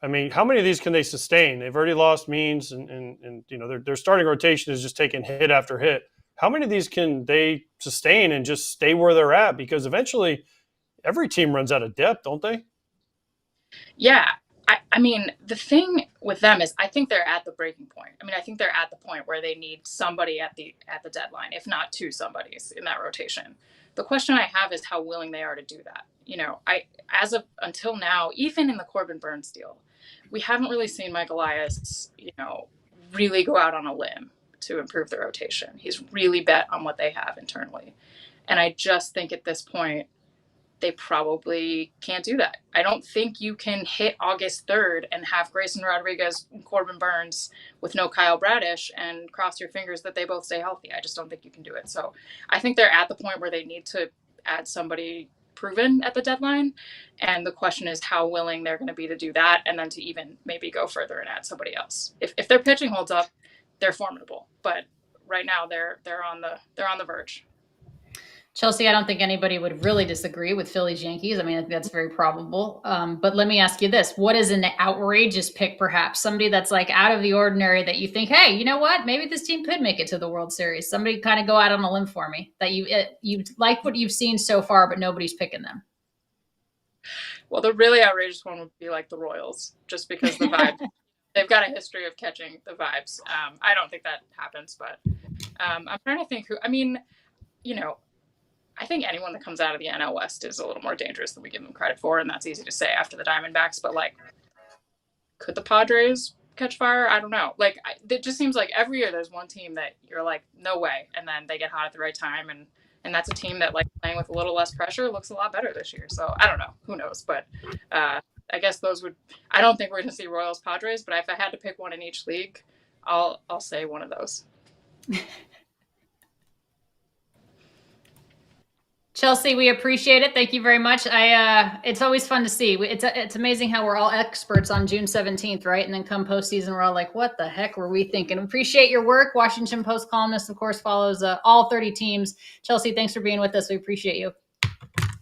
I mean, how many of these can they sustain? They've already lost Means, and their starting rotation is just taking hit after hit. How many of these can they sustain and just stay where they're at? Because eventually every team runs out of depth, don't they? Yeah. I mean, the thing with them is I think they're at the breaking point. I mean, I think they're at the point where they need somebody at the deadline, if not two somebodies in that rotation. The question I have is how willing they are to do that. Until now, even in the Corbin Burns deal, we haven't really seen Mike Elias, really go out on a limb to improve the rotation. He's really bet on what they have internally. And I just think at this point, they probably can't do that. I don't think you can hit August 3rd and have Grayson Rodriguez and Corbin Burns with no Kyle Bradish and cross your fingers that they both stay healthy. I just don't think you can do it. So I think they're at the point where they need to add somebody proven at the deadline. And the question is how willing they're going to be to do that, and then to even maybe go further and add somebody else. If their pitching holds up, they're formidable. But right now they're on the verge. Chelsea, I don't think anybody would really disagree with Phillies Yankees. I mean, I think that's very probable. But let me ask you this. What is an outrageous pick, perhaps? Somebody that's like out of the ordinary that you think, hey, you know what? Maybe this team could make it to the World Series. Somebody kind of go out on a limb for me that you like what you've seen so far, but nobody's picking them. Well, the really outrageous one would be like the Royals, just because the vibe. They've got a history of catching the vibes. I don't think that happens, but I'm trying to think who. I mean, I think anyone that comes out of the NL West is a little more dangerous than we give them credit for, and that's easy to say after the Diamondbacks. But could the Padres catch fire? I don't know. It just seems like every year there's one team that you're like, no way, and then they get hot at the right time, and that's a team that playing with a little less pressure looks a lot better this year. So I don't know. Who knows? But I guess those would. I don't think we're going to see Royals Padres, but if I had to pick one in each league, I'll say one of those. Chelsea, we appreciate it. Thank you very much. It's always fun to see. It's amazing how we're all experts on June 17th, right? And then come postseason, we're all like, what the heck were we thinking? Appreciate your work. Washington Post columnist, of course, follows all 30 teams. Chelsea, thanks for being with us. We appreciate you.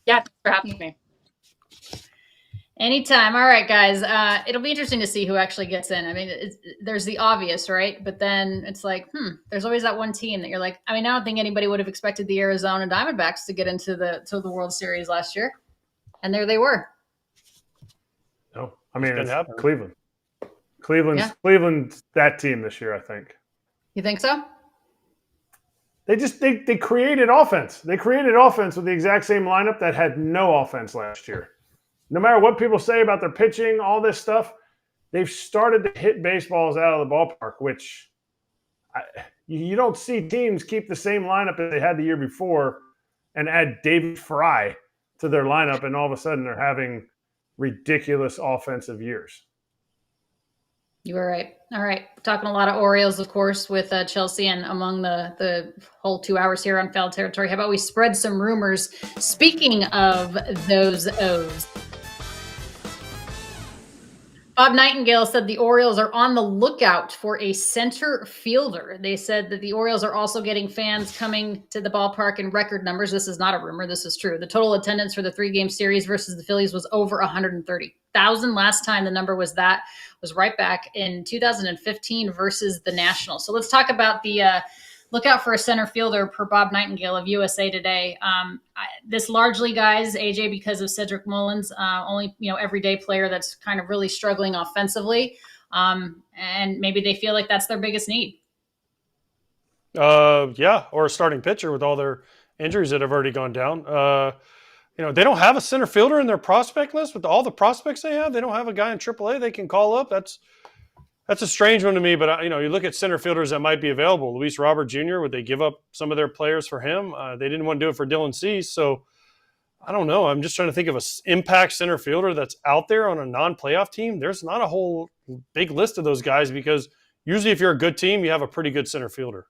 Yeah, thanks for having me. Anytime. All right, guys. It'll be interesting to see who actually gets in. I mean, there's the obvious, right? But then it's like, there's always that one team that you're like, I mean, I don't think anybody would have expected the Arizona Diamondbacks to get into the World Series last year. And there they were. No, I mean, it's Cleveland. Cleveland's that team this year, I think. You think so? They created offense. They created offense with the exact same lineup that had no offense last year. No matter what people say about their pitching, all this stuff, they've started to hit baseballs out of the ballpark, which you don't see teams keep the same lineup as they had the year before and add David Fry to their lineup, and all of a sudden they're having ridiculous offensive years. You were right. All right. Talking a lot of Orioles, of course, with Chelsea, and among the whole 2 hours here on Foul Territory. How about we spread some rumors? Speaking of those O's. Bob Nightingale said the Orioles are on the lookout for a center fielder. They said that the Orioles are also getting fans coming to the ballpark in record numbers. This is not a rumor. This is true. The total attendance for the 3-game series versus the Phillies was over 130,000. Last time the number was right back in 2015 versus the Nationals. So let's talk about the look out for a center fielder per Bob Nightingale of USA Today. This largely, guys, AJ, because of Cedric Mullins, only everyday player that's kind of really struggling offensively, and maybe they feel like that's their biggest need. Yeah, or a starting pitcher with all their injuries that have already gone down. They don't have a center fielder in their prospect list with all the prospects they have. They don't have a guy in AAA they can call up. That's a strange one to me, but you look at center fielders that might be available. Luis Robert Jr., would they give up some of their players for him? They didn't want to do it for Dylan Cease, so I don't know. I'm just trying to think of an impact center fielder that's out there on a non-playoff team. There's not a whole big list of those guys because usually if you're a good team, you have a pretty good center fielder.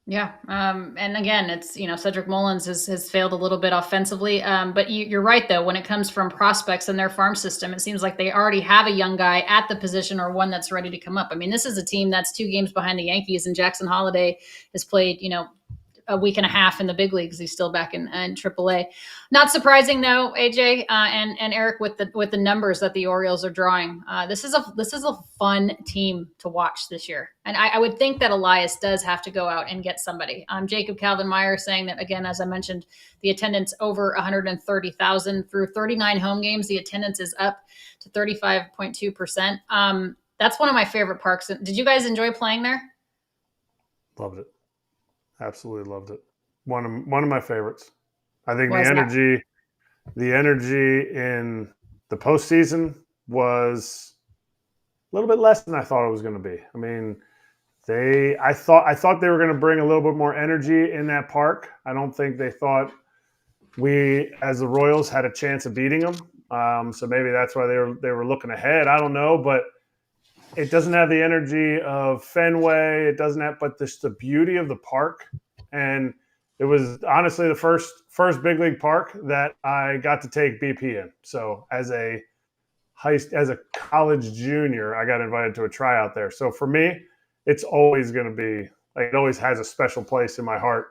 Yeah. And again, it's, Cedric Mullins has failed a little bit offensively. But you're right, though, when it comes from prospects in their farm system, it seems like they already have a young guy at the position or one that's ready to come up. I mean, this is a team that's 2 games behind the Yankees, and Jackson Holliday has played, a week and a half in the big leagues. He's still back in AAA. Not surprising though, AJ and Eric, with the numbers that the Orioles are drawing. This is a fun team to watch this year, and I would think that Elias does have to go out and get somebody. Jacob Calvin Meyer saying that, again, as I mentioned, the attendance over 130,000 through 39 home games. The attendance is up to 35.2%. That's one of my favorite parks. Did you guys enjoy playing there? Loved it. Absolutely loved it. One of my favorites. I think Was the energy in the postseason was a little bit less than I thought it was going to be. I mean, I thought they were going to bring a little bit more energy in that park. I don't think they thought we, as the Royals, had a chance of beating them. So maybe that's why they were looking ahead. I don't know, but it doesn't have the energy of Fenway. It doesn't have, but the beauty of the park. And it was honestly the first big league park that I got to take BP in. So as a college junior, I got invited to a tryout there. So for me, it's always going to be, like, it always has a special place in my heart.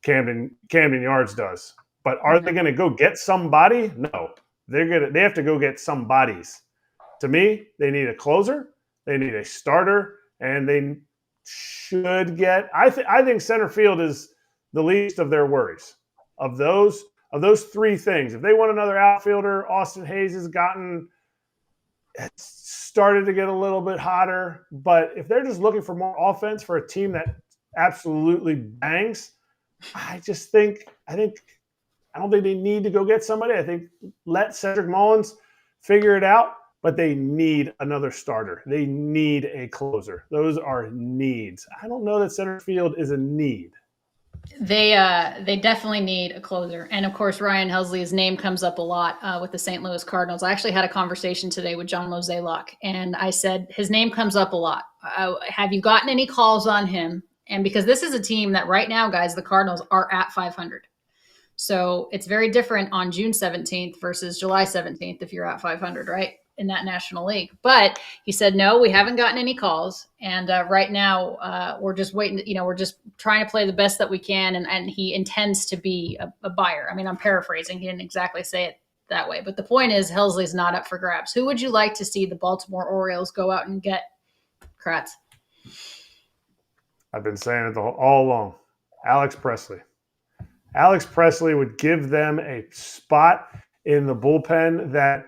Camden Yards does. But are they going to go get somebody? No. They have to go get somebodies. To me, they need a closer. They need a starter, and they should get. I think center field is the least of their worries. Of those 3 things, if they want another outfielder, Austin Hayes has started to get a little bit hotter. But if they're just looking for more offense for a team that absolutely bangs, I don't think they need to go get somebody. I think let Cedric Mullins figure it out. But they need another starter. They need a closer. Those are needs. I don't know that center field is a need. They definitely need a closer. And of course, Ryan Helsley's name comes up a lot with the St. Louis Cardinals. I actually had a conversation today with John Mozeliak, and I said, his name comes up a lot. Have you gotten any calls on him? And because this is a team that right now, guys, the Cardinals are at 500. So it's very different on June 17th versus July 17th if you're at 500, right? In that National League. But he said, no, we haven't gotten any calls. And right now we're just waiting, we're just trying to play the best that we can. And he intends to be a buyer. I mean, I'm paraphrasing. He didn't exactly say it that way. But the point is, Helsley's not up for grabs. Who would you like to see the Baltimore Orioles go out and get, Kratz? I've been saying it all along. Alex Presley. Alex Presley would give them a spot in the bullpen that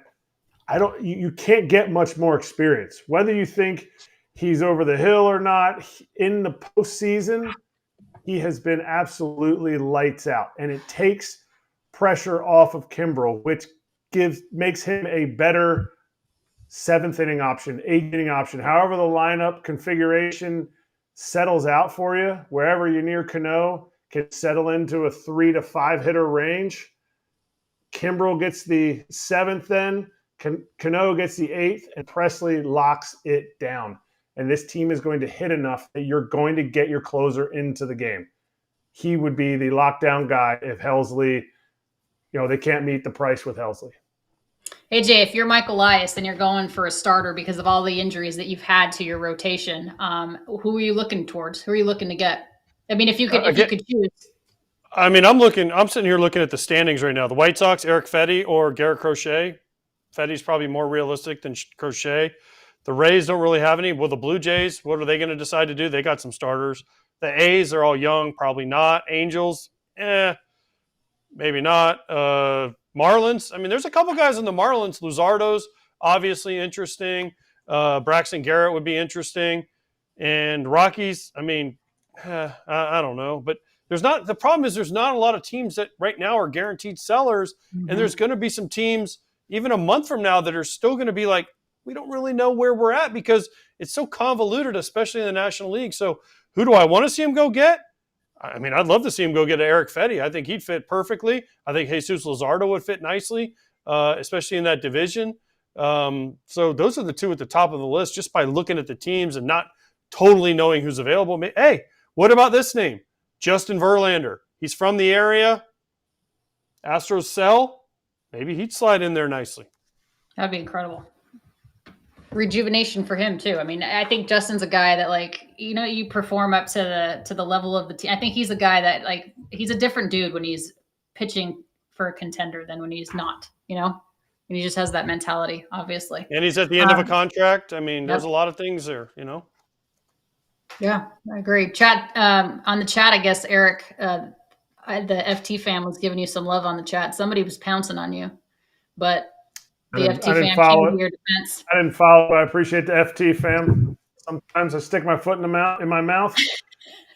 you can't get much more experience. Whether you think he's over the hill or not, in the postseason, he has been absolutely lights out. And it takes pressure off of Kimbrel, which makes him a better 7th inning option, 8th inning option. However the lineup configuration settles out for you, wherever you're near Cano can settle into a 3 to 5 hitter range. Kimbrel gets the 7th then. Cano gets the 8th, and Presley locks it down. And this team is going to hit enough that you're going to get your closer into the game. He would be the lockdown guy if Helsley, they can't meet the price with Helsley. AJ, if you're Michael Elias and you're going for a starter because of all the injuries that you've had to your rotation, who are you looking towards? Who are you looking to get? I mean, if you could choose. I mean, I'm sitting here looking at the standings right now. The White Sox, Eric Fetty or Garrett Crochet. Fetty's probably more realistic than Crochet. The Rays don't really have any. Well, the Blue Jays, what are they going to decide to do? They got some starters. The A's are all young, probably not. Angels, maybe not. Marlins, I mean, there's a couple guys in the Marlins. Luzardo's obviously interesting. Braxton Garrett would be interesting. And Rockies, I mean, I don't know. But the problem is there's not a lot of teams that right now are guaranteed sellers. Mm-hmm. And there's going to be some teams even a month from now that are still going to be like, we don't really know where we're at because it's so convoluted, especially in the National League. So who do I want to see him go get? I mean, I'd love to see him go get Eric Fetty. I think he'd fit perfectly. I think Jesus Luzardo would fit nicely, especially in that division. So those are the two at the top of the list just by looking at the teams and not totally knowing who's available. Hey, what about this name? Justin Verlander. He's from the area. Astros sell. Maybe he'd slide in there nicely. That'd be incredible. Rejuvenation for him too. I mean, I think Justin's a guy that you perform up to the level of the team. I think he's a guy that he's a different dude when he's pitching for a contender than when he's not, and he just has that mentality, obviously. And he's at the end of a contract. I mean, there's a lot of things there, Yeah, I agree. Chat on the chat, I guess, Eric, the FT fan was giving you some love on the chat. Somebody was pouncing on you, but the FT fam came to your defense. I didn't follow, but I appreciate the FT fam. Sometimes I stick my foot in my mouth.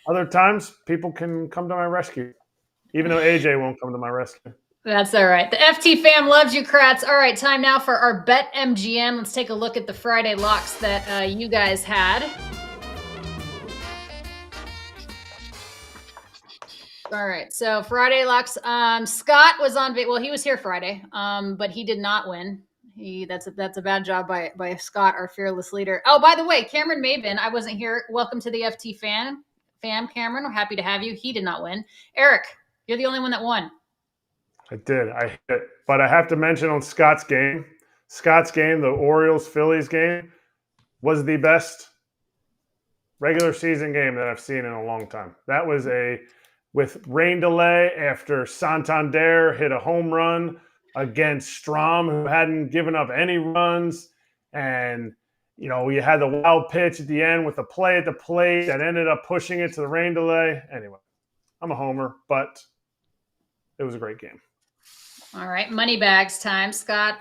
Other times, people can come to my rescue, even though AJ won't come to my rescue. That's all right. The FT fam loves you, Kratz. All right, time now for our BetMGM. Let's take a look at the Friday locks that you guys had. All right, so Friday locks. Scott was on. Well, he was here Friday, but he did not win. That's a bad job by Scott, our fearless leader. Oh, by the way, Cameron Maven, I wasn't here. Welcome to the FT fam, Cameron. We're happy to have you. He did not win. Eric, you're the only one that won. I did. But I have to mention on Scott's game, the Orioles-Phillies game, was the best regular season game that I've seen in a long time. That was with rain delay after Santander hit a home run against Strom, who hadn't given up any runs. And, we had the wild pitch at the end with the play at the plate that ended up pushing it to the rain delay. Anyway, I'm a homer, but it was a great game. All right, money bags time. Scott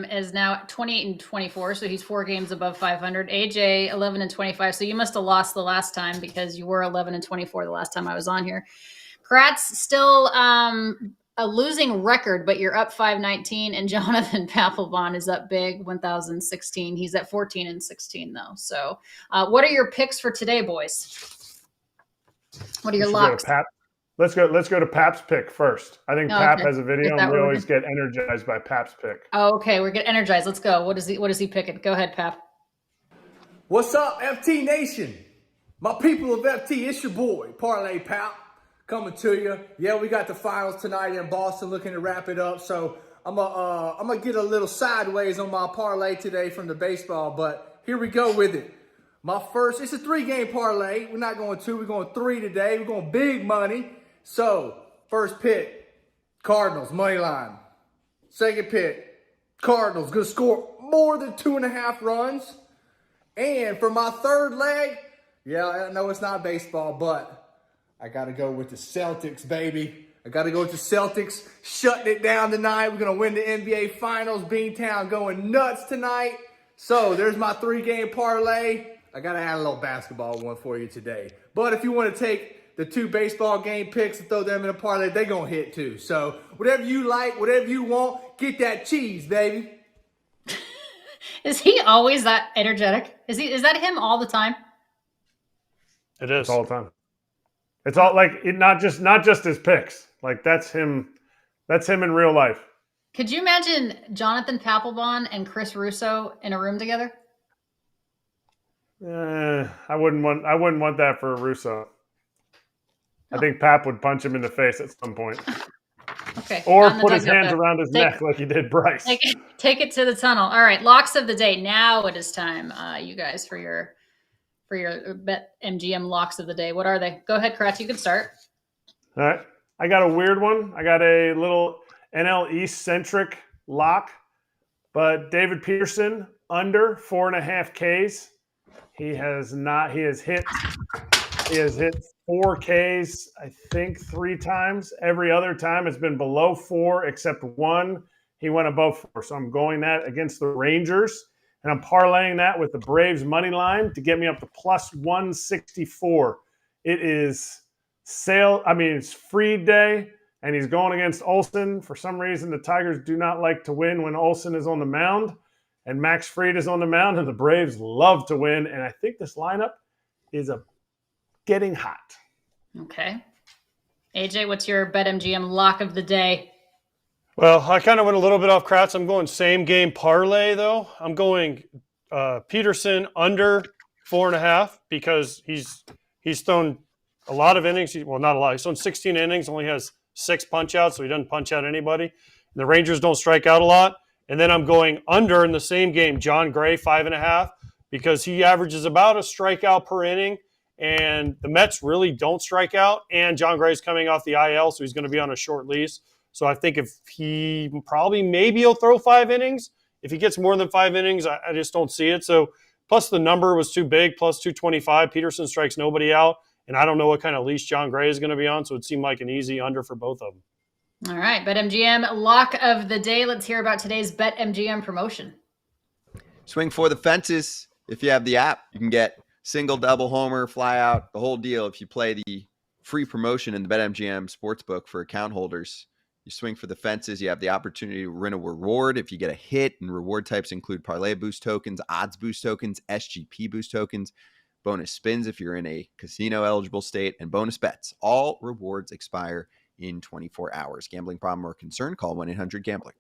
is now at 28-24, so he's 4 games above 500. AJ 11-25, so you must have lost the last time because you were 11-24 the last time I was on here. Kratz still a losing record, but you're up 519, and Jonathan Papelbon is up big 1,016. He's at 14-16 though. So, what are your picks for today, boys? What are your locks? Let's go to Pap's pick first. I think Pap has a video, and we always get energized by Pap's pick. Oh, okay, we're getting energized. Let's go. What is he picking? Go ahead, Pap. What's up, FT Nation? My people of FT, it's your boy, Parlay Pap, coming to you. Yeah, we got the finals tonight in Boston, looking to wrap it up. So I'm gonna get a little sideways on my parlay today from the baseball, but here we go with it. It's a 3-game parlay. We're not going 2, we're going 3 today. We're going big money. So, first pick, Cardinals, money line. Second pick, Cardinals, going to score more than 2.5 runs. And for my third leg, yeah, I know it's not baseball, but I got to go with the Celtics, baby. I got to go with the Celtics, shutting it down tonight. We're going to win the NBA Finals. Beantown going nuts tonight. So, there's my 3-game parlay. I got to add a little basketball one for you today. But if you want to take the 2 baseball game picks and throw them in a parlay, they're going to hit too. So whatever you like, whatever you want, get that cheese, baby. Is he always that energetic? Is that him all the time? It is. It's all the time. It's all not just his picks. That's him. That's him in real life. Could you imagine Jonathan Papelbon and Chris Russo in a room together? I wouldn't want that for Russo. I think Pap would punch him in the face at some point. Okay. Or not in the put his dugout, hands though. around his neck like he did Bryce. Take it to the tunnel. All right, locks of the day. Now it is time, you guys, for your BetMGM locks of the day. What are they? Go ahead, Kratz. You can start. All right. I got a weird one. I got a little NL East centric lock, but David Peterson under 4.5 Ks. He has hit 4 Ks, I think 3 times. Every other time it's been below 4, except one. He went above 4. So I'm going that against the Rangers. And I'm parlaying that with the Braves money line to get me up to plus 164. It is it's free day, and he's going against Olsen. For some reason, the Tigers do not like to win when Olsen is on the mound, and Max Fried is on the mound, and the Braves love to win. And I think this lineup is getting hot. Okay. AJ, what's your BetMGM lock of the day? Well, I kind of went a little bit off Kratz. I'm going same game parlay, though. I'm going Peterson under 4.5 because he's thrown a lot of innings. Well, not a lot. He's thrown 16 innings, only has 6 punch outs, so he doesn't punch out anybody. And the Rangers don't strike out a lot. And then I'm going under in the same game, John Gray, 5.5, because he averages about a strikeout per inning. And the Mets really don't strike out. And John Gray's coming off the IL, so he's going to be on a short lease. So I think if maybe he'll throw 5 innings. If he gets more than 5 innings, I just don't see it. So plus the number was too big, plus 225. Peterson strikes nobody out. And I don't know what kind of leash John Gray is going to be on. So it seemed like an easy under for both of them. All right, BetMGM lock of the day. Let's hear about today's BetMGM promotion. Swing for the fences. If you have the app, you can get single, double, homer, fly out, the whole deal. If you play the free promotion in the BetMGM Sportsbook for account holders, you swing for the fences. You have the opportunity to win a reward if you get a hit, and reward types include parlay boost tokens, odds boost tokens, SGP boost tokens, bonus spins if you're in a casino eligible state, and bonus bets. All rewards expire in 24 hours. Gambling problem or concern? Call 1-800-GAMBLER.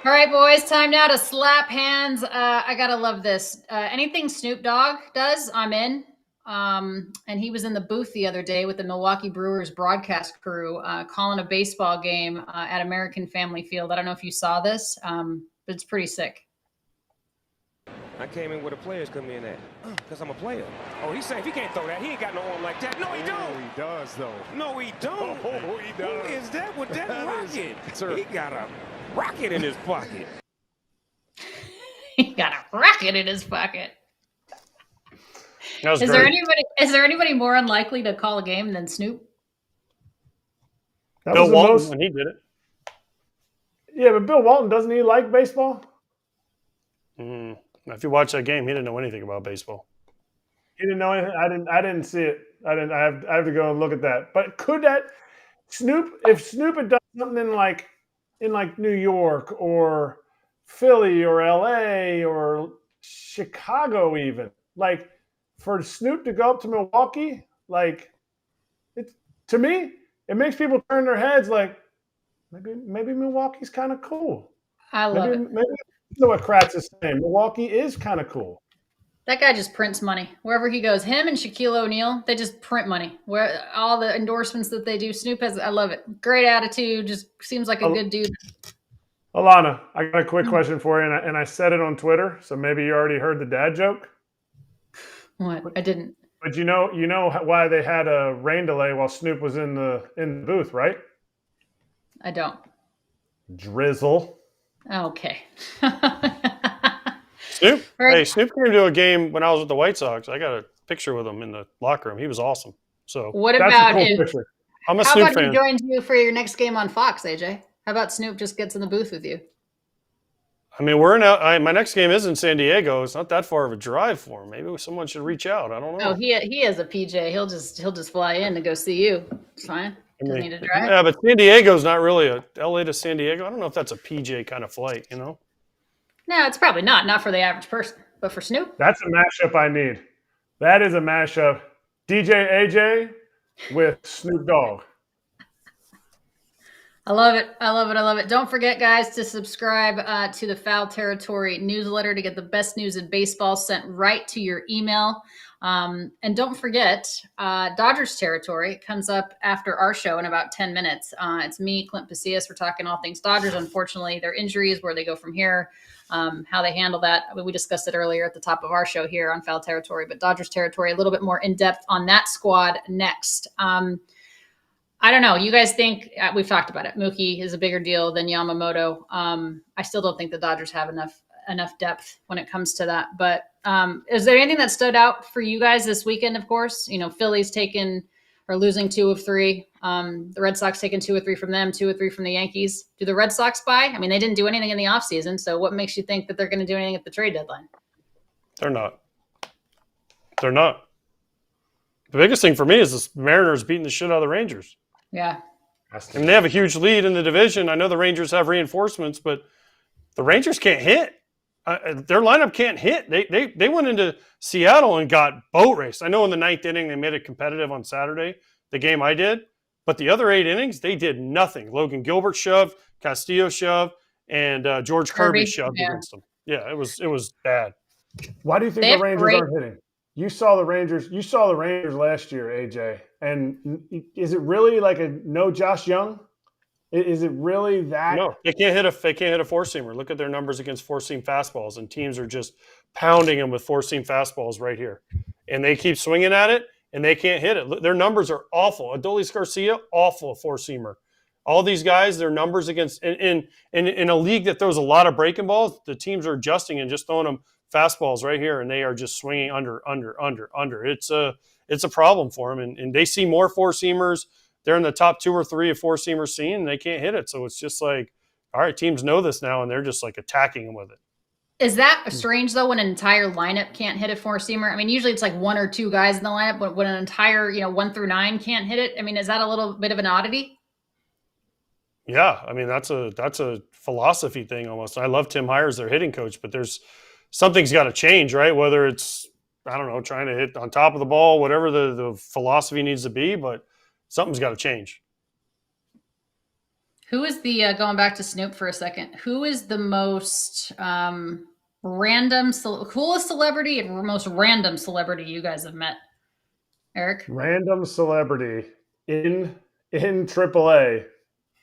All right, boys, time now to slap hands. I gotta love this. Anything Snoop Dogg does, I'm in. And he was in the booth the other day with the Milwaukee Brewers broadcast crew calling a baseball game at American Family Field. I don't know if you saw this, but it's pretty sick. I came in where the players come in at, because I'm a player. Oh, he's saying if he can't throw that, he ain't got no arm like that. No, he don't. He does, though. No, he don't. Oh, he does. Who is that with that rocket? Sir. He got a rocket in his pocket. He got a rocket in his pocket. That was Is great. there anybody more unlikely to call a game than Snoop? That Bill was the Walton most- when he did it. Yeah, but Bill Walton, doesn't he like baseball? If you watch that game, he didn't know anything about baseball. He didn't know anything. I didn't see it. I have to go and look at that. But could that if Snoop had done something in New York or Philly or LA or Chicago even, like for Snoop to go up to Milwaukee, like to me, it makes people turn their heads like maybe Milwaukee's kind of cool. I love it. Maybe you know what Kratz is saying. Milwaukee is kind of cool. That guy just prints money. Wherever he goes, him and Shaquille O'Neal, they just print money. Where all the endorsements that they do, Snoop has, I love it. Great attitude, just seems like a good dude. Alanna, I got a quick question for you, and I said it on Twitter, so maybe you already heard the dad joke. What? I didn't. But you know why they had a rain delay while Snoop was in the booth, right? I don't. Drizzle. Okay. Snoop? Right. Hey, Snoop came to a game when I was with the White Sox. I got a picture with him in the locker room. He was awesome. So What That's about a cool if? picture. I'm a How Snoop about fan. he joins you for your next game on Fox, AJ? How about Snoop just gets in the booth with you? I mean, my next game is in San Diego. It's not that far of a drive for him. Maybe someone should reach out. I don't know. Oh, he has a PJ. He'll just fly in to go see you. It's fine. Doesn't need to drive. Yeah, but San Diego's not really a LA to San Diego. I don't know if that's a PJ kind of flight, you know? No, it's probably not for the average person, but for Snoop. That's a mashup I need. That is a mashup. DJ AJ with Snoop Dogg. I love it. I love it. I love it. Don't forget, guys, to subscribe to the Foul Territory newsletter to get the best news in baseball sent right to your email. And don't forget, Dodgers Territory comes up after our show in about 10 minutes. It's me, Clint Pasillas. We're talking all things Dodgers. Unfortunately, their injuries, where they go from here, how they handle that. I mean, we discussed it earlier at the top of our show here on Foul Territory, but Dodgers Territory, a little bit more in depth on that squad next. I don't know. You guys think we've talked about it. Mookie is a bigger deal than Yamamoto. I still don't think the Dodgers have enough depth when it comes to that. But is there anything that stood out for you guys this weekend? Of course, Phillies losing 2 of 3. The Red Sox taking 2 or 3 from them, 2 or 3 from the Yankees. Do the Red Sox buy? I mean, they didn't do anything in the offseason. So what makes you think that they're going to do anything at the trade deadline? They're not. The biggest thing for me is the Mariners beating the shit out of the Rangers. Yeah. I mean, they have a huge lead in the division. I know the Rangers have reinforcements, but the Rangers can't hit. Their lineup can't hit. They went into Seattle and got boat raced. I know in the 9th inning they made it competitive on Saturday, the game I did, but the other 8 innings, they did nothing. Logan Gilbert shoved, Castillo shoved, and George Kirby shoved against them. Yeah, it was bad. Why do you think the Rangers aren't hitting? You saw the Rangers last year, AJ. And is it really like a no Josh Young? Is it really that? No, they can't hit a 4-seamer. Look at their numbers against 4-seam fastballs, and teams are just pounding them with 4-seam fastballs right here. And they keep swinging at it, and they can't hit it. Their numbers are awful. Adolis Garcia, awful 4-seamer. All these guys, their numbers against in a league that throws a lot of breaking balls, the teams are adjusting and just throwing them fastballs right here, and they are just swinging under. It's a problem for them, and they see more 4-seamers. They're in the top 2 or 3 of 4-seamers seen, and they can't hit it. So it's just like, all right, teams know this now, and they're just like attacking them with it. Is that strange, though, when an entire lineup can't hit a 4-seamer? I mean, usually it's like 1 or 2 guys in the lineup, but when an entire, 1 through 9 can't hit it, I mean, is that a little bit of an oddity? Yeah, I mean, that's a philosophy thing almost. I love Tim Hyer as their hitting coach, but something's got to change, right? Whether it's, I don't know, trying to hit on top of the ball, whatever the philosophy needs to be, but something's got to change. Who is the, going back to Snoop for a second, who is the most coolest celebrity and most random celebrity you guys have met? Erik? Random celebrity in AAA,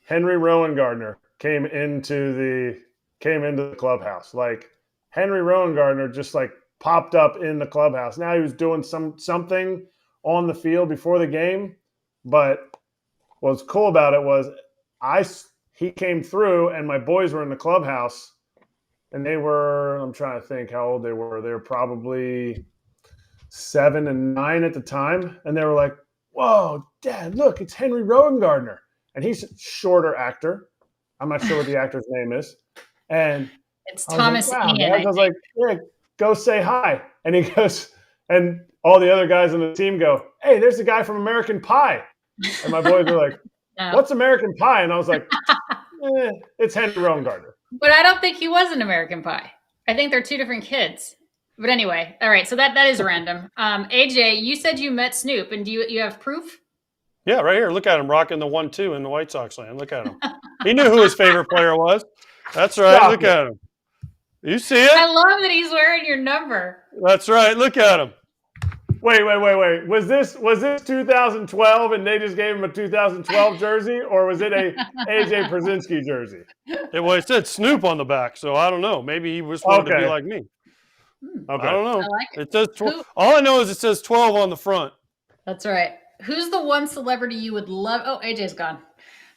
Henry Rowan-Gardner came into the clubhouse. Like, Henry Rowan-Gardner just like popped up in the clubhouse. Now he was doing something on the field before the game, but what's cool about it was he came through and my boys were in the clubhouse and I'm trying to think how old they were. They were probably 7 and 9 at the time. And they were like, whoa, Dad, look, it's Henry Rowan-Gardner. And he's a shorter actor. I'm not sure what the actor's name is. And it's Thomas Ian. I was like, yeah, go say hi. And he goes, and all the other guys on the team go, hey, there's the guy from American Pie. And my boys were like, what's American Pie? And I was like, it's Henry Rowan-Gardner. But I don't think he was an American Pie. I think they're 2 different kids. But anyway, all right, so that is random. AJ, you said you met Snoop, and do you have proof? Yeah, right here. Look at him rocking the 1-2 in the White Sox land. Look at him. He knew who his favorite player was. That's right. Stop. Look at him. You see it? I love that he's wearing your number. That's right. Look at him. Wait. Was this 2012 and they just gave him a 2012 jersey, or was it a AJ Pierzynski jersey? It said Snoop on the back, so I don't know. Maybe he was wanted to be like me. Okay. I don't know. I like it. It says 12. All I know is it says 12 on the front. That's right. Who's the one celebrity you would love? Oh, AJ's gone.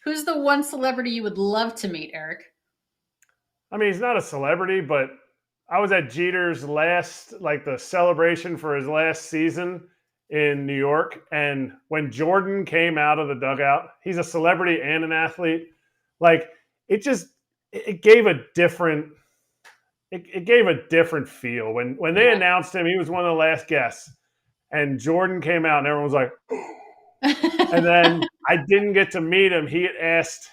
Who's the one celebrity you would love to meet, Erik? I mean, he's not a celebrity, but I was at Jeter's the celebration for his last season in New York. And when Jordan came out of the dugout, he's a celebrity and an athlete. Like, it gave a different feel. When they announced him, he was one of the last guests. And Jordan came out and everyone was like, and then I didn't get to meet him. He asked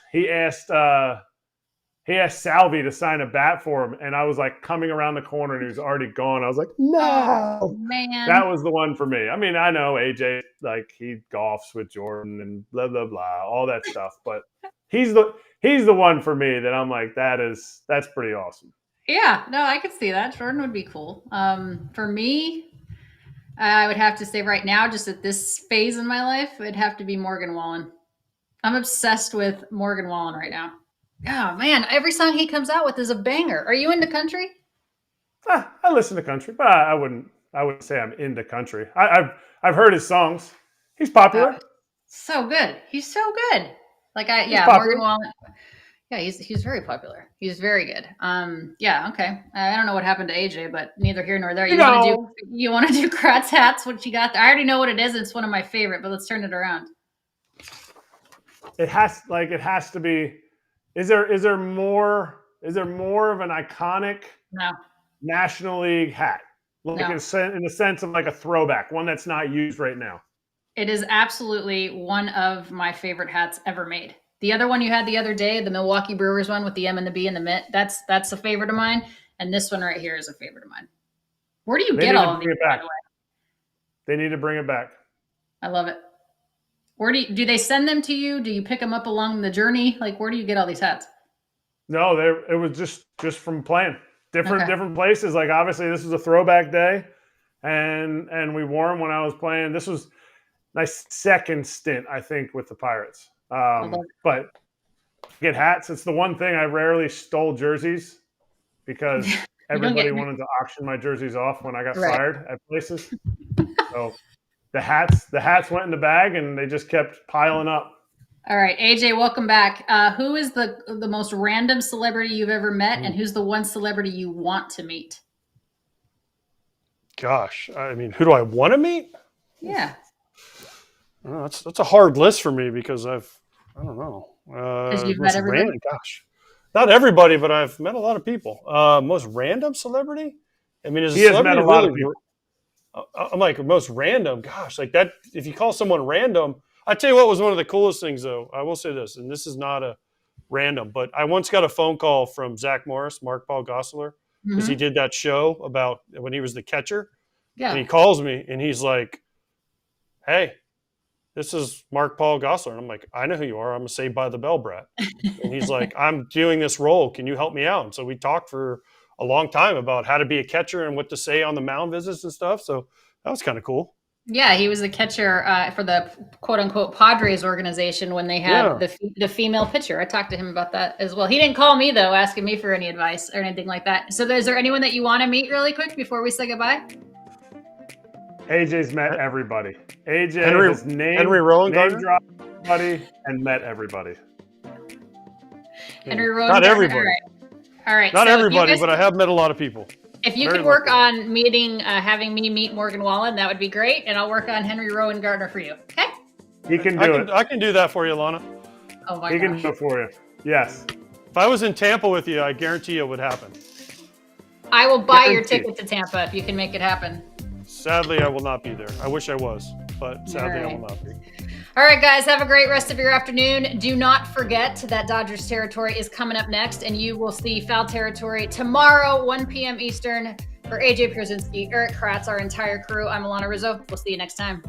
Salvi to sign a bat for him. And I was like coming around the corner and he was already gone. I was like, no, oh, man. That was the one for me. I mean, I know AJ, like, he golfs with Jordan and blah, blah, blah, all that stuff. But he's the one for me that I'm like, that's pretty awesome. Yeah, no, I could see that. Jordan would be cool. For me, I would have to say right now, just at this phase in my life, it'd have to be Morgan Wallen. I'm obsessed with Morgan Wallen right now. Oh man, every song he comes out with is a banger. Are you into country? I listen to country, but I wouldn't say I'm into country. I've heard his songs. He's popular. So good. He's so good. Morgan Wallen. Yeah, he's very popular. He's very good. Yeah, okay. I don't know what happened to AJ, but neither here nor there. You want to do Kratz hats? What you got there? I already know what it is. It's one of my favorite, but let's turn it around. It has to be. Is there more of an iconic National League hat? In the sense of like a throwback, one that's not used right now. It is absolutely one of my favorite hats ever made. The other one you had the other day, the Milwaukee Brewers one with the M and the B and the mitt, that's a favorite of mine. And this one right here is a favorite of mine. Where do you get all of these, by the way? They need to bring it back. I love it. Where do they send them to you? Do you pick them up along the journey? Like, where do you get all these hats? No, it was just from playing different places. Like, obviously this was a throwback day, and we wore them when I was playing. This was my second stint, I think, with the Pirates. But get hats. It's the one thing I rarely stole jerseys because everybody wanted to auction my jerseys off when I got fired at places. So the hats went in the bag and they just kept piling up. All right, AJ, welcome back. Who is the most random celebrity you've ever met, and who's the one celebrity you want to meet? Gosh, I mean, who do I want to meet? Yeah. That's a hard list for me because I don't know. Because you've met everybody? Gosh, not everybody, but I've met a lot of people. Most random celebrity? I mean, he has met a lot of people. I'm like, most random? Gosh, like that, if you call someone random, I tell you what was one of the coolest things, though. I will say this, and this is not a random, but I once got a phone call from Zach Morris, Mark Paul Gosselaar, because he did that show about when he was the catcher. Yeah. And he calls me, and he's like, hey, this is Mark Paul Gosselaar. And I'm like, I know who you are. I'm a Saved by the Bell brat. And he's like, I'm doing this role. Can you help me out? And so we talked for a long time about how to be a catcher and what to say on the mound visits and stuff. So that was kind of cool. Yeah, he was the catcher for the quote-unquote Padres organization when they had the female pitcher. I talked to him about that as well. He didn't call me, though, asking me for any advice or anything like that. So is there anyone that you want to meet really quick before we say goodbye? AJ's met everybody. AJ has Henry Rowan dropped everybody and met everybody. Henry Rowan. Not everybody. All right. Not everybody, but I have met a lot of people. If you could work on having me meet Morgan Wallen, that would be great. And I'll work on Henry Rowan Gardner for you. Okay? He can do it. I can do that for you, Alanna. Oh, my gosh. He can do it for you. Yes. If I was in Tampa with you, I guarantee it would happen. I will buy your ticket to Tampa if you can make it happen. Sadly, I will not be there. I wish I was, but sadly, I will not be. All right, guys, have a great rest of your afternoon. Do not forget that Dodgers territory is coming up next, and you will see Foul Territory tomorrow, 1 p.m. Eastern. For AJ Pierzynski, Erik Kratz, our entire crew, I'm Alanna Rizzo. We'll see you next time.